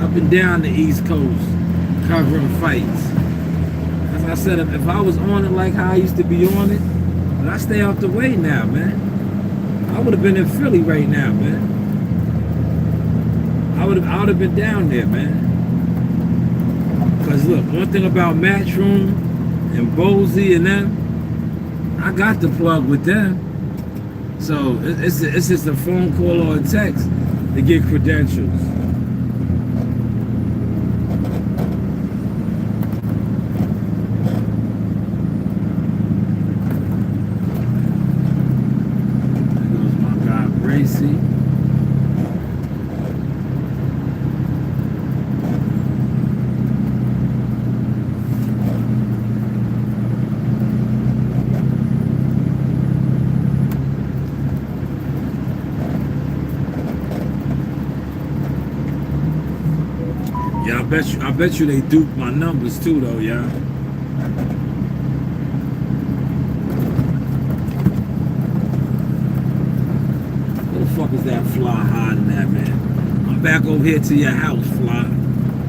Speaker 1: Up and down the East Coast, covering fights. As I said, if I was on it like how I used to be on it, but I stay out the way now, man. I would have been in Philly right now, man. I would have been down there, man. Cause look, one thing about Matchroom and Bozy and them, I got the plug with them. So it's just a phone call or a text to get credentials. There goes my guy Bracy. Yeah, I bet you they duped my numbers too though, yeah. Where the fuck is that fly hiding at, man? I'm back over here to your house, fly.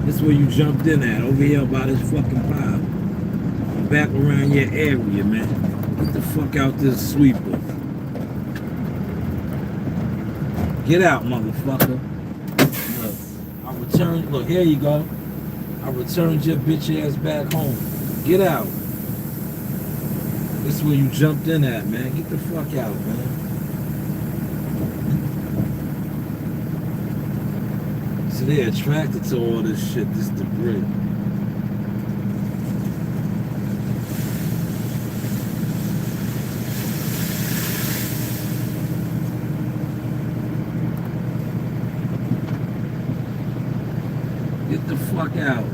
Speaker 1: This is where you jumped in at, over here by this fucking pile. I'm back around your area, man. Get the fuck out this sweeper. Get out, motherfucker. Look, here you go. I returned your bitch ass back home. Get out. This is where you jumped in at, man. Get the fuck out, man. So they're attracted to all this shit, this debris. Get the fuck out.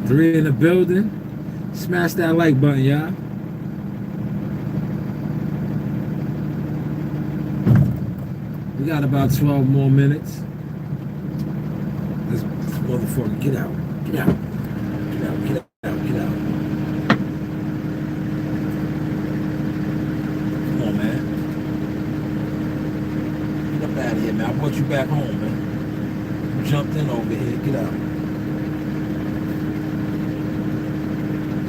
Speaker 1: 3 in the building. Smash that like button, y'all. We got about 12 more minutes. This motherfucker, get out. Get out. Get out. Get out. Get out. Come on, man. Get up out of here, man. I brought you back home, man. You jumped in over here. Get out.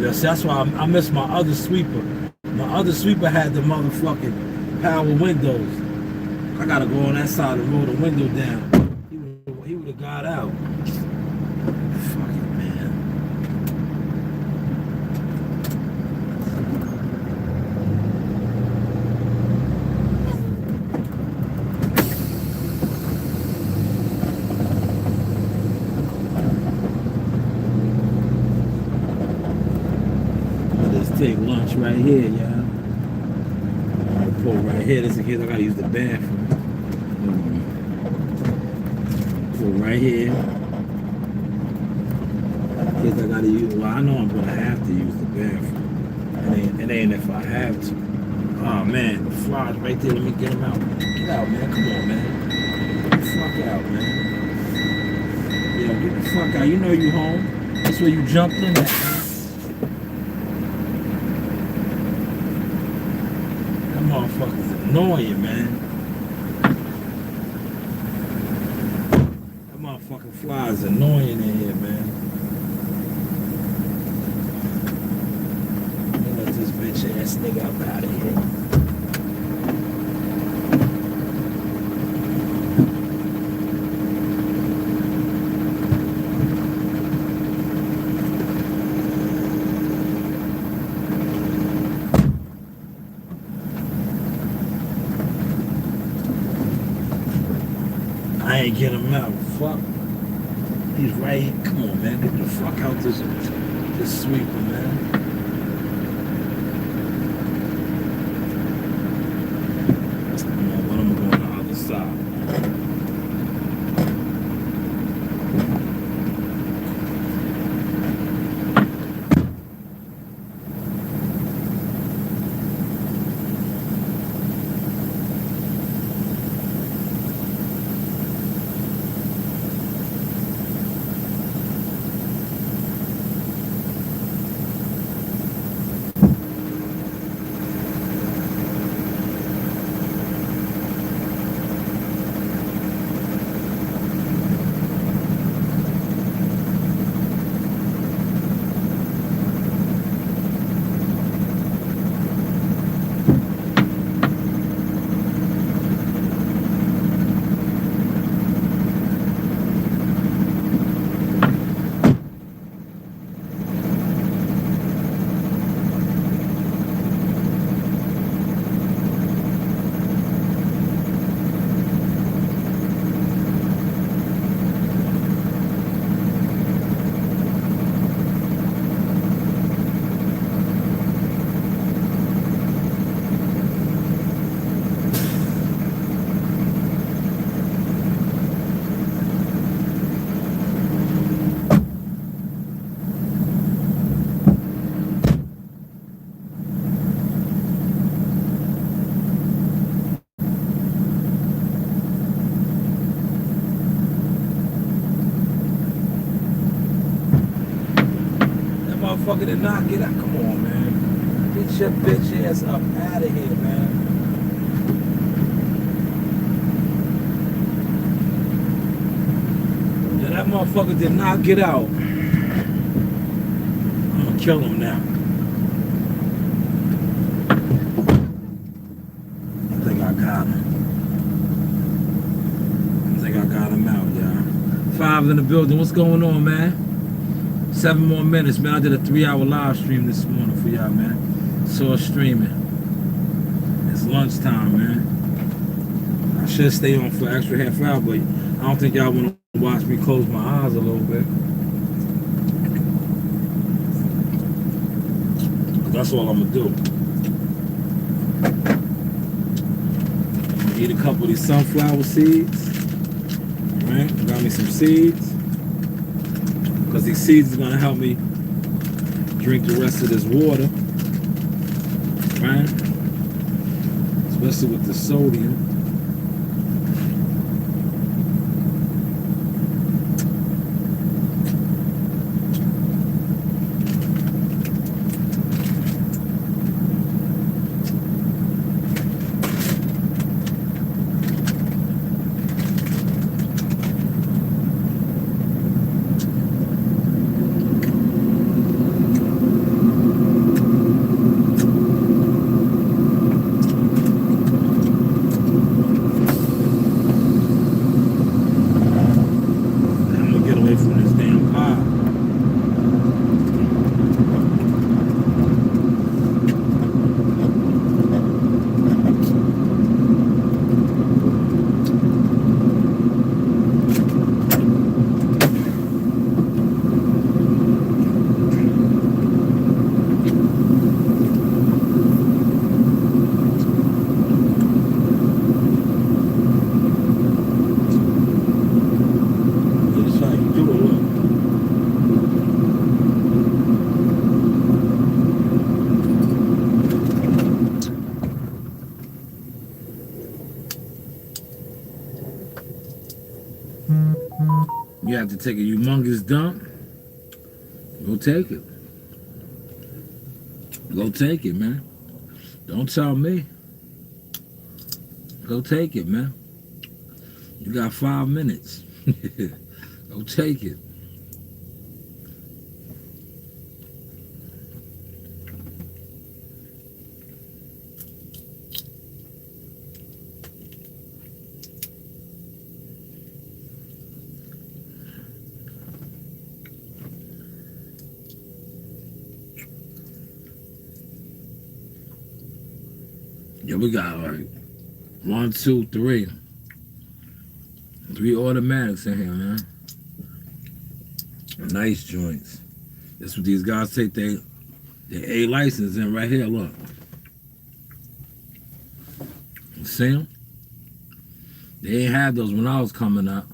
Speaker 1: Yes, that's why I missed my other sweeper. My other sweeper had the motherfucking power windows. I gotta go on that side and roll the window down. He would have got out. Fuck it, man. Let's take lunch right here, y'all. Pull right here. This is here. I gotta use the bathroom. Pull right here. In case I gotta use. Well, I know I'm gonna have to use the bathroom. It ain't if I have to. Oh man, the fly's right there. Let me get him out. Get out, man. Come on, man. Get the fuck out, man. Yo, get the fuck out. You know you home. That's where you jumped in at, man. Motherfuckers annoying, man. That motherfucking fly is annoying in here, man. Let me let this bitch ass nigga up out of here. I ain't get him out. Fuck. He's right here. Come on, man. Get the fuck out this sweeper, man. You know what? I'm going to the other side. motherfucker did not get out. Come on, man. Get your bitch ass up out of here, man. Yeah, that motherfucker did not get out. I'm gonna kill him now. I think I got him. I think I got him out, y'all. 5 in the building. What's going on, man? 7 more minutes, man. I did a 3-hour live stream this morning for y'all, man. Saw it streaming. It's lunchtime, man. I should stay on for an extra half hour, but I don't think y'all want to watch me close my eyes a little bit. That's all I'm gonna do. Eat a couple of these sunflower seeds. Right? Got me some seeds. Because these seeds are gonna help me drink the rest of this water. Right? Especially with the sodium. You have to take a humongous dump. Go take it. Go take it, man. Don't tell me. Go take it, man. You got 5 minutes. Go take it. Yeah, we got like 1, 2, 3. 3 automatics in here, man. Nice joints. That's what these guys take their A license in right here. Look. You see them? They ain't had those when I was coming up.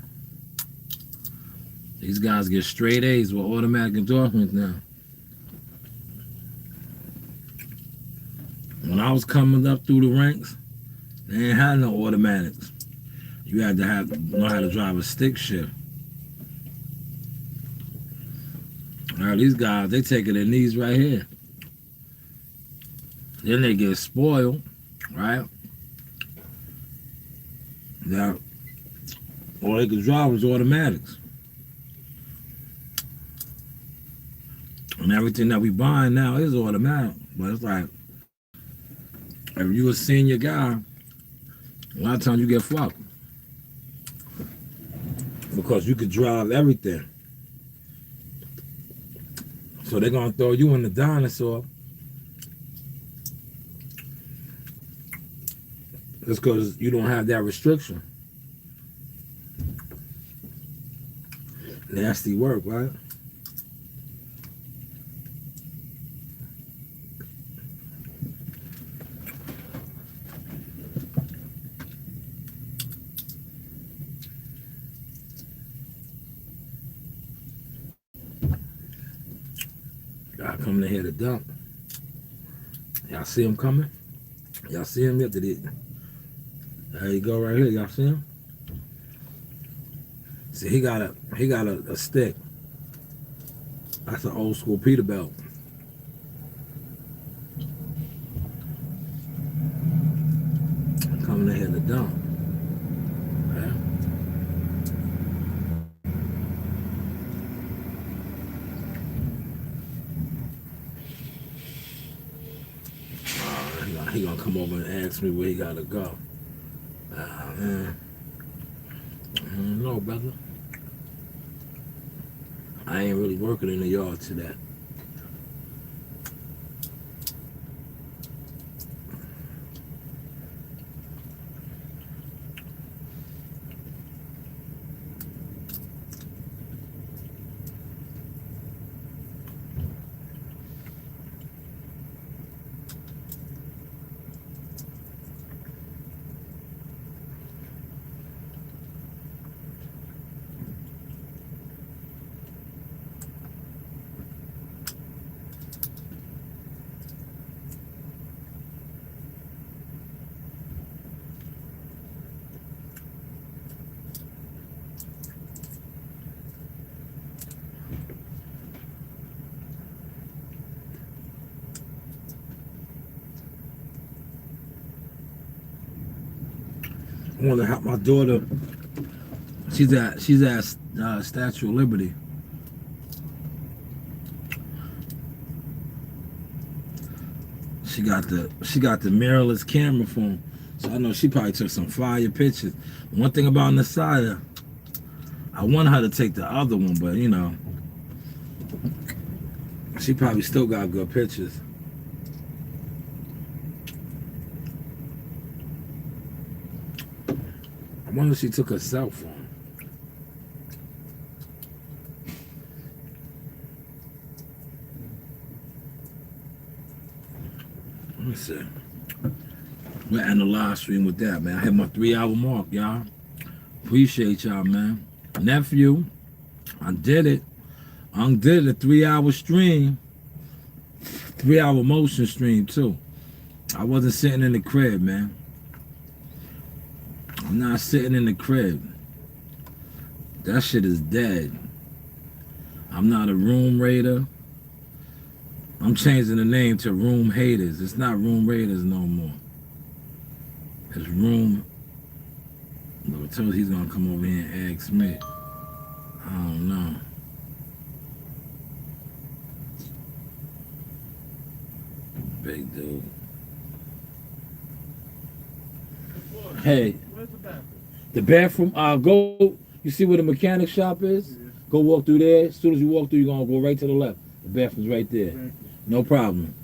Speaker 1: These guys get straight A's with automatic endorsements now. When I was coming up through the ranks, they ain't had no automatics. You had to know how to drive a stick shift. Now these guys, they taking their knees right here. Then they get spoiled, right? Now, all they could drive was automatics. And everything that we buying now is automatic. But it's like, if you a senior guy, a lot of times you get fucked. Because you could drive everything. So they're going to throw you in the dinosaur. Just because you don't have that restriction. Nasty work, right? Y'all coming in here to dump. Y'all see him coming? Y'all see him yet? There you go right here. Y'all see him? See, he got a stick. That's an old school Peterbilt. He gonna come over and ask me where he gotta go. Man. I don't know, brother. I ain't really working in the yard today. I want to help my daughter. She's at Statue of Liberty. She got the mirrorless camera phone, so I know she probably took some fire pictures. One thing about Nasaya, I want her to take the other one, but you know, she probably still got good pictures. I wonder if she took her cell phone. Let me see. We're ending the live stream with that, man. I hit my 3-hour mark, y'all. Appreciate y'all, man. Nephew, I did it. Undid a 3-hour stream. 3-hour motion stream, too. I wasn't sitting in the crib, man. I'm not sitting in the crib. That shit is dead. I'm not a room raider. I'm changing the name to Room Haters. It's not Room Raiders no more. It's Room... Look, I told he's gonna come over here and ask me. I don't know. Big dude. Hey.
Speaker 3: Where's the bathroom?
Speaker 1: The bathroom, go, you see where the mechanic shop is?
Speaker 3: Yeah.
Speaker 1: Go walk through there. As soon as you walk through, you're going to go right to the left. The bathroom's right there.
Speaker 3: Thank you.
Speaker 1: No problem.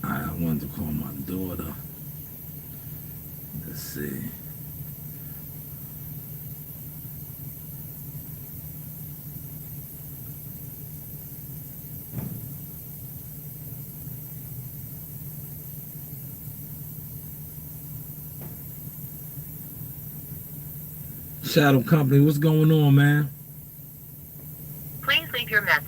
Speaker 1: I wanted to call my daughter. Let's see. Shadow Company, what's going on, man?
Speaker 4: Please leave your message.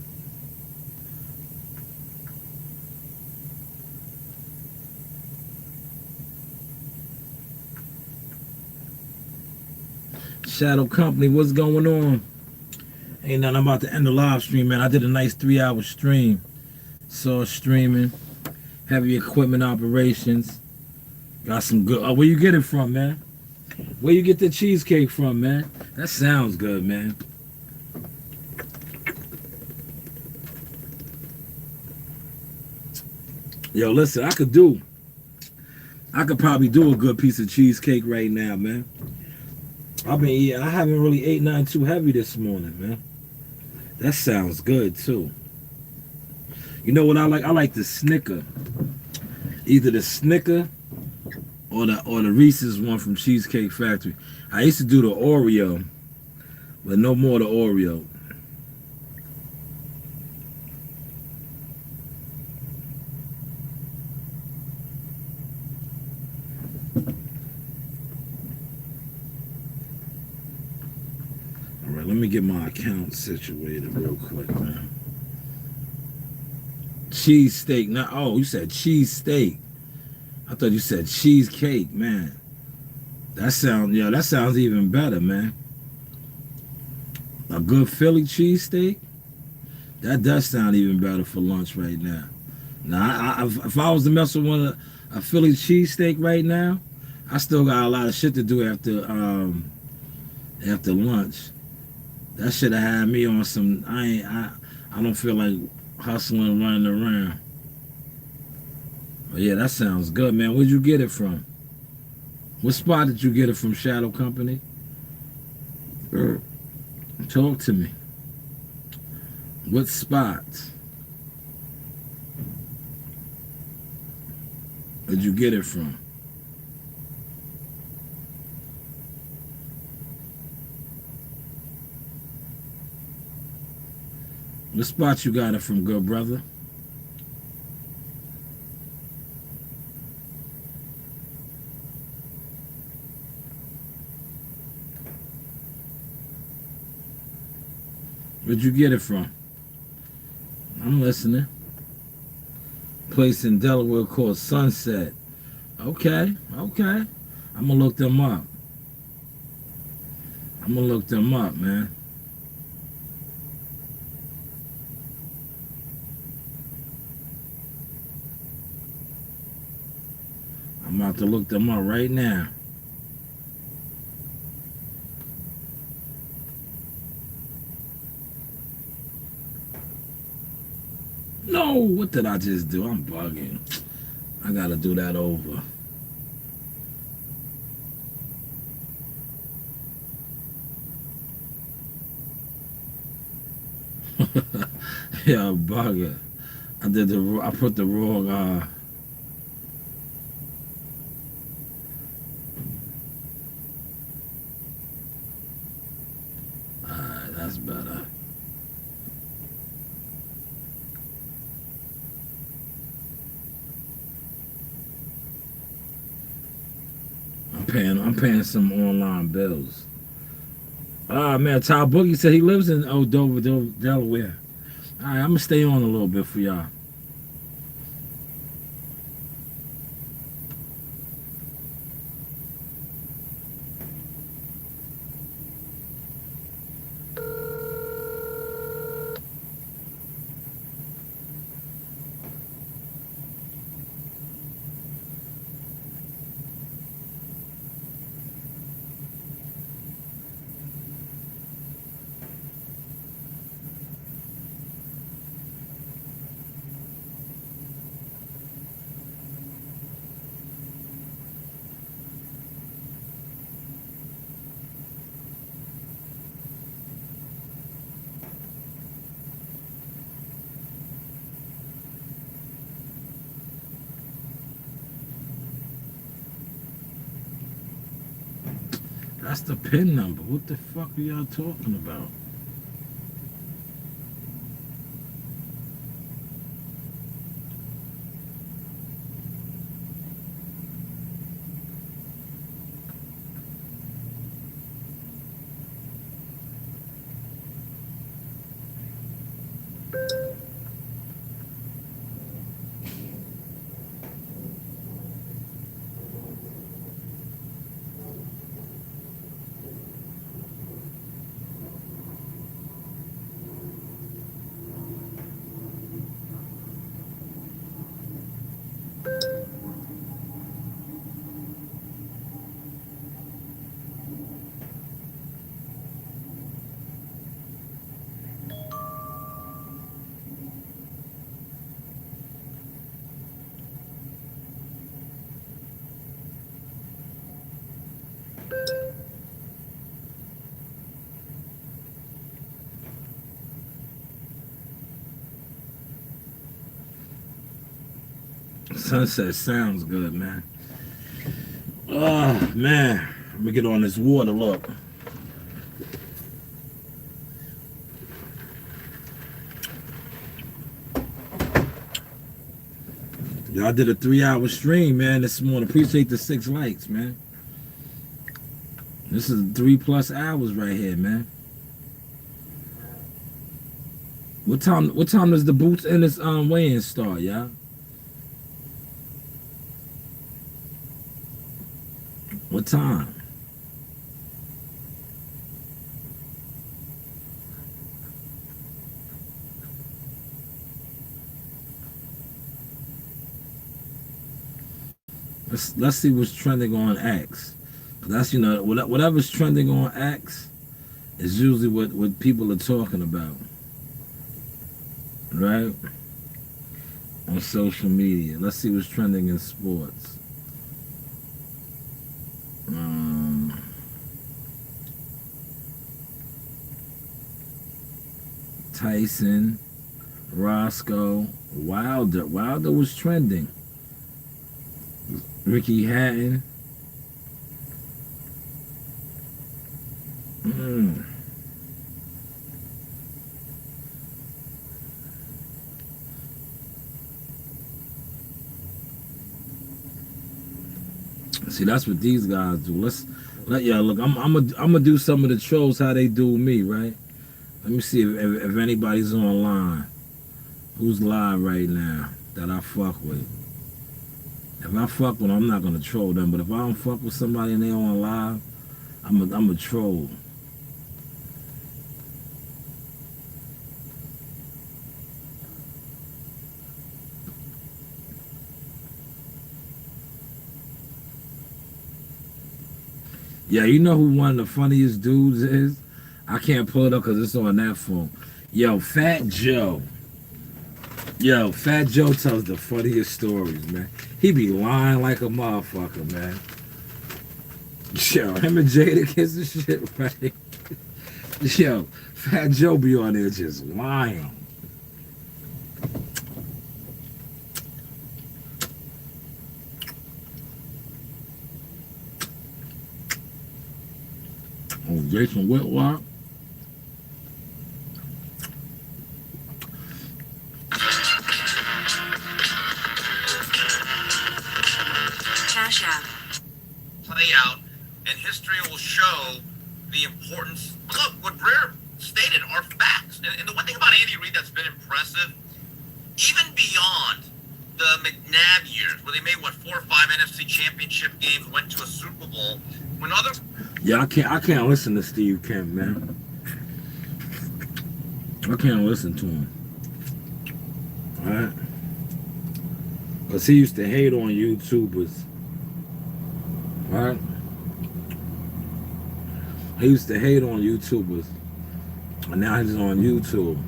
Speaker 1: Shadow Company, what's going on? Ain't nothing. I'm about to end the live stream, man. I did a nice 3-hour stream. Saw streaming, heavy equipment operations. Got some good. Where you get it from, man? Where you get the cheesecake from, man? That sounds good, man. Yo, listen, I could probably do a good piece of cheesecake right now, man. I've been eating. I haven't really ate nothing too heavy this morning, man. That sounds good too. You know what I like? I like the Snicker. Either the Snicker or the Reese's one from Cheesecake Factory. I used to do the Oreo, but no more the Oreo. Let me get my account situated real quick, man. Cheesesteak. Not, oh, you said cheesesteak. I thought you said cheesecake, man. That sounds even better, man. A good Philly cheesesteak. That does sound even better for lunch right now. Now, if I was to mess with a Philly cheesesteak right now, I still got a lot of shit to do after lunch. That should have had me on some. I don't feel like hustling, running around. But yeah, that sounds good, man. Where'd you get it from? What spot did you get it from, Shadow Company? Talk to me. What spot did you get it from? What spot you got it from, good brother? Where'd you get it from? I'm listening. Place in Delaware called Sunset. Okay. I'm gonna look them up. Man. I'm about to look them up right now. No, what did I just do? I'm bugging. I gotta do that over. Yeah, I'm bugging. I put the wrong alright, that's better. I'm paying some online bills. Ah man, Ty Boogie said he lives in Dover, Delaware. Alright, I'm gonna stay on a little bit for y'all. That's the PIN number. What the fuck are y'all talking about? Sunset sounds good, man. Oh, man. Let me get on this water, look. Y'all did a 3-hour stream, man, this morning. Appreciate the 6 likes, man. This is 3+ hours right here, man. What time? What time does the Boots and this weigh-in start, yeah? What time? Let's see what's trending on X. That's, you know, whatever's trending on X is usually what people are talking about, right? On social media. Let's see what's trending in sports. Tyson, Roscoe, Wilder. Wilder was trending. Ricky Hatton. See, that's what these guys do. Yeah, look, I'm gonna do some of the trolls how they do me, right? Let me see if anybody's online. Who's live right now that I fuck with? If I fuck with them, I'm not gonna troll them. But if I don't fuck with somebody and they on live, I'm a troll. Yeah, you know who one of the funniest dudes is? I can't pull it up because it's on that phone. Yo, Fat Joe. Yo, Fat Joe tells the funniest stories, man. He be lying like a motherfucker, man. Yo, him and Jada kiss the shit, right? Yo, Fat Joe be on there just lying. Oh, Jason Whitlock.
Speaker 4: Cash App.
Speaker 3: Play out, and history will show the importance. Look, what Brer stated are facts. And the one thing about Andy Reid that's been impressive, even beyond the McNabb years, where they made, 4 or 5 NFC championship games, went to a Super Bowl, when other...
Speaker 1: Yeah, I can't listen to Steve Kemp, man. I can't listen to him. Alright? Because he used to hate on YouTubers. Right? He used to hate on YouTubers. And now he's on YouTube.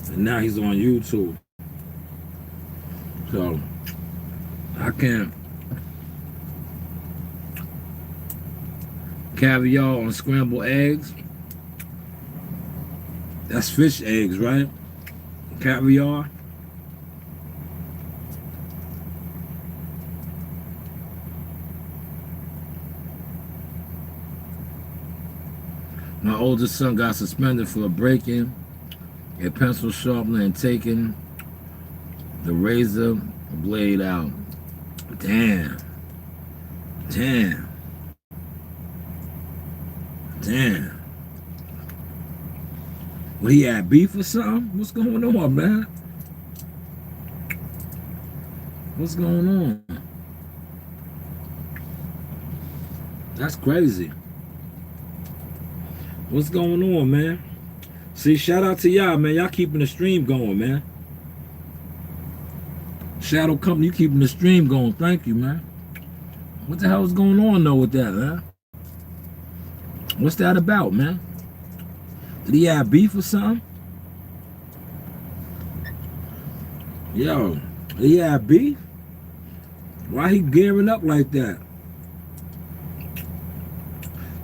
Speaker 1: And now he's on YouTube. So, I can't. Caviar on scrambled eggs. That's fish eggs, right? Caviar. My oldest son got suspended for breaking a pencil sharpener and taking the razor blade out. Damn. Damn. Damn. Well, he had beef or something? What's going on, man? What's going on? That's crazy. What's going on, man? See, shout out to y'all, man. Y'all keeping the stream going, man. Shadow Company, you keeping the stream going. Thank you, man. What the hell is going on, though, with that, man? What's that about, man? Did he have beef or something? Yo, did he have beef? Why he gearing up like that?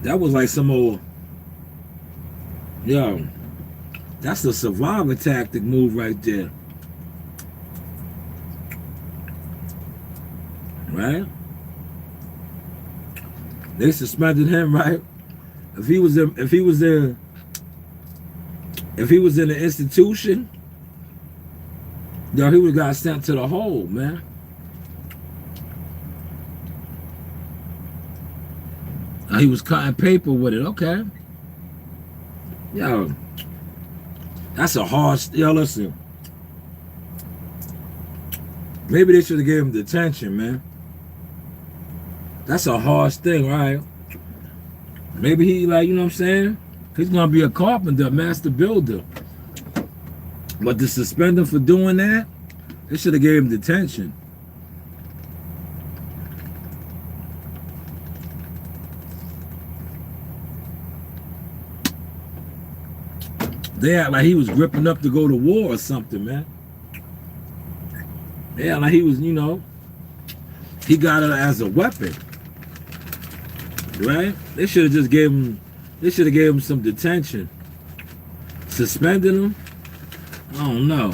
Speaker 1: That was like some old... Yo, that's a survivor tactic move right there. Right? They suspended him, right? If he was in the institution, yo, he would have got sent to the hole, man. He was cutting paper with it. Okay. Yo, that's a hard. Yo, listen. Maybe they should have gave him detention, man. That's a harsh thing, right? Maybe he, like, you know what I'm saying? He's gonna be a carpenter, a master builder. But to suspend him for doing that, they should have gave him detention. They act like he was ripping up to go to war or something, man. Yeah, like he was, you know, he got it as a weapon, right? They should have just gave him, they should have gave him some detention. Suspended him? I don't know.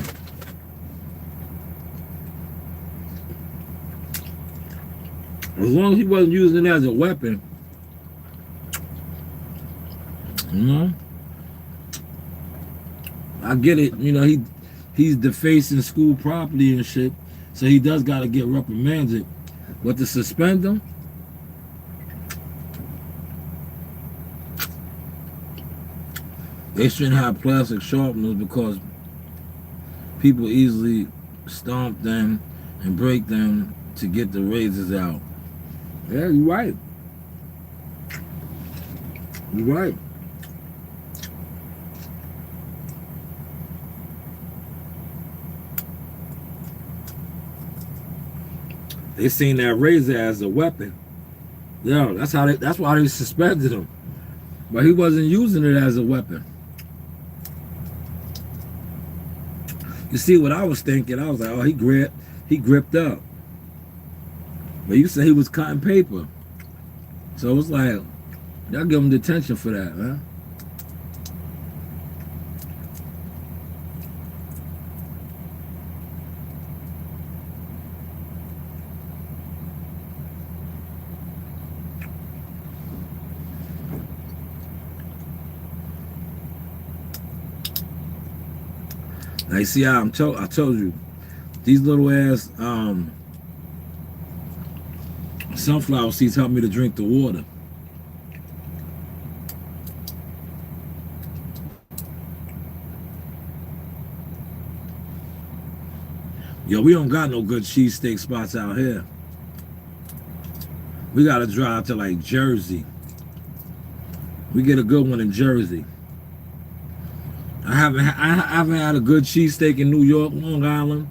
Speaker 1: As long as he wasn't using it as a weapon, you know? I get it, you know, he's defacing school property and shit, so he does got to get reprimanded. But to suspend him, they shouldn't have plastic sharpeners because people easily stomp them and break them to get the razors out. Yeah, you're right. You're right. They seen that razor as a weapon. Yeah, that's why they suspended him. But he wasn't using it as a weapon. You see what I was thinking? I was like, oh, he gripped up. But you said he was cutting paper. So it was like, y'all give him detention for that, man. Now you see how I told you, these little ass sunflower seeds help me to drink the water. Yo, we don't got no good cheesesteak spots out here. We gotta drive to like Jersey. We get a good one in Jersey. I haven't had a good cheesesteak in New York, Long Island,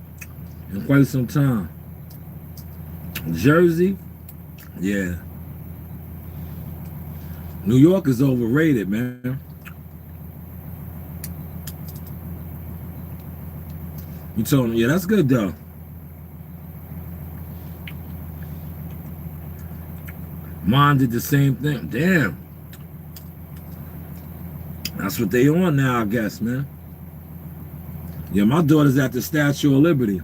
Speaker 1: in quite some time. Jersey, yeah. New York is overrated, man. You told me, yeah, that's good though. Mine did the same thing. Damn. That's what they on now, I guess, man. Yeah, my daughter's at the Statue of Liberty.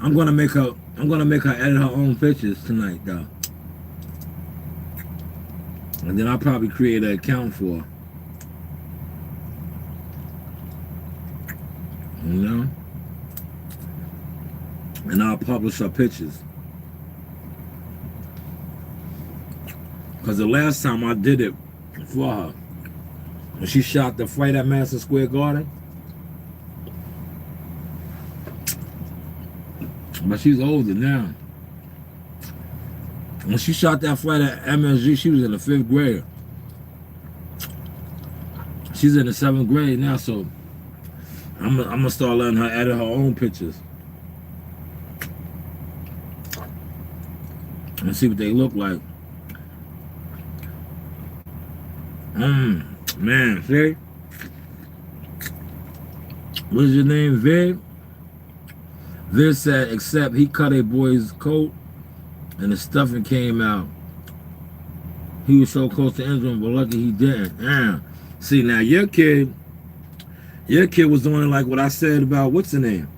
Speaker 1: I'm gonna make her edit her own pictures tonight, though. And then I'll probably create an account for her. You know? And I'll publish her pictures. Because the last time I did it for her, when she shot the fight at Madison Square Garden. But she's older now. When she shot that fight at MSG, she was in the 5th grade. She's in the 7th grade now, so I'm gonna start letting her edit her own pictures. And see what they look like. Man, see? What's your name, Viv? Viv said, except he cut a boy's coat and the stuffing came out. He was so close to injuring, but lucky he didn't. Damn. See, now your kid was doing like what I said about what's the name?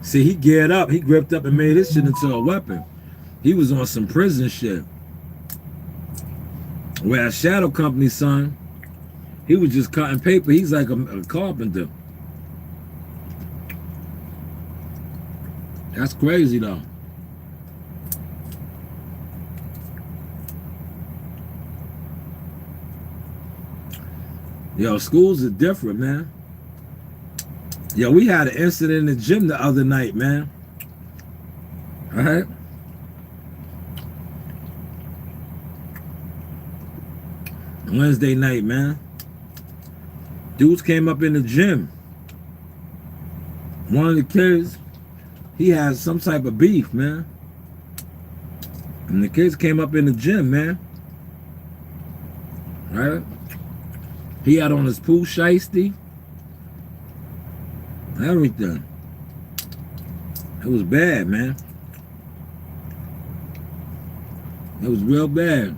Speaker 1: See, he geared up, he gripped up and made his shit into a weapon. He was on some prison shit. Whereas Shadow Company's son, he was just cutting paper. He's like a carpenter. That's crazy though. Yo, schools are different, man. Yo, we had an incident in the gym the other night, man. All right? Wednesday night, man. Dudes came up in the gym. One of the kids, he had some type of beef, man. And the kids came up in the gym, man. Right? He had on his pool shiesty. Everything. It was bad, man. It was real bad.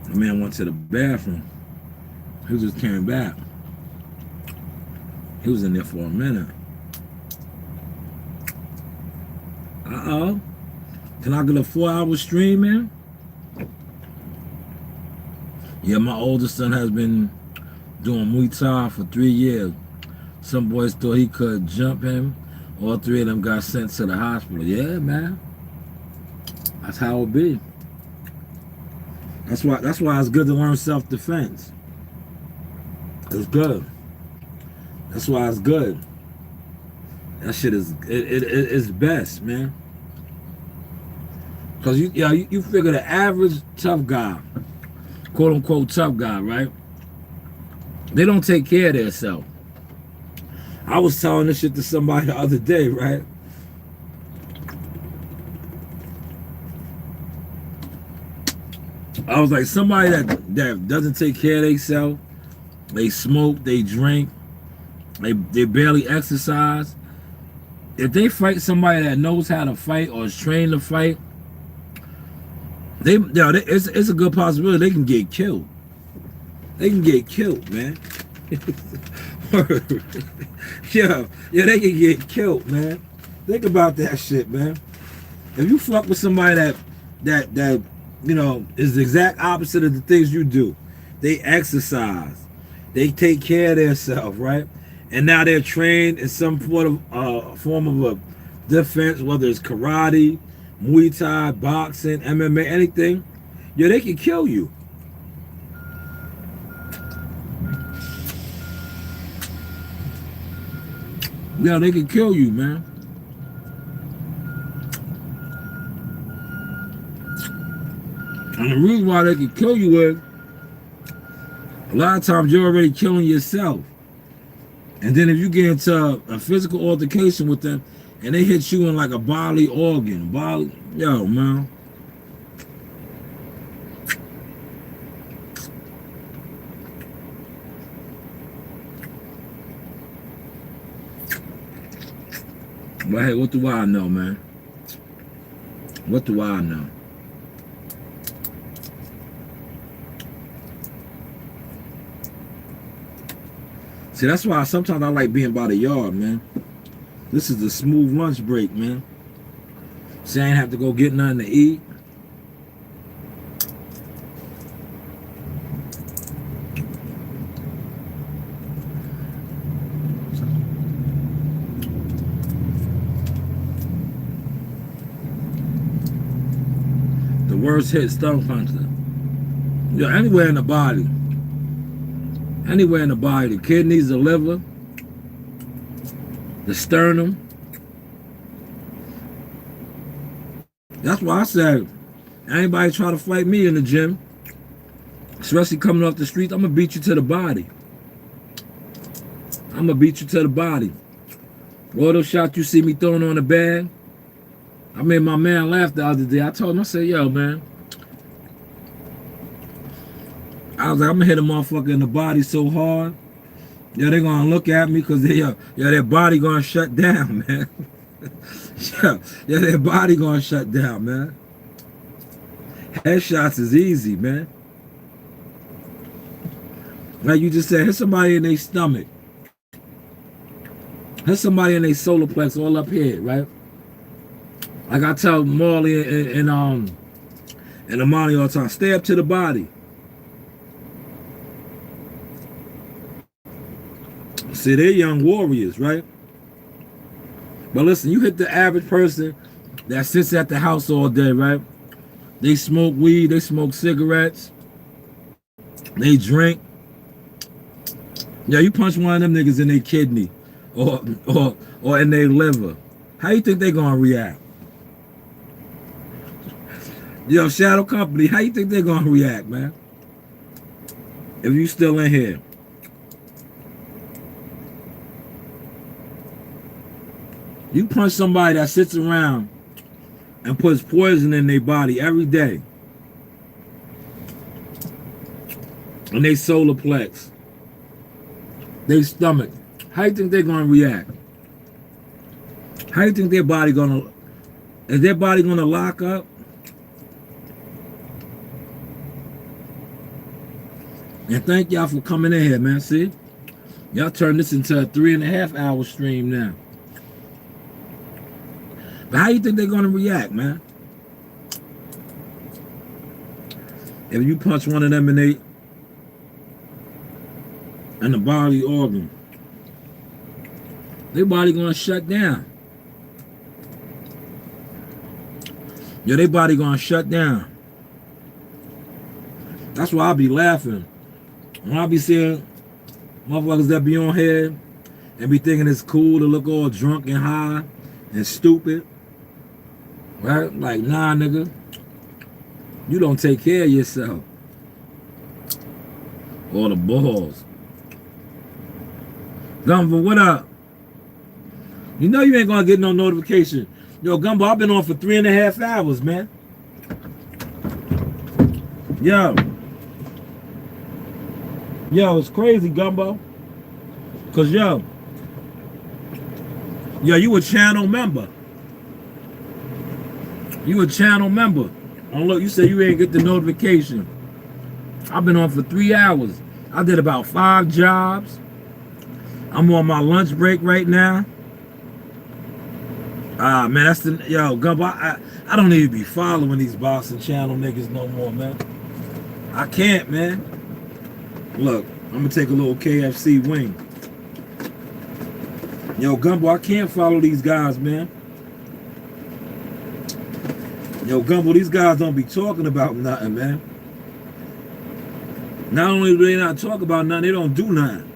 Speaker 1: The man went to the bathroom. He just came back. He was in there for a minute. Uh-oh. Can I get a 4-hour stream, man? Yeah, my oldest son has been doing Muay Thai for 3 years. Some boys thought he could jump him. All 3 of them got sent to the hospital. Yeah, man. That's how it be. That's why it's good to learn self-defense. It's good. That's why it's good. That shit is it's best, man. Cause you figure the average tough guy, quote unquote tough guy, right? They don't take care of themselves. I was telling this shit to somebody the other day, right? I was like, somebody that doesn't take care of themselves, they smoke, they drink, they barely exercise. If they fight somebody that knows how to fight or is trained to fight, it's a good possibility they can get killed. They can get killed, man. yeah, they can get killed, man. Think about that shit, man. If you fuck with somebody that you know is the exact opposite of the things you do, they exercise, they take care of themselves, right? And now they're trained in some form of a defense, whether it's karate, Muay Thai, boxing, MMA, anything. Yeah, they can kill you. Yeah, they can kill you, man. And the reason why they can kill you is a lot of times you're already killing yourself. And then if you get into a physical altercation with them and they hit you in like a bodily organ, yo, man. But hey, what do I know, man? What do I know? See, that's why sometimes I like being by the yard, man. This is the smooth lunch break, man. See, I ain't have to go get nothing to eat. The worst hit stomach puncher. Yeah, anywhere in the body. Anywhere in the body, the kidneys, the liver, the sternum. That's why I said, anybody try to fight me in the gym, especially coming off the streets, I'm gonna beat you to the body. I'm gonna beat you to the body. All those shots you see me throwing on the bag, I made my man laugh the other day. I told him, I said, yo, man, I was like, I'm gonna hit a motherfucker in the body so hard, yeah, they're gonna look at me because their body gonna shut down, man. yeah, their body gonna shut down, man. Headshots is easy, man. Like you just said, hit somebody in their stomach. Hit somebody in their solar plex all up here, right? Like I tell Marley and Amani all the time, stay up to the body. See, they're young warriors, right? But listen, you hit the average person that sits at the house all day, right? They smoke weed, they smoke cigarettes, they drink. Yeah, you punch one of them niggas in their kidney or in their liver. How you think they gonna react? Yo, Shadow Company, how you think they gonna react, man? If you still in here. You punch somebody that sits around and puts poison in their body every day. And they solar plex. They stomach. How you think they're gonna react? How you think their body gonna, is their body gonna lock up? And thank y'all for coming in here, man. See? Y'all turned this into a 3.5 hour stream now. But how you think they're gonna react, man? If you punch one of them in the body organ, their body gonna shut down. Yeah, their body gonna shut down. That's why I be laughing when I be seeing motherfuckers that be on here and be thinking it's cool to look all drunk and high and stupid. Right? Like, nah, nigga. You don't take care of yourself. Or the balls. Gumbo, what up? You know you ain't gonna get no notification. Yo, Gumbo, I've been on for 3.5 hours, man. Yo. Yo, it's crazy, Gumbo. Cause yo, you a channel member. You a channel member. Oh look, you say you ain't get the notification. I've been on for 3 hours. I did about 5 jobs. I'm on my lunch break right now. Man, that's the yo Gumbo. I don't need to be following these boxing channel niggas no more, man. I can't, man. Look, I'm gonna take a little KFC wing. Yo, Gumbo, I can't follow these guys, man. Yo, Gumbo, these guys don't be talking about nothing, man. Not only do they not talk about nothing, they don't do nothing.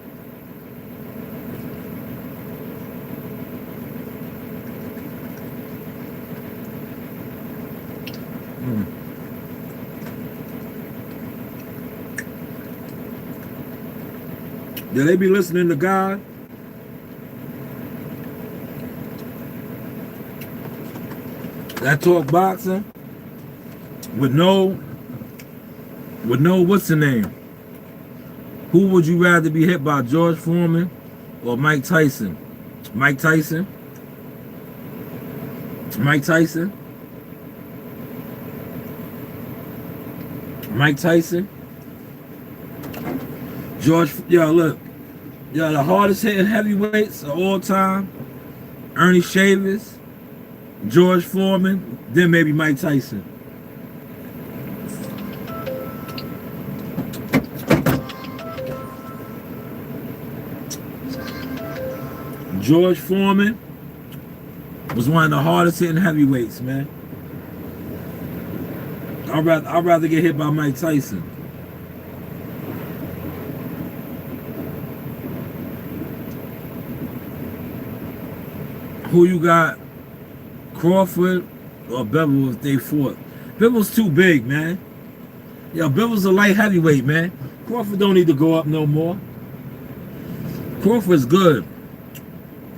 Speaker 1: Yeah, they be listening to God. That talk boxing with no what's the name? Who would you rather be hit by, George Foreman or Mike Tyson? Mike Tyson? Mike Tyson? Mike Tyson? George, yo, look. Yo, the hardest hitting heavyweights of all time, Ernie Shanewz, George Foreman, then maybe Mike Tyson. George Foreman was one of the hardest hitting heavyweights, man. I'd rather get hit by Mike Tyson. Who you got? Crawford or Bevel if they fought? Bevel's too big, man. Yo, Bevel's a light heavyweight, man. Crawford don't need to go up no more. Crawford's good.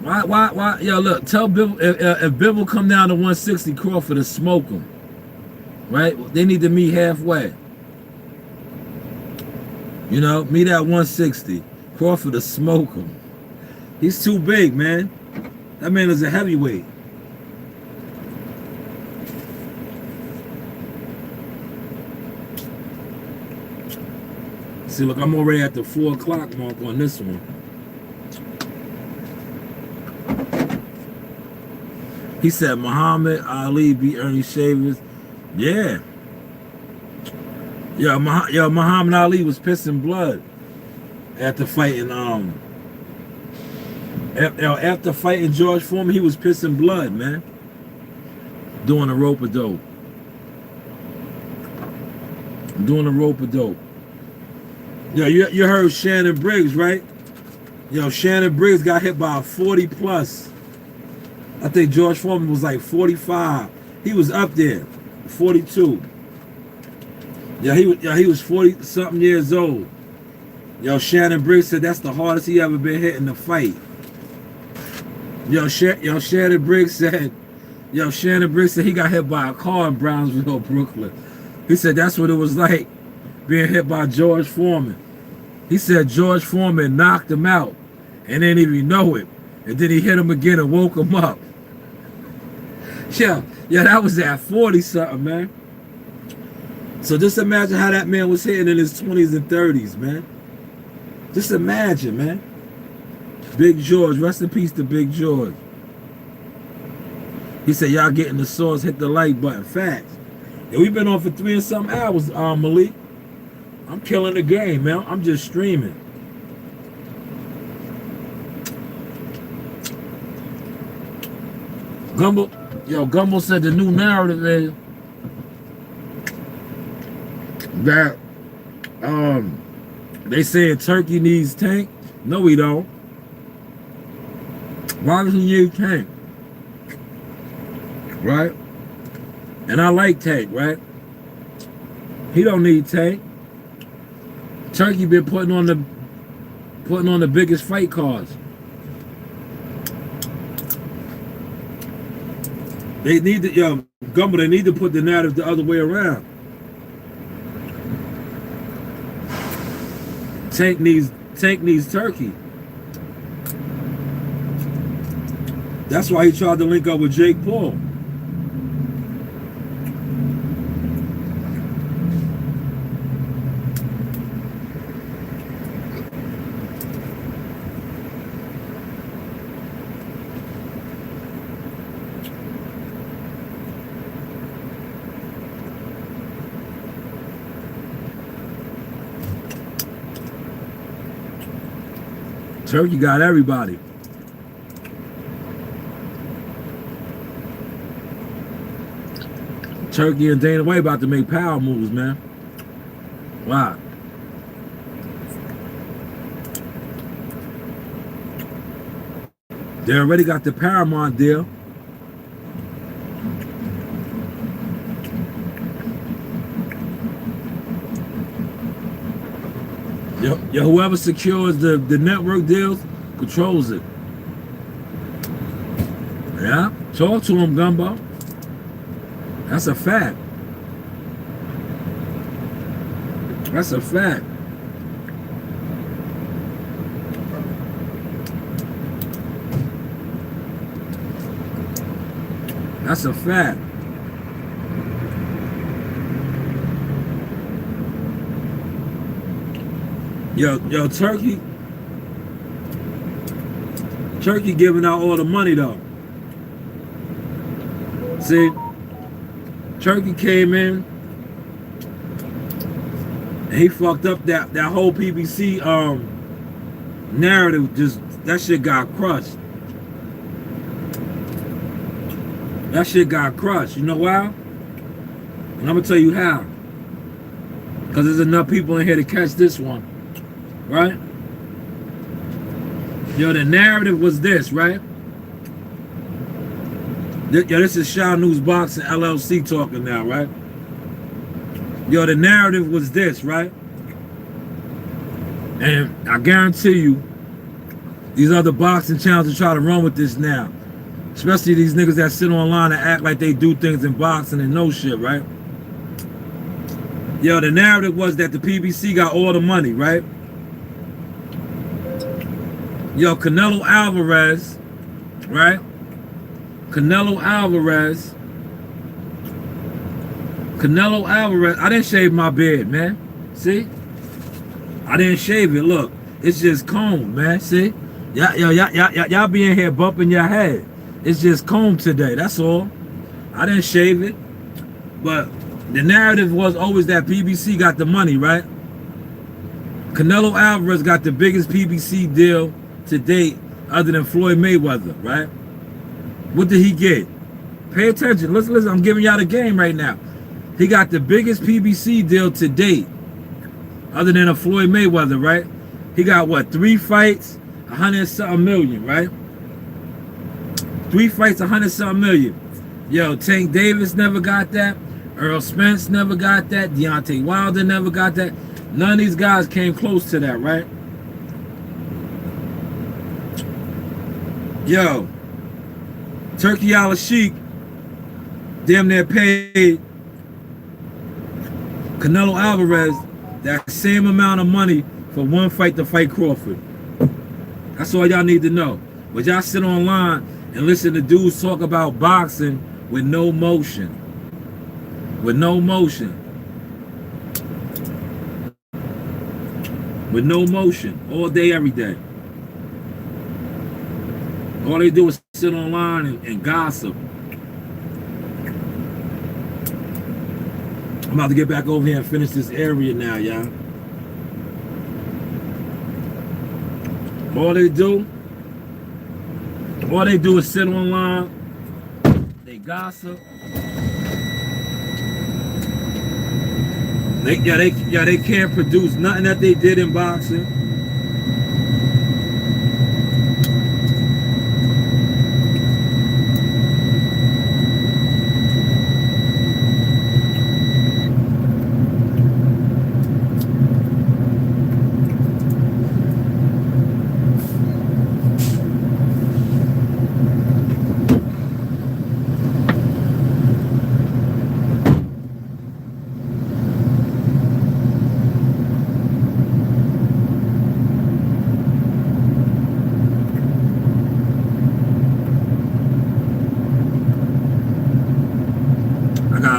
Speaker 1: Why? Yo, look, tell Bevel if Bevel come down to 160, Crawford to smoke him. Right? They need to meet halfway. You know, meet at 160. Crawford to smoke him. He's too big, man. That man is a heavyweight. See, look, I'm already at the 4 o'clock mark on this one. He said Muhammad Ali beat Ernie Shanewz. Yeah. Muhammad Ali was pissing blood after fighting After fighting George Foreman, he was pissing blood, man. Doing a rope-a-dope. Yo, you heard Shannon Briggs, right? Yo, Shannon Briggs got hit by a 40 plus. I think George Foreman was like 45. He was up there, 42. Yeah, he was 40 something years old. Yo, Shannon Briggs said that's the hardest he ever been hit in the fight. Shannon Briggs said he got hit by a car in Brownsville, Brooklyn. He said that's what it was like being hit by George Foreman. He said George Foreman knocked him out and didn't even know it. And then he hit him again and woke him up. Yeah, that was at 40 something, man. So just imagine how that man was hitting in his 20s and 30s, man. Just imagine, man. Big George, rest in peace to Big George. He said, y'all getting the source, hit the like button. Facts. Yeah, we've been on for 3 and some hours, Malik. I'm killing the game, man. I'm just streaming. Gumbo said the new narrative is that they saying Turkey needs Tank. No, we don't. Why does he need Tank? Right? And I like Tank, right? He don't need Tank. Turkey been putting on the biggest fight cards. They need to, Gumbo, they need to put the narrative the other way around. Tank needs Turkey. That's why he tried to link up with Jake Paul. Turkey got everybody. Turkey and Dana White about to make power moves, man. Wow. They already got the Paramount deal. Yeah, whoever secures the network deals controls it. Yeah, talk to him, Gumbo. That's a fact. That's a fact. That's a fact. Yo, Turkey giving out all the money though. See, Turkey came in and he fucked up that whole PBC narrative. Just that shit got crushed. That shit got crushed. You know why? And I'm gonna tell you how. Because there's enough people in here to catch this one. Right? Yo, the narrative was this, right? Yo, this is Shanewz Boxing LLC talking now, right? Yo, the narrative was this, right? And I guarantee you, these other boxing channels are trying to run with this now. Especially these niggas that sit online and act like they do things in boxing and no shit, right? Yo, the narrative was that the PBC got all the money, right? Yo, Canelo Alvarez, right? Canelo Alvarez, I didn't shave my beard, man. See? I didn't shave it, look. It's just combed, man, see? Y'all be in here bumping your head. It's just combed today, that's all. I didn't shave it. But the narrative was always that PBC got the money, right? Canelo Alvarez got the biggest PBC deal to date other than Floyd Mayweather, right? What did he get? Pay attention. Listen. I'm giving y'all the game right now. He got the biggest PBC deal to date, other than a Floyd Mayweather, right? He got what? 3 fights, 100-something million, right? 3 fights, 100-something million. Yo, Tank Davis never got that. Earl Spence never got that. Deontay Wilder never got that. None of these guys came close to that, right? Yo, Turkey Al-Sheikh damn near paid Canelo Alvarez that same amount of money for 1 fight to fight Crawford. That's all y'all need to know. But y'all sit online and listen to dudes talk about boxing with no motion. With no motion. With no motion. All day, every day. All they do is sit online and gossip. I'm about to get back over here and finish this area now, y'all. All they do is sit online. They gossip. They can't produce nothing that they did in boxing.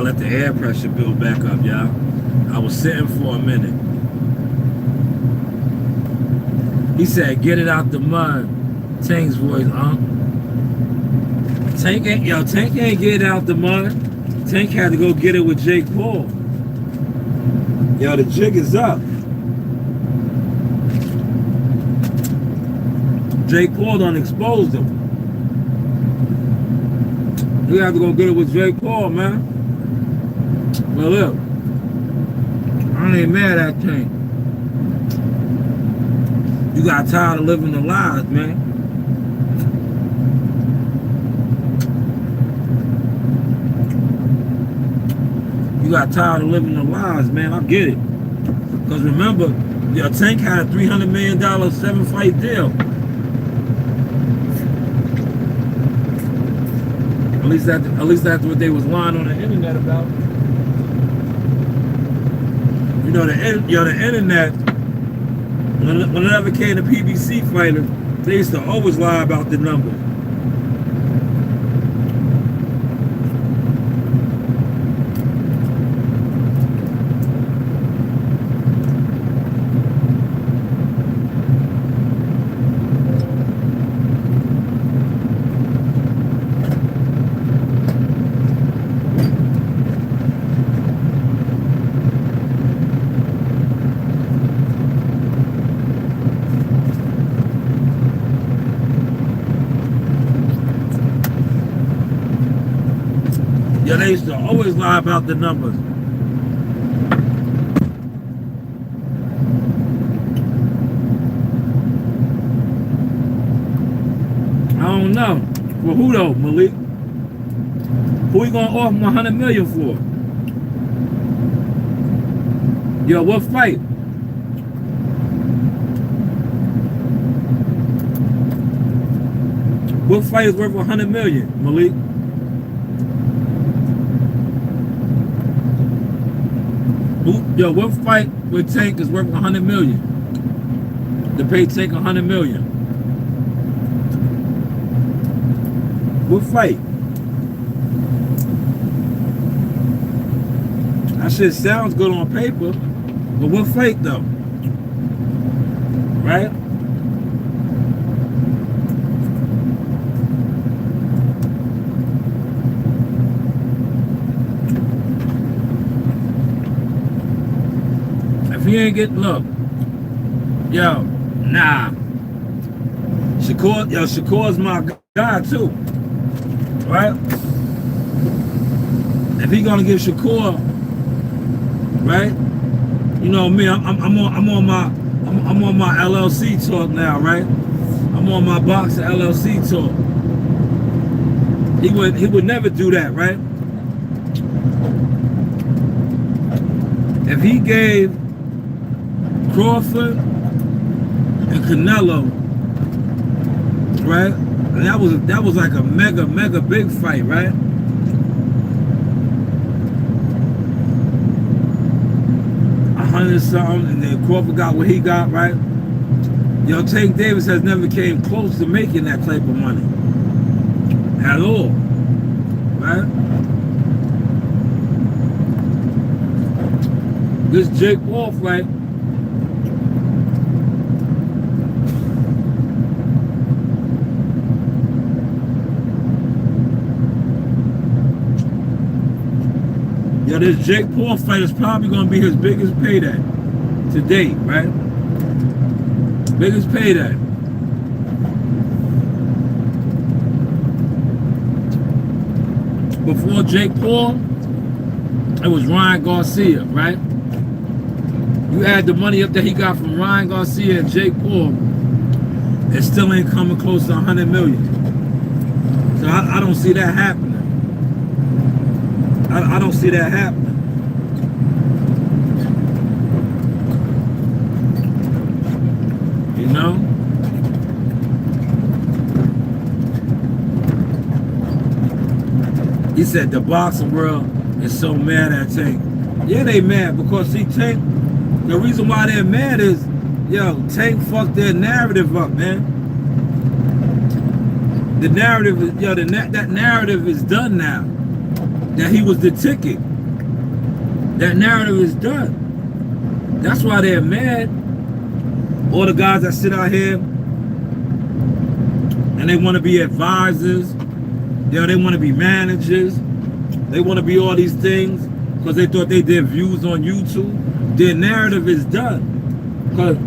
Speaker 1: Let the air pressure build back up, y'all. I was sitting for a minute. He said, get it out the mud. Tank's voice, Tank ain't get it out the mud. Tank had to go get it with Jake Paul. Yo, the jig is up. Jake Paul done exposed him. We have to go get it with Jake Paul, man. Well, look, I ain't mad at Tank. You got tired of living the lies, man. You got tired of living the lies, man. I get it. Because remember, your Tank had a $300 million 7-fight deal. At least that's what they was lying on the internet about. You know, the internet, when it ever came to PBC fighters, they used to always lie about the numbers. Yeah, they used to always lie about the numbers. I don't know. For who though, Malik? Who we gonna offer $100 million for? Yo, what fight? What fight is worth $100 million, Malik? Yo, what fight with Tank is worth $100 million? To pay Tank $100 million. What fight? That shit sounds good on paper, but what fight though? Right? If he ain't get, look, yo, nah. Shakur's my guy too, right? If he gonna give Shakur, right? You know me, I'm on my LLC talk now, right? I'm on my boxer LLC talk. He would never do that, right? If he gave Crawford and Canelo, right? And that was like a mega big fight, right? $100-something, and then Crawford got what he got, right? Yo, Tank Davis has never came close to making that type of money at all, right? This Jake Paul fight, this Jake Paul fight is probably going to be his biggest payday to date, right? Biggest payday. Before Jake Paul, it was Ryan Garcia, right? You add the money up that he got from Ryan Garcia and Jake Paul, it still ain't coming close to 100 million. So I don't see that happening. I don't see that happening. You know? He said the boxing world is so mad at Tank. Yeah, they mad because see Tank, the reason why they're mad is, yo, Tank fucked their narrative up, man. The narrative is, yo, that narrative is done now. That he was the ticket. That narrative is done. That's why they're mad. All the guys that sit out here and they want to be advisors, you know, they want to be managers, they want to be all these things because they thought they did views on YouTube. Their narrative is done. Because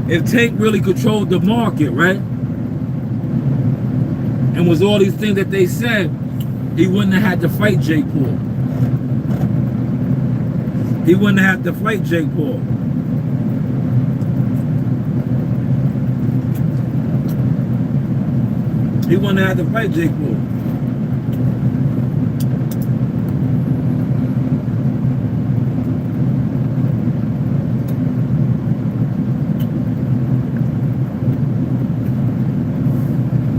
Speaker 1: if Tank really controlled the market, right, and was all these things that they said, he wouldn't have had to fight Jake Paul. He wouldn't have had to fight Jake Paul. He wouldn't have had to fight Jake Paul.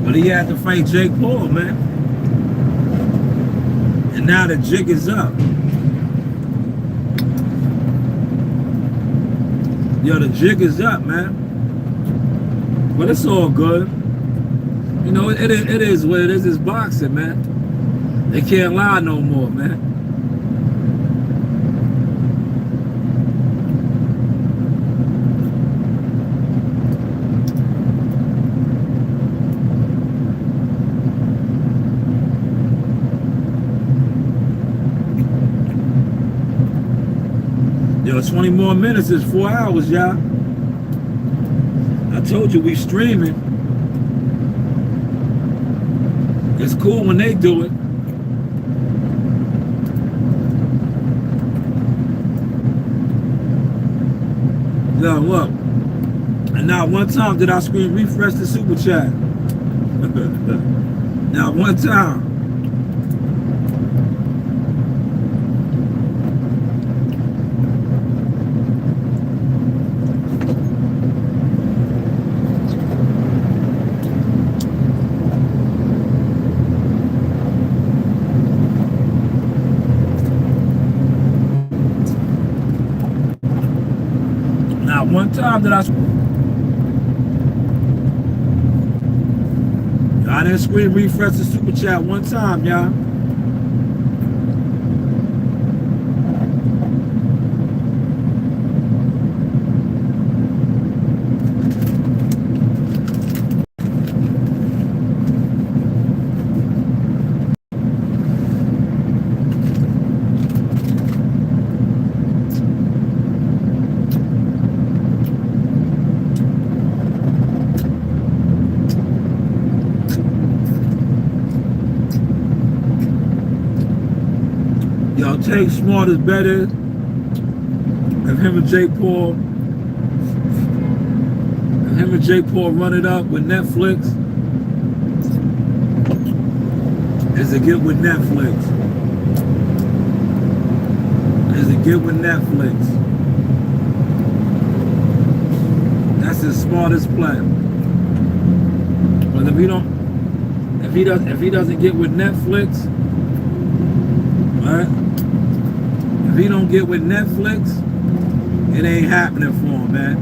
Speaker 1: But he had to fight Jake Paul, man. And now the jig is up. Yo, the jig is up, man. But it's all good. You know, it is what it is. It's boxing, man. They can't lie no more, man. Yo, 20 more minutes is 4 hours, y'all. I told you we streaming. It's cool when they do it. Yo, look. And not one time did I screen refresh the super chat. Not one time. One time that I didn't screen refresh the super chat one time, y'all. Yo, Take Smart is better. If him and Jake Paul run it up with Netflix, is a get with Netflix. Is a get with Netflix. That's his smartest play. But if he doesn't get with Netflix, right? If he don't get with Netflix, it ain't happening for him, man.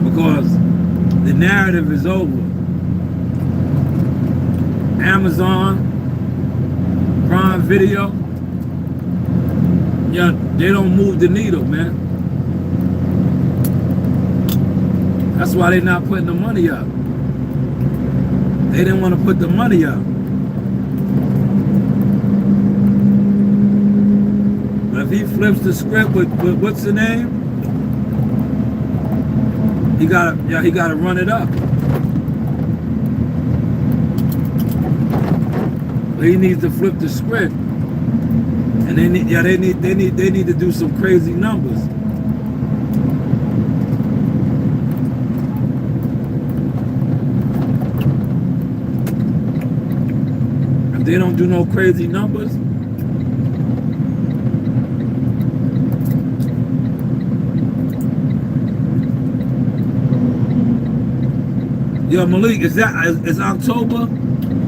Speaker 1: Because the narrative is over. Amazon, Prime Video, yeah, they don't move the needle, man. That's why they're not putting the money up. They didn't want to put the money up. But if he flips the script with what's the name? He gotta run it up. But he needs to flip the script. And they need to do some crazy numbers. If they don't do no crazy numbers, yo, Malik, is October?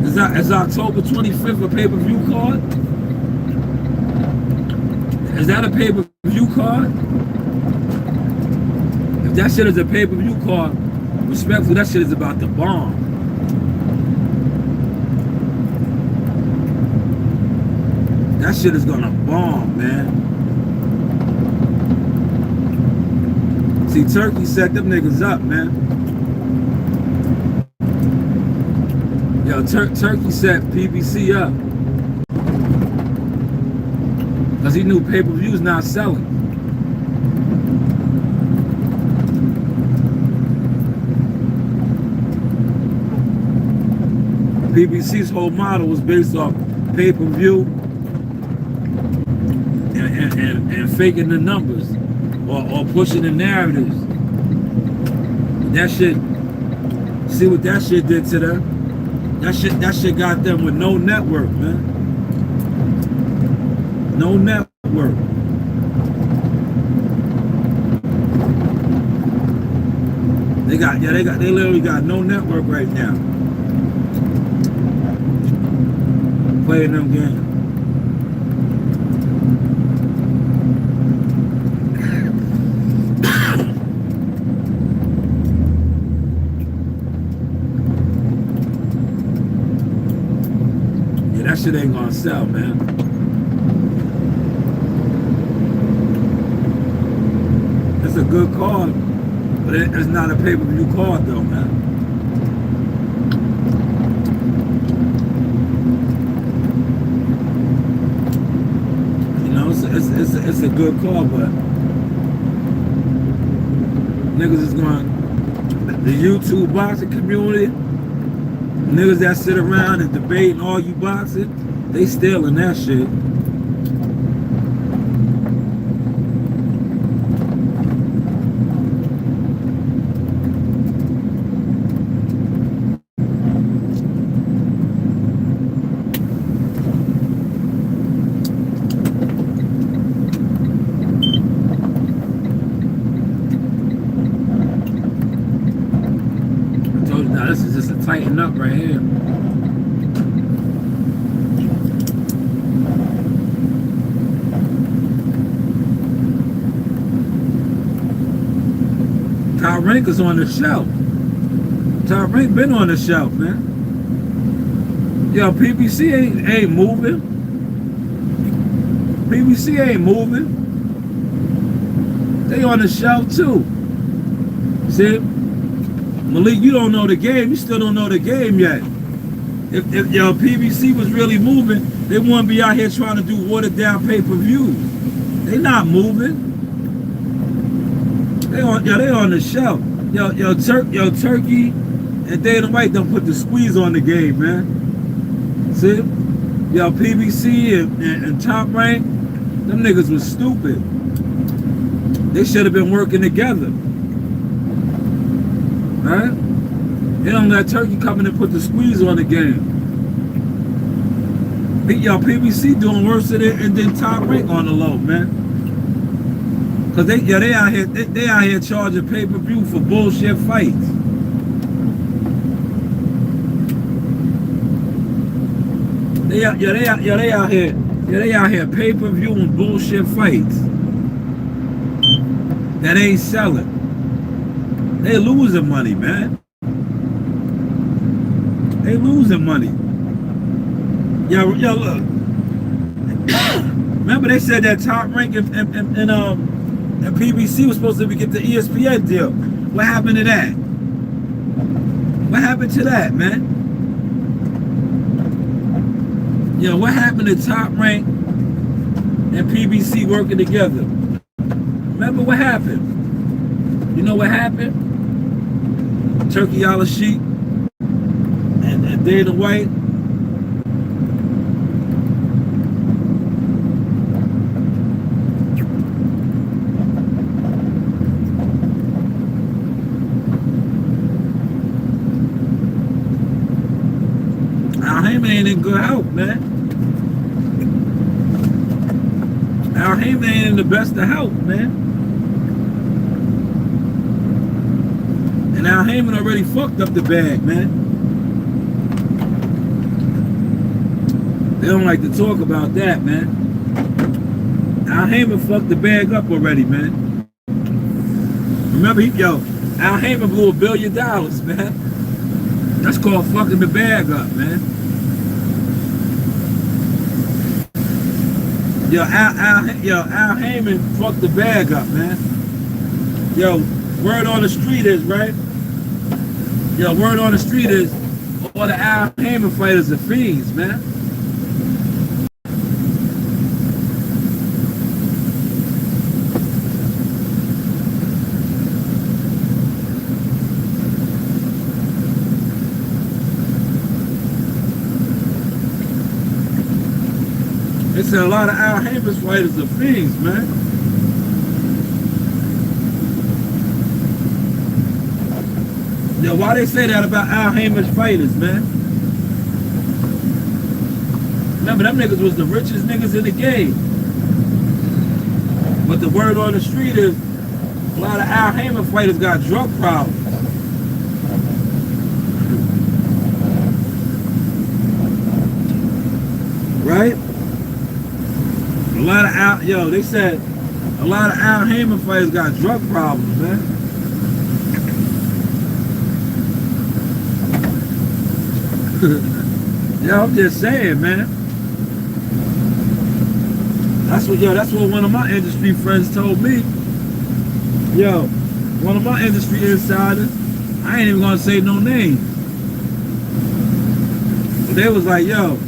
Speaker 1: Is October 25th a pay-per-view card? Is that a pay-per-view card? If that shit is a pay-per-view card, respectfully, that shit is about to bomb. That shit is gonna bomb, man. See, Turkey set them niggas up, man. Yo, Turkey set PBC up. Because he knew pay-per-view's not selling. PBC's whole model was based off pay-per-view and faking the numbers or pushing the narratives. That shit, see what that shit did to them? That shit got them with no network, man. No network. They literally got no network right now. Playing them games. That shit ain't gonna sell, man. It's a good card, but it's not a pay-per-view card, though, man. You know, it's a good card, but niggas is going. The YouTube boxing community. Niggas that sit around and debate and argue boxing, they stealing that shit. I told you, now this is just a tighten up right here. Rank is on the shelf. Rank been on the shelf, man. Yo, PBC ain't moving. PBC ain't moving. They on the shelf too. See, Malik, you don't know the game. You still don't know the game yet. If yo PBC was really moving, they wouldn't be out here trying to do watered down pay-per-views. They not moving. They on the shelf. Yo, Turkey and Dana White don't put the squeeze on the game, man. See? Yo, PBC and Top Rank, them niggas was stupid. They should have been working together. Right? They don't let Turkey come in and put the squeeze on the game. Yo, PBC doing worse than Top Rank on the low, man. Cause they out here charging pay-per-view for bullshit fights. They out here pay-per-view and bullshit fights that ain't selling. They losing money, man. They losing money. Yo, look. Remember they said that Top Rank and PBC was supposed to get the ESPN deal. What happened to that? What happened to that, man? Yo, what happened to Top Rank and PBC working together? Remember what happened? You know what happened? Turkey Al-Sheikh and Dana White. Al Heyman ain't in good health, man. Al Heyman ain't in the best of health, man. And Al Heyman already fucked up the bag, man. They don't like to talk about that, man. Al Heyman fucked the bag up already, man. Remember, Al Heyman blew $1 billion, man. That's called fucking the bag up, man. Yo, Al Heyman fucked the bag up, man. Yo, word on the street is, right? Yo, word on the street is all the Al Heyman fighters are fiends, man. They said a lot of Al Heyman fighters are fiends, man. Yo, why they say that about Al Heyman's fighters, man? Remember, them niggas was the richest niggas in the game. But the word on the street is a lot of Al Heyman fighters got drug problems. Right? They said a lot of Al Heyman fighters got drug problems, man. Yo, I'm just saying, man. That's what one of my industry friends told me. Yo, one of my industry insiders, I ain't even gonna say no names. But they was like, yo,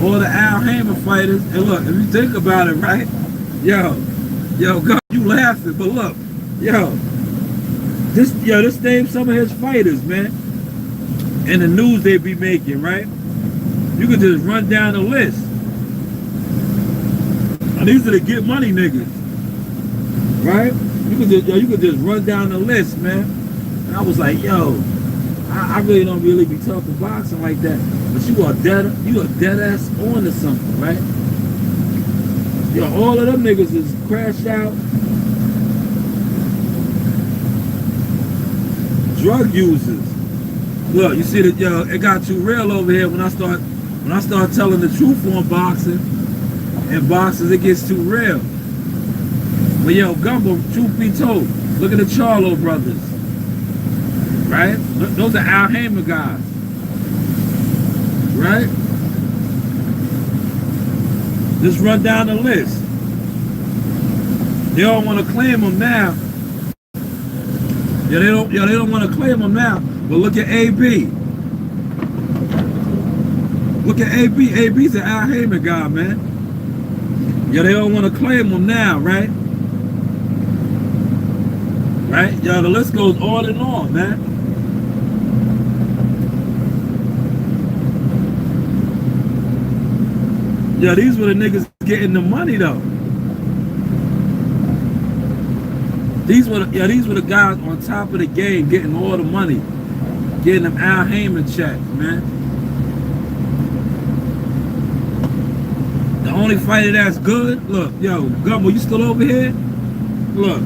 Speaker 1: all the Al Heyman fighters, and look, if you think about it, right? Yo, God, you laughing, but look, this named some of his fighters, man. And the news they be making, right? You could just run down the list. And these are the get money niggas, right? You could just run down the list, man. And I was like, yo, I really don't really be talking boxing like that. But you are dead ass on to something, right? Yo, all of them niggas is crashed out drug users. Look, you see that, yo, it got too real over here when I start telling the truth on boxing. And boxers, it gets too real. But yo, Gumbo, truth be told, look at the Charlo brothers. Right? Those are Al Heyman guys. Right? Just run down the list. They don't want to claim them now. They don't want to claim them now. But look at AB. Look at AB. AB's an Al Heyman guy, man. They don't want to claim them now, right? Right? Yo, the list goes on and on, man. Yeah, these were the niggas getting the money though. These were the guys on top of the game getting all the money, getting them Al Heyman checks, man. The only fighter that's good, look, yo, Gumbo, you still over here? Look,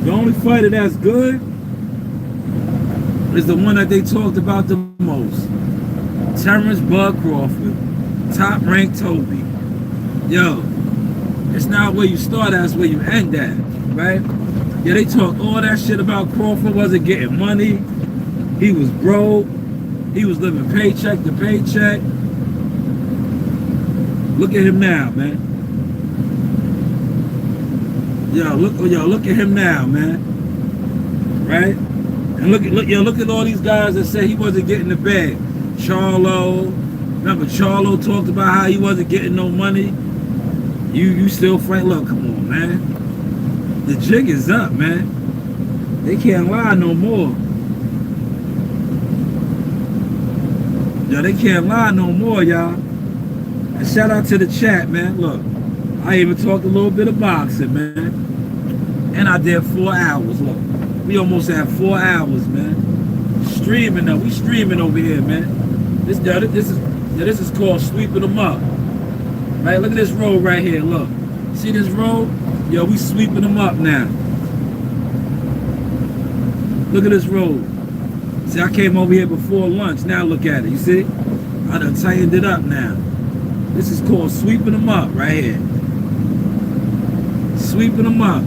Speaker 1: the only fighter that's good is the one that they talked about the most. Terrence Bud Crawford, top ranked Toby. Yo, it's not where you start at, it's where you end at, right? Yeah, they talked all that shit about Crawford wasn't getting money. He was broke. He was living paycheck to paycheck. Look at him now, man. Look at him now, man. Right? And look at all these guys that say he wasn't getting the bag. Charlo, remember Charlo talked about how he wasn't getting no money. You still fight. Look, come on, man. The jig is up, man. They can't lie no more. Yo, they can't lie no more, y'all. And shout out to the chat, man. Look, I even talked a little bit of boxing, man. And I did 4 hours. Look, we almost had 4 hours, man. Streaming though, we streaming over here, man. This is called sweeping them up. Right, look at this road right here. Look, see this road? Yo, we sweeping them up now. Look at this road. See, I came over here before lunch. Now look at it. You see? I done tightened it up now. This is called sweeping them up right here. Sweeping them up.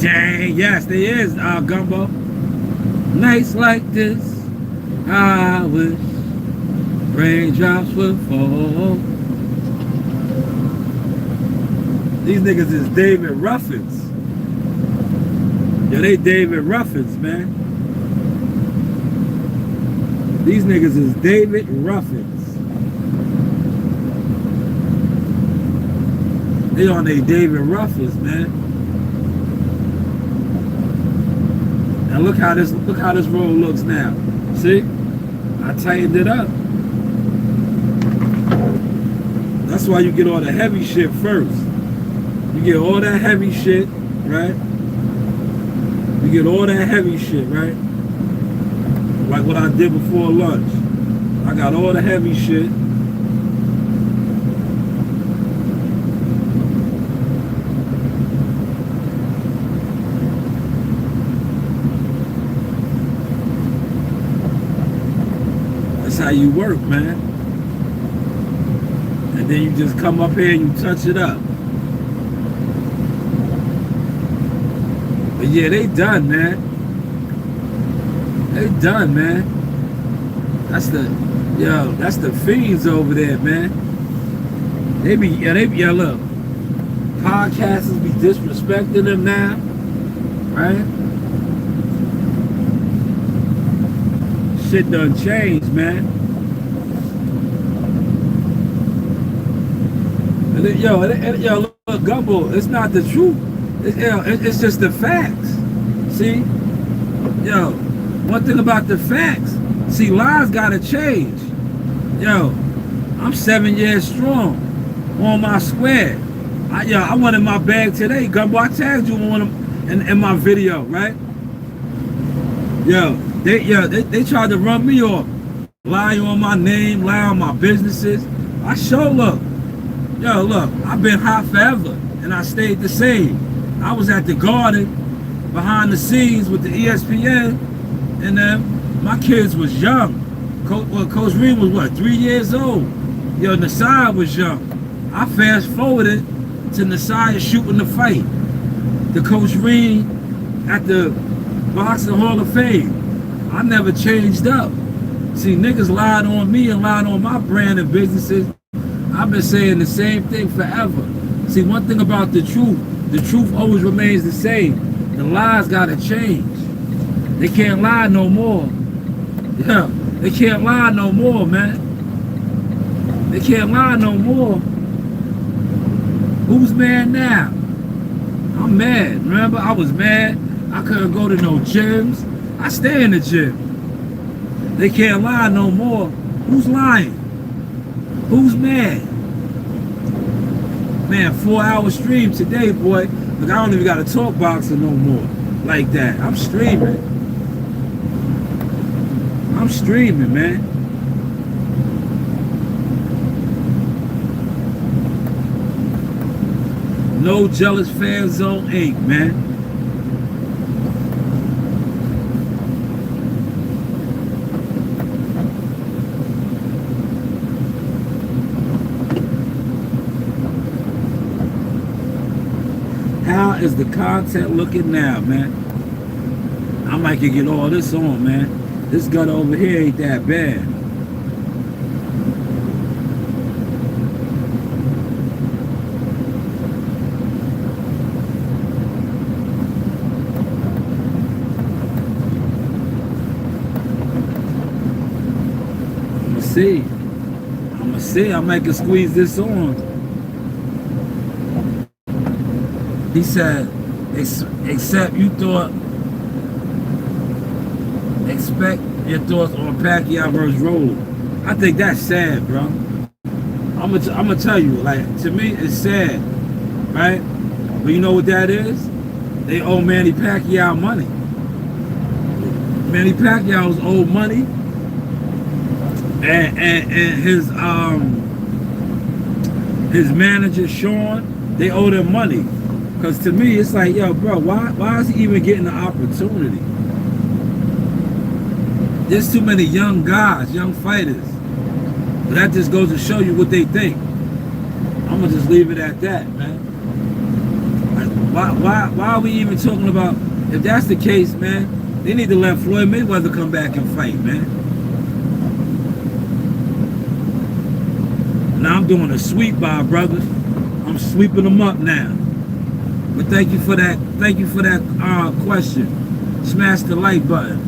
Speaker 1: Dang, yes, there is, Gumbo. Nights like this, I wish raindrops would fall. These niggas is David Ruffins. Yo, they David Ruffins, man. These niggas is David Ruffins. They on they David Ruffins, man. And look how this road looks now. See? I tightened it up. That's why you get all the heavy shit first. You get all that heavy shit, right? You get all that heavy shit, right? Like what I did before lunch. I got all the heavy shit. That's how you work, man. And then you just come up here and you touch it up. But yeah, they done, man. They done, man. That's the fiends over there, man. Look. Podcasters be disrespecting them now, right? Shit done changed, man. And look, Gumbo, it's not the truth. It's just the facts. See? Yo, one thing about the facts, see, lies gotta change. Yo, I'm 7 years strong on my square. I wanted my bag today, Gumbo. I tagged you on them in my video, right? Yo, they tried to run me off. Lie on my name, lie on my businesses. I sure look. Yo, look, I've been hot forever, and I stayed the same. I was at the Garden, behind the scenes with the ESPN, and my kids was young. Coach Reed was what, 3 years old? Yo, Nasai was young. I fast forwarded to Nasai shooting the fight. The Coach Reed at the Boxing Hall of Fame. I never changed up. See, niggas lied on me and lied on my brand and businesses. I've been saying the same thing forever. See, one thing about the truth always remains the same. The lies gotta change. They can't lie no more. Yeah, they can't lie no more, man. They can't lie no more. Who's mad now? I'm mad. Remember, I was mad. I couldn't go to no gyms. I stay in the gym. They can't lie no more. Who's lying? Who's mad? Man, 4-hour stream today, boy. Look, I don't even got a talk boxer no more like that. I'm streaming. I'm streaming, man. No Jealous Fan Zone Inc., man. How is the content looking now, man? I might could get all this on, man. This gut over here ain't that bad. I'ma see. I might can squeeze this on. He said, except you thought, expect your thoughts on Pacquiao versus Rollo. I think that's sad, bro. I'm gonna tell you, like, to me, it's sad, right? But you know what that is? They owe Manny Pacquiao money. Manny Pacquiao's owed money. And his manager Sean, they owe them money. Cause to me it's like, yo, bro, why is he even getting the opportunity? There's too many young guys, young fighters. But that just goes to show you what they think. I'm gonna just leave it at that, man. Like, why are we even talking about? If that's the case, man, they need to let Floyd Mayweather come back and fight, man. Now I'm doing a sweep by brothers. I'm sweeping them up now. But thank you for that. Thank you for that question. Smash the like button.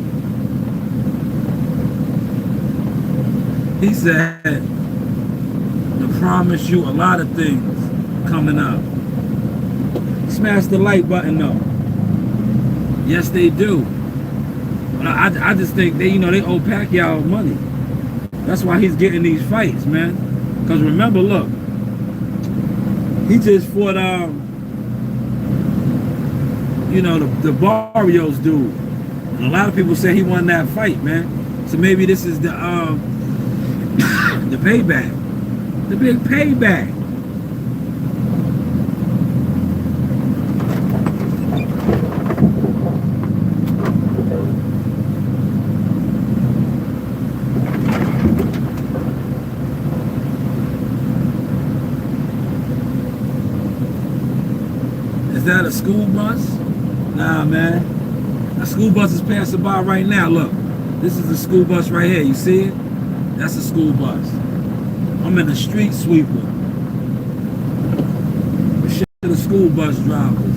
Speaker 1: He said, "I promise you a lot of things coming up." Smash the like button though. Yes, they do. But I just think they, you know, they owe Pacquiao money. That's why he's getting these fights, man. Because remember, look, he just fought, you know, the Barrios dude. And a lot of people say he won that fight, man. So maybe this is the payback. The big payback. Is that a school bus? Nah, man. A school bus is passing by right now. Look, this is the school bus right here. You see it? That's a school bus. I'm in the street sweeper. Shit to the school bus drivers.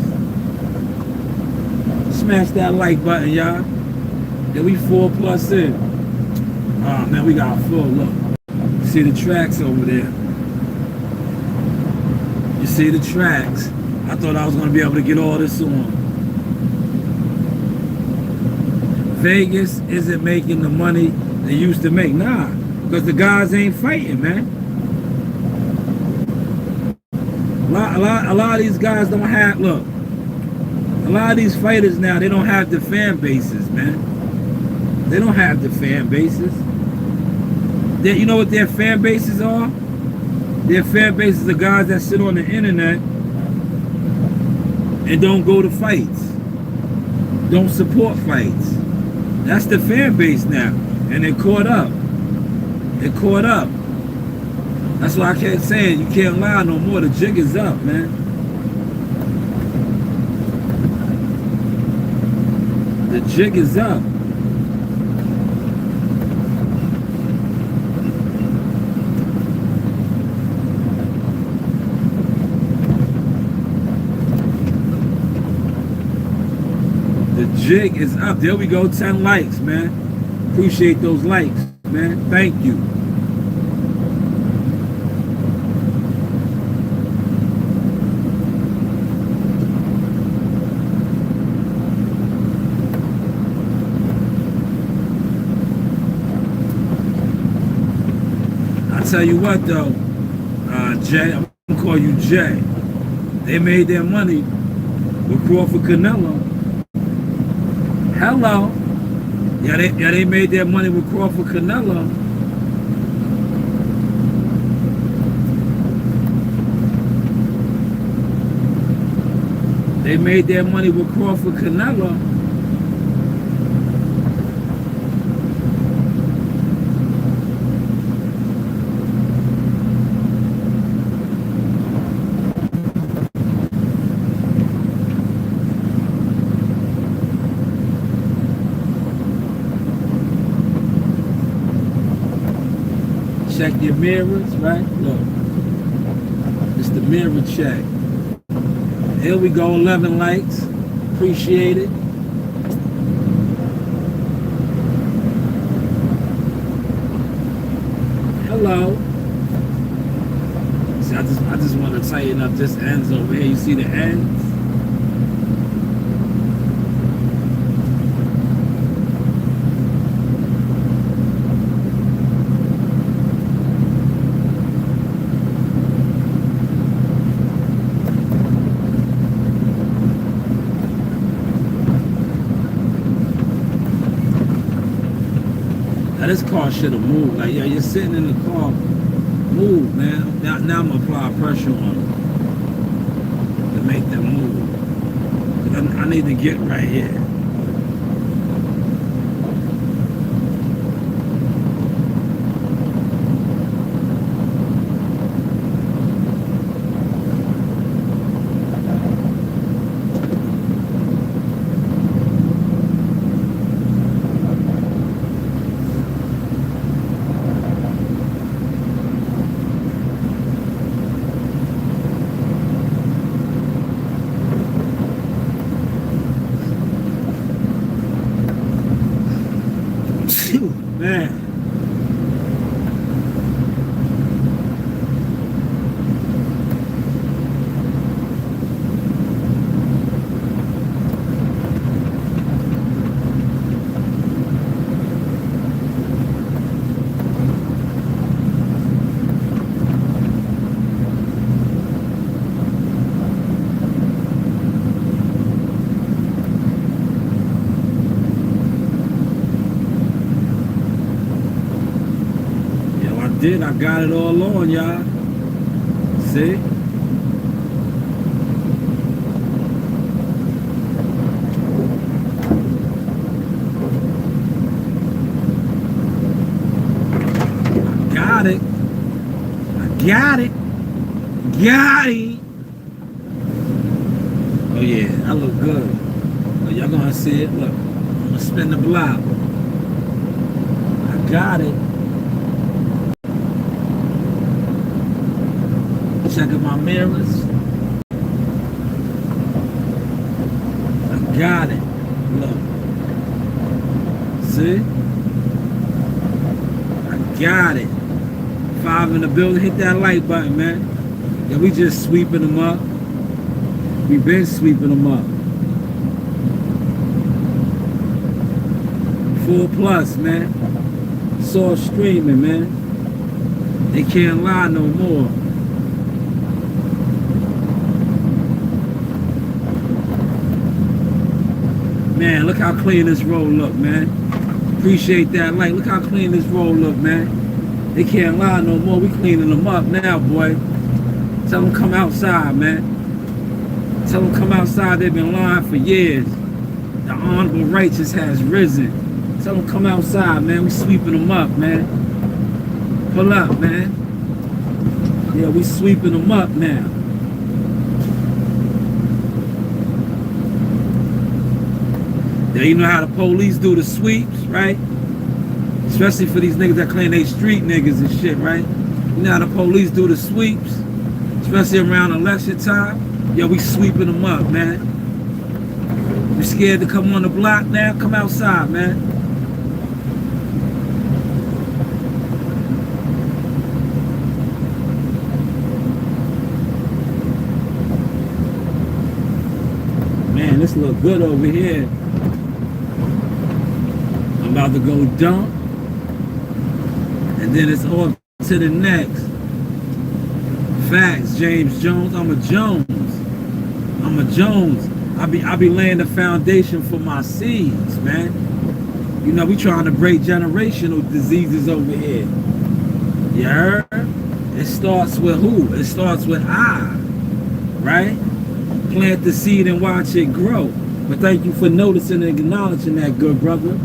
Speaker 1: Smash that like button, y'all. Yeah, we 4+ in. Oh man, we got full. Look, you see the tracks over there. You see the tracks. I thought I was gonna be able to get all this on. Vegas isn't making the money they used to make. Nah, because the guys ain't fighting, man. A lot of these guys don't have, look, a lot of these fighters now, they don't have the fan bases, man. They don't have the fan bases. You know what their fan bases are? Their fan bases are guys that sit on the internet and don't go to fights. Don't support fights. That's the fan base now. And they're caught up. They're caught up. That's why I kept saying you can't lie no more. The jig is up, man. The jig is up. The jig is up. There we go. 10 likes, man. Appreciate those likes, man. Thank you. I I tell you what though, Jay, I'm gonna call you Jay. They made their money with Crawford Canelo. Hello. Yeah, they made their money with Crawford Canelo. They made their money with Crawford Canelo. Check your mirrors, right? Look, it's the mirror check. Here we go, 11 likes. Appreciate it. Hello. See, I just want to tighten up this ends over here. You see the ends? Now this car should have moved. Like, yeah, you're sitting in the car. Move, man. Now I'm gonna apply pressure on it to make them move. 'Cause I need to get right here. Man. I got it all on, y'all. See? Got it. I got it. Got it. Oh yeah, that look good. Oh, y'all gonna see it. Look, I'm gonna spin the block. I got it. Checking my mirrors. I got it. Look. See? I got it. 5 in the building. Hit that like button, man. Yeah, we just sweeping them up. We been sweeping them up. 4+, man. Saw streaming, man. They can't lie no more. Man, look how clean this road look, man. Appreciate that light. Look how clean this road look, man. They can't lie no more. We cleaning them up now, boy. Tell them come outside, man. Tell them come outside. They've been lying for years. The honorable righteous has risen. Tell them come outside, man. We sweeping them up, man. Pull up, man. Yeah, we sweeping them up now. Yeah, you know how the police do the sweeps, right? Especially for these niggas that claim they street niggas and shit, right? You know how the police do the sweeps? Especially around election time. Yeah, we sweeping them up, man. You scared to come on the block now? Come outside, man. Man, this look good over here. I'm about to go dump. And then it's off to the next. Facts, James Jones. I'm a Jones. I'm a Jones. I be laying the foundation for my seeds, man. You know, we trying to break generational diseases over here. You heard? It starts with who? It starts with I, right? Plant the seed and watch it grow. But thank you for noticing and acknowledging that, good brother.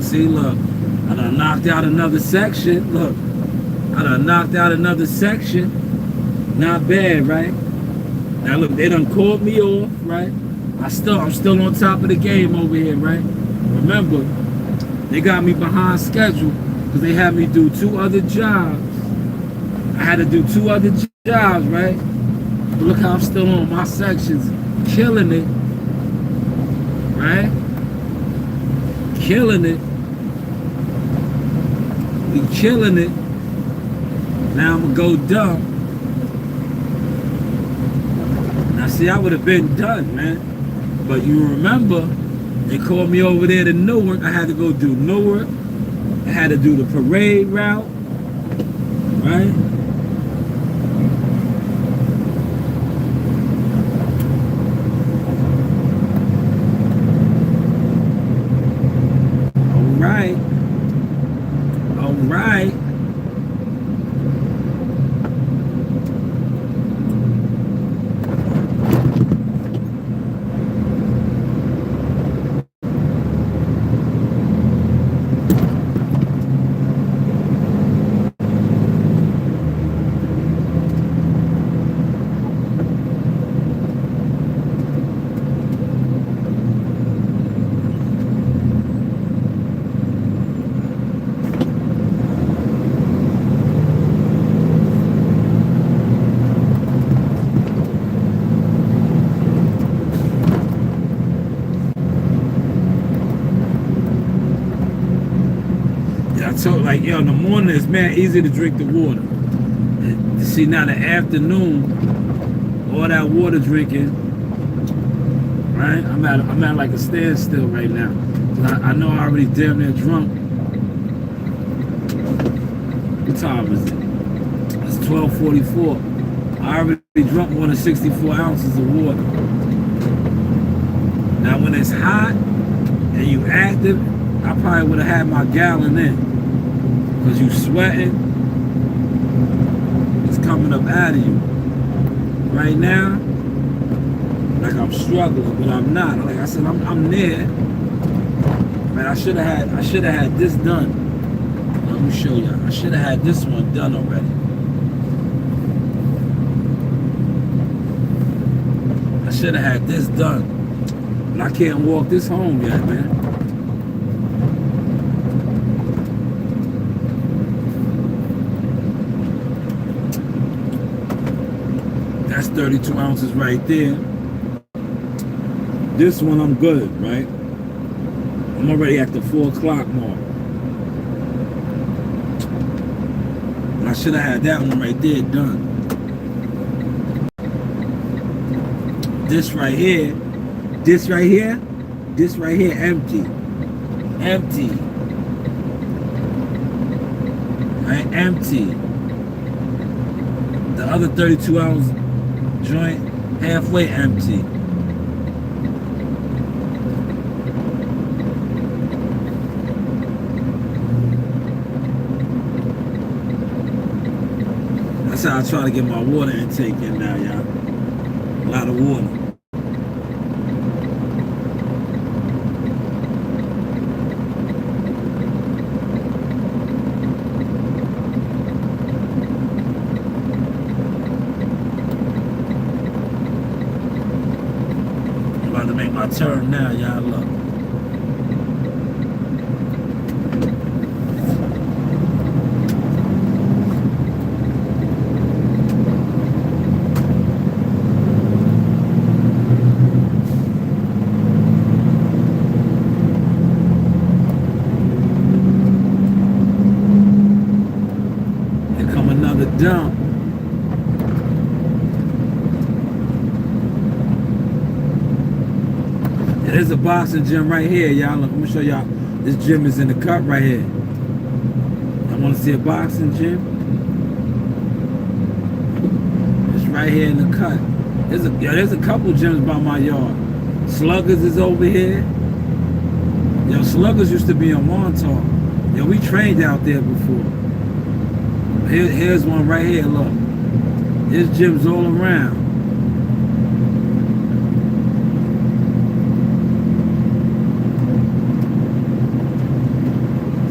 Speaker 1: See, look, I done knocked out another section. Look, I done knocked out another section. Not bad, right? Now look, they done called me off, right? I'm still on top of the game over here, right? Remember, they got me behind schedule because they had me do 2 other jobs. I had to do 2 other jobs, right? But look how I'm still on my sections, killing it, right? Killing it. We killing it. Now I'm gonna go dumb. Now see, I would have been done, man. But you remember, they called me over there to Newark. I had to go do Newark. I had to do the parade route, right? Right. So like, yo, in the morning it's man easy to drink the water. See, now the afternoon, all that water drinking, right? I'm at like a standstill right now. I know I already damn near drunk. What time is it? It's 12:44. I already drunk more than 64 ounces of water. Now when it's hot and you active, I probably would have had my gallon in. Because you sweating, it's coming up out of you. Right now, like I'm struggling, but I'm not. Like I said, I'm there. Man, I should have had this done. Let me show you. I should have had this one done already. I should have had this done. But I can't walk this home yet, man. That's 32 ounces right there. This one I'm good, right? I'm already at the 4 o'clock mark. And I should have had that one right there done. This right here, empty. Empty. Right, empty. The other 32 ounce joint, halfway empty. That's how I try to get my water intake in now, y'all. A lot of water. Make my turn now, y'all. Look. dump. Yeah, there's a boxing gym right here, y'all. Look, I'm gonna show y'all. This gym is in the cut right here. I want to see a boxing gym. It's right here in the cut. There's a couple gyms by my yard. Sluggers is over here. Yo, Sluggers used to be on Montauk. Yo, we trained out there before. Here's one right here, look. There's gyms all around.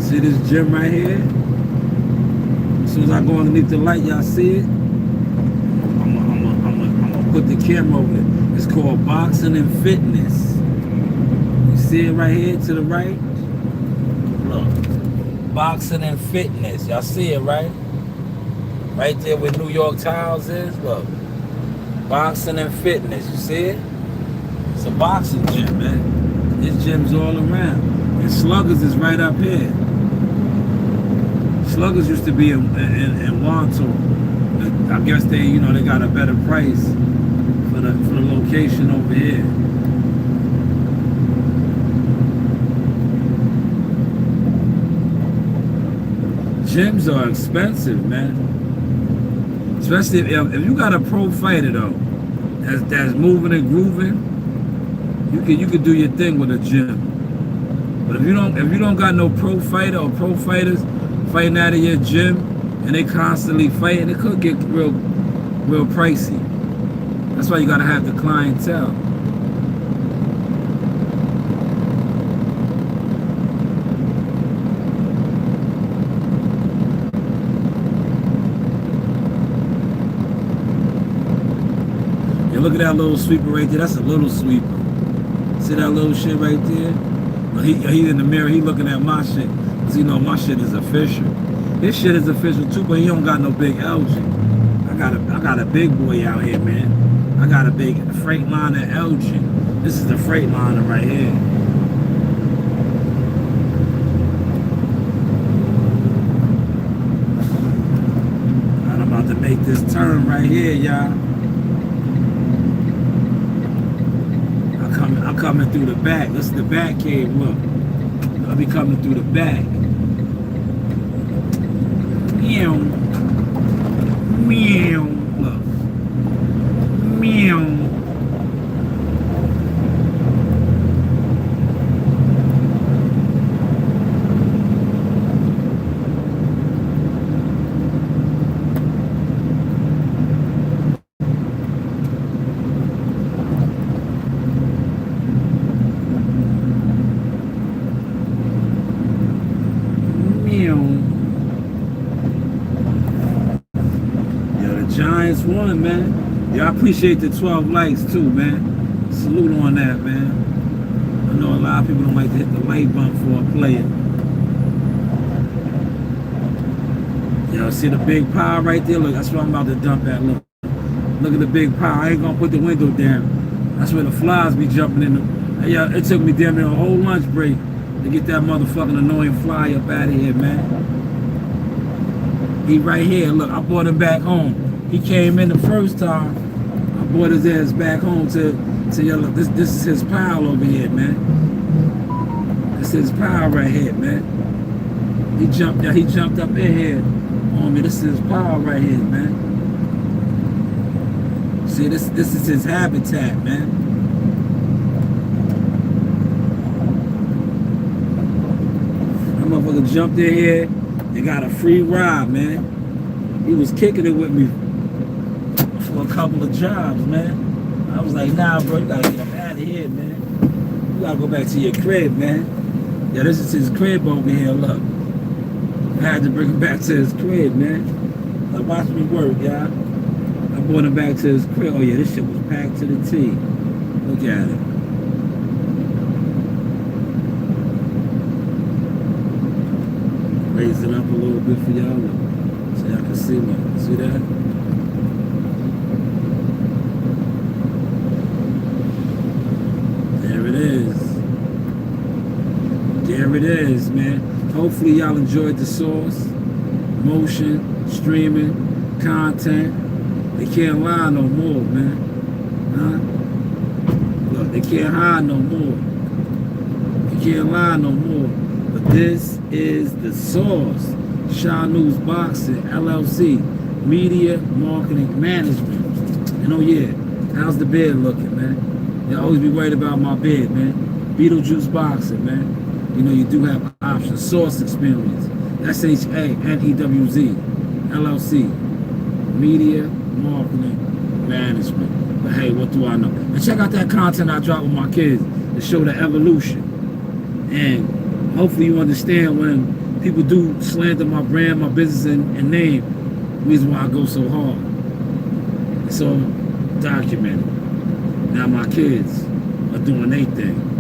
Speaker 1: See this gym right here? As soon as I go underneath the light, y'all see it? I'm gonna put the camera over it. It's called Boxing and Fitness. You see it right here to the right? Look. Boxing and Fitness. Y'all see it, right? Right there where New York Tiles is. Look. Boxing and Fitness. You see it? It's a boxing gym, man. There's gyms all around. And Sluggers is right up here. Sluggers used to be in Wanto. I guess they got a better price for the location over here. Gyms are expensive, man. Especially if you got a pro fighter though, that's moving and grooving, you could do your thing with a gym. But if you don't got no pro fighter or pro fighters fighting out of your gym and they constantly fighting, it could get real pricey. That's why you gotta have the clientele. Yeah, look at that little sweeper right there. That's a little sweeper. See that little shit right there? Well, he in the mirror. He looking at my shit. Cause my shit is official. His shit is official too, but he don't got no big LG. I got a big boy out here, man. I got a big Freightliner LG. This is the Freightliner right here. And I'm about to make this turn right here, y'all. I'm coming through the back. This is the back cave, look. I'll be coming through the back. Meow. Meow. Look. Meow. Giants won, man. Yeah, I appreciate the 12 likes too, man. Salute on that, man. I know a lot of people don't like to hit the like button for a player. Y'all see the big pile right there? Look, that's what I'm about to dump at. Look at the big pile. I ain't gonna put the window down. That's where the flies be jumping in. Yeah, it took me damn near a whole lunch break to get that motherfucking annoying fly up out of here, man. He right here. Look, I brought him back home. He came in the first time. I brought his ass back home to y'all. This is his pile over here, man. This is his pile right here, man. He jumped up in here on me. This is his pile right here, man. See, this is his habitat, man. That motherfucker jumped in here and got a free ride, man. He was kicking it with me for a couple of jobs, man. I was like, nah, bro, you gotta get him out of here, man. You gotta go back to your crib, man. Yeah, this is his crib over here, look. I had to bring him back to his crib, man. Like, watch me work, y'all. I brought him back to his crib. Oh yeah, this shit was packed to the T. Look at it. Raise it up a little bit for y'all, so y'all can see me. See that? There it is. There it is, man. Hopefully y'all enjoyed the sauce, motion, streaming. content. They can't lie no more, man. Huh? Look, they can't hide no more. They can't lie no more. But this is the source. Shanewz Boxing, LLC, Media Marketing Management. And oh yeah, how's the beard looking, man? They always be worried about my beard, man. Beetlejuice Boxing, man. You know, you do have options. Source Experience. SHANEWZ, LLC, Media Marketing Management. But hey, what do I know? And check out that content I drop with my kids to show the evolution. And hopefully you understand when people do slander my brand, my business, and name, the reason why I go so hard. It's all documented. Now my kids are doing their thing.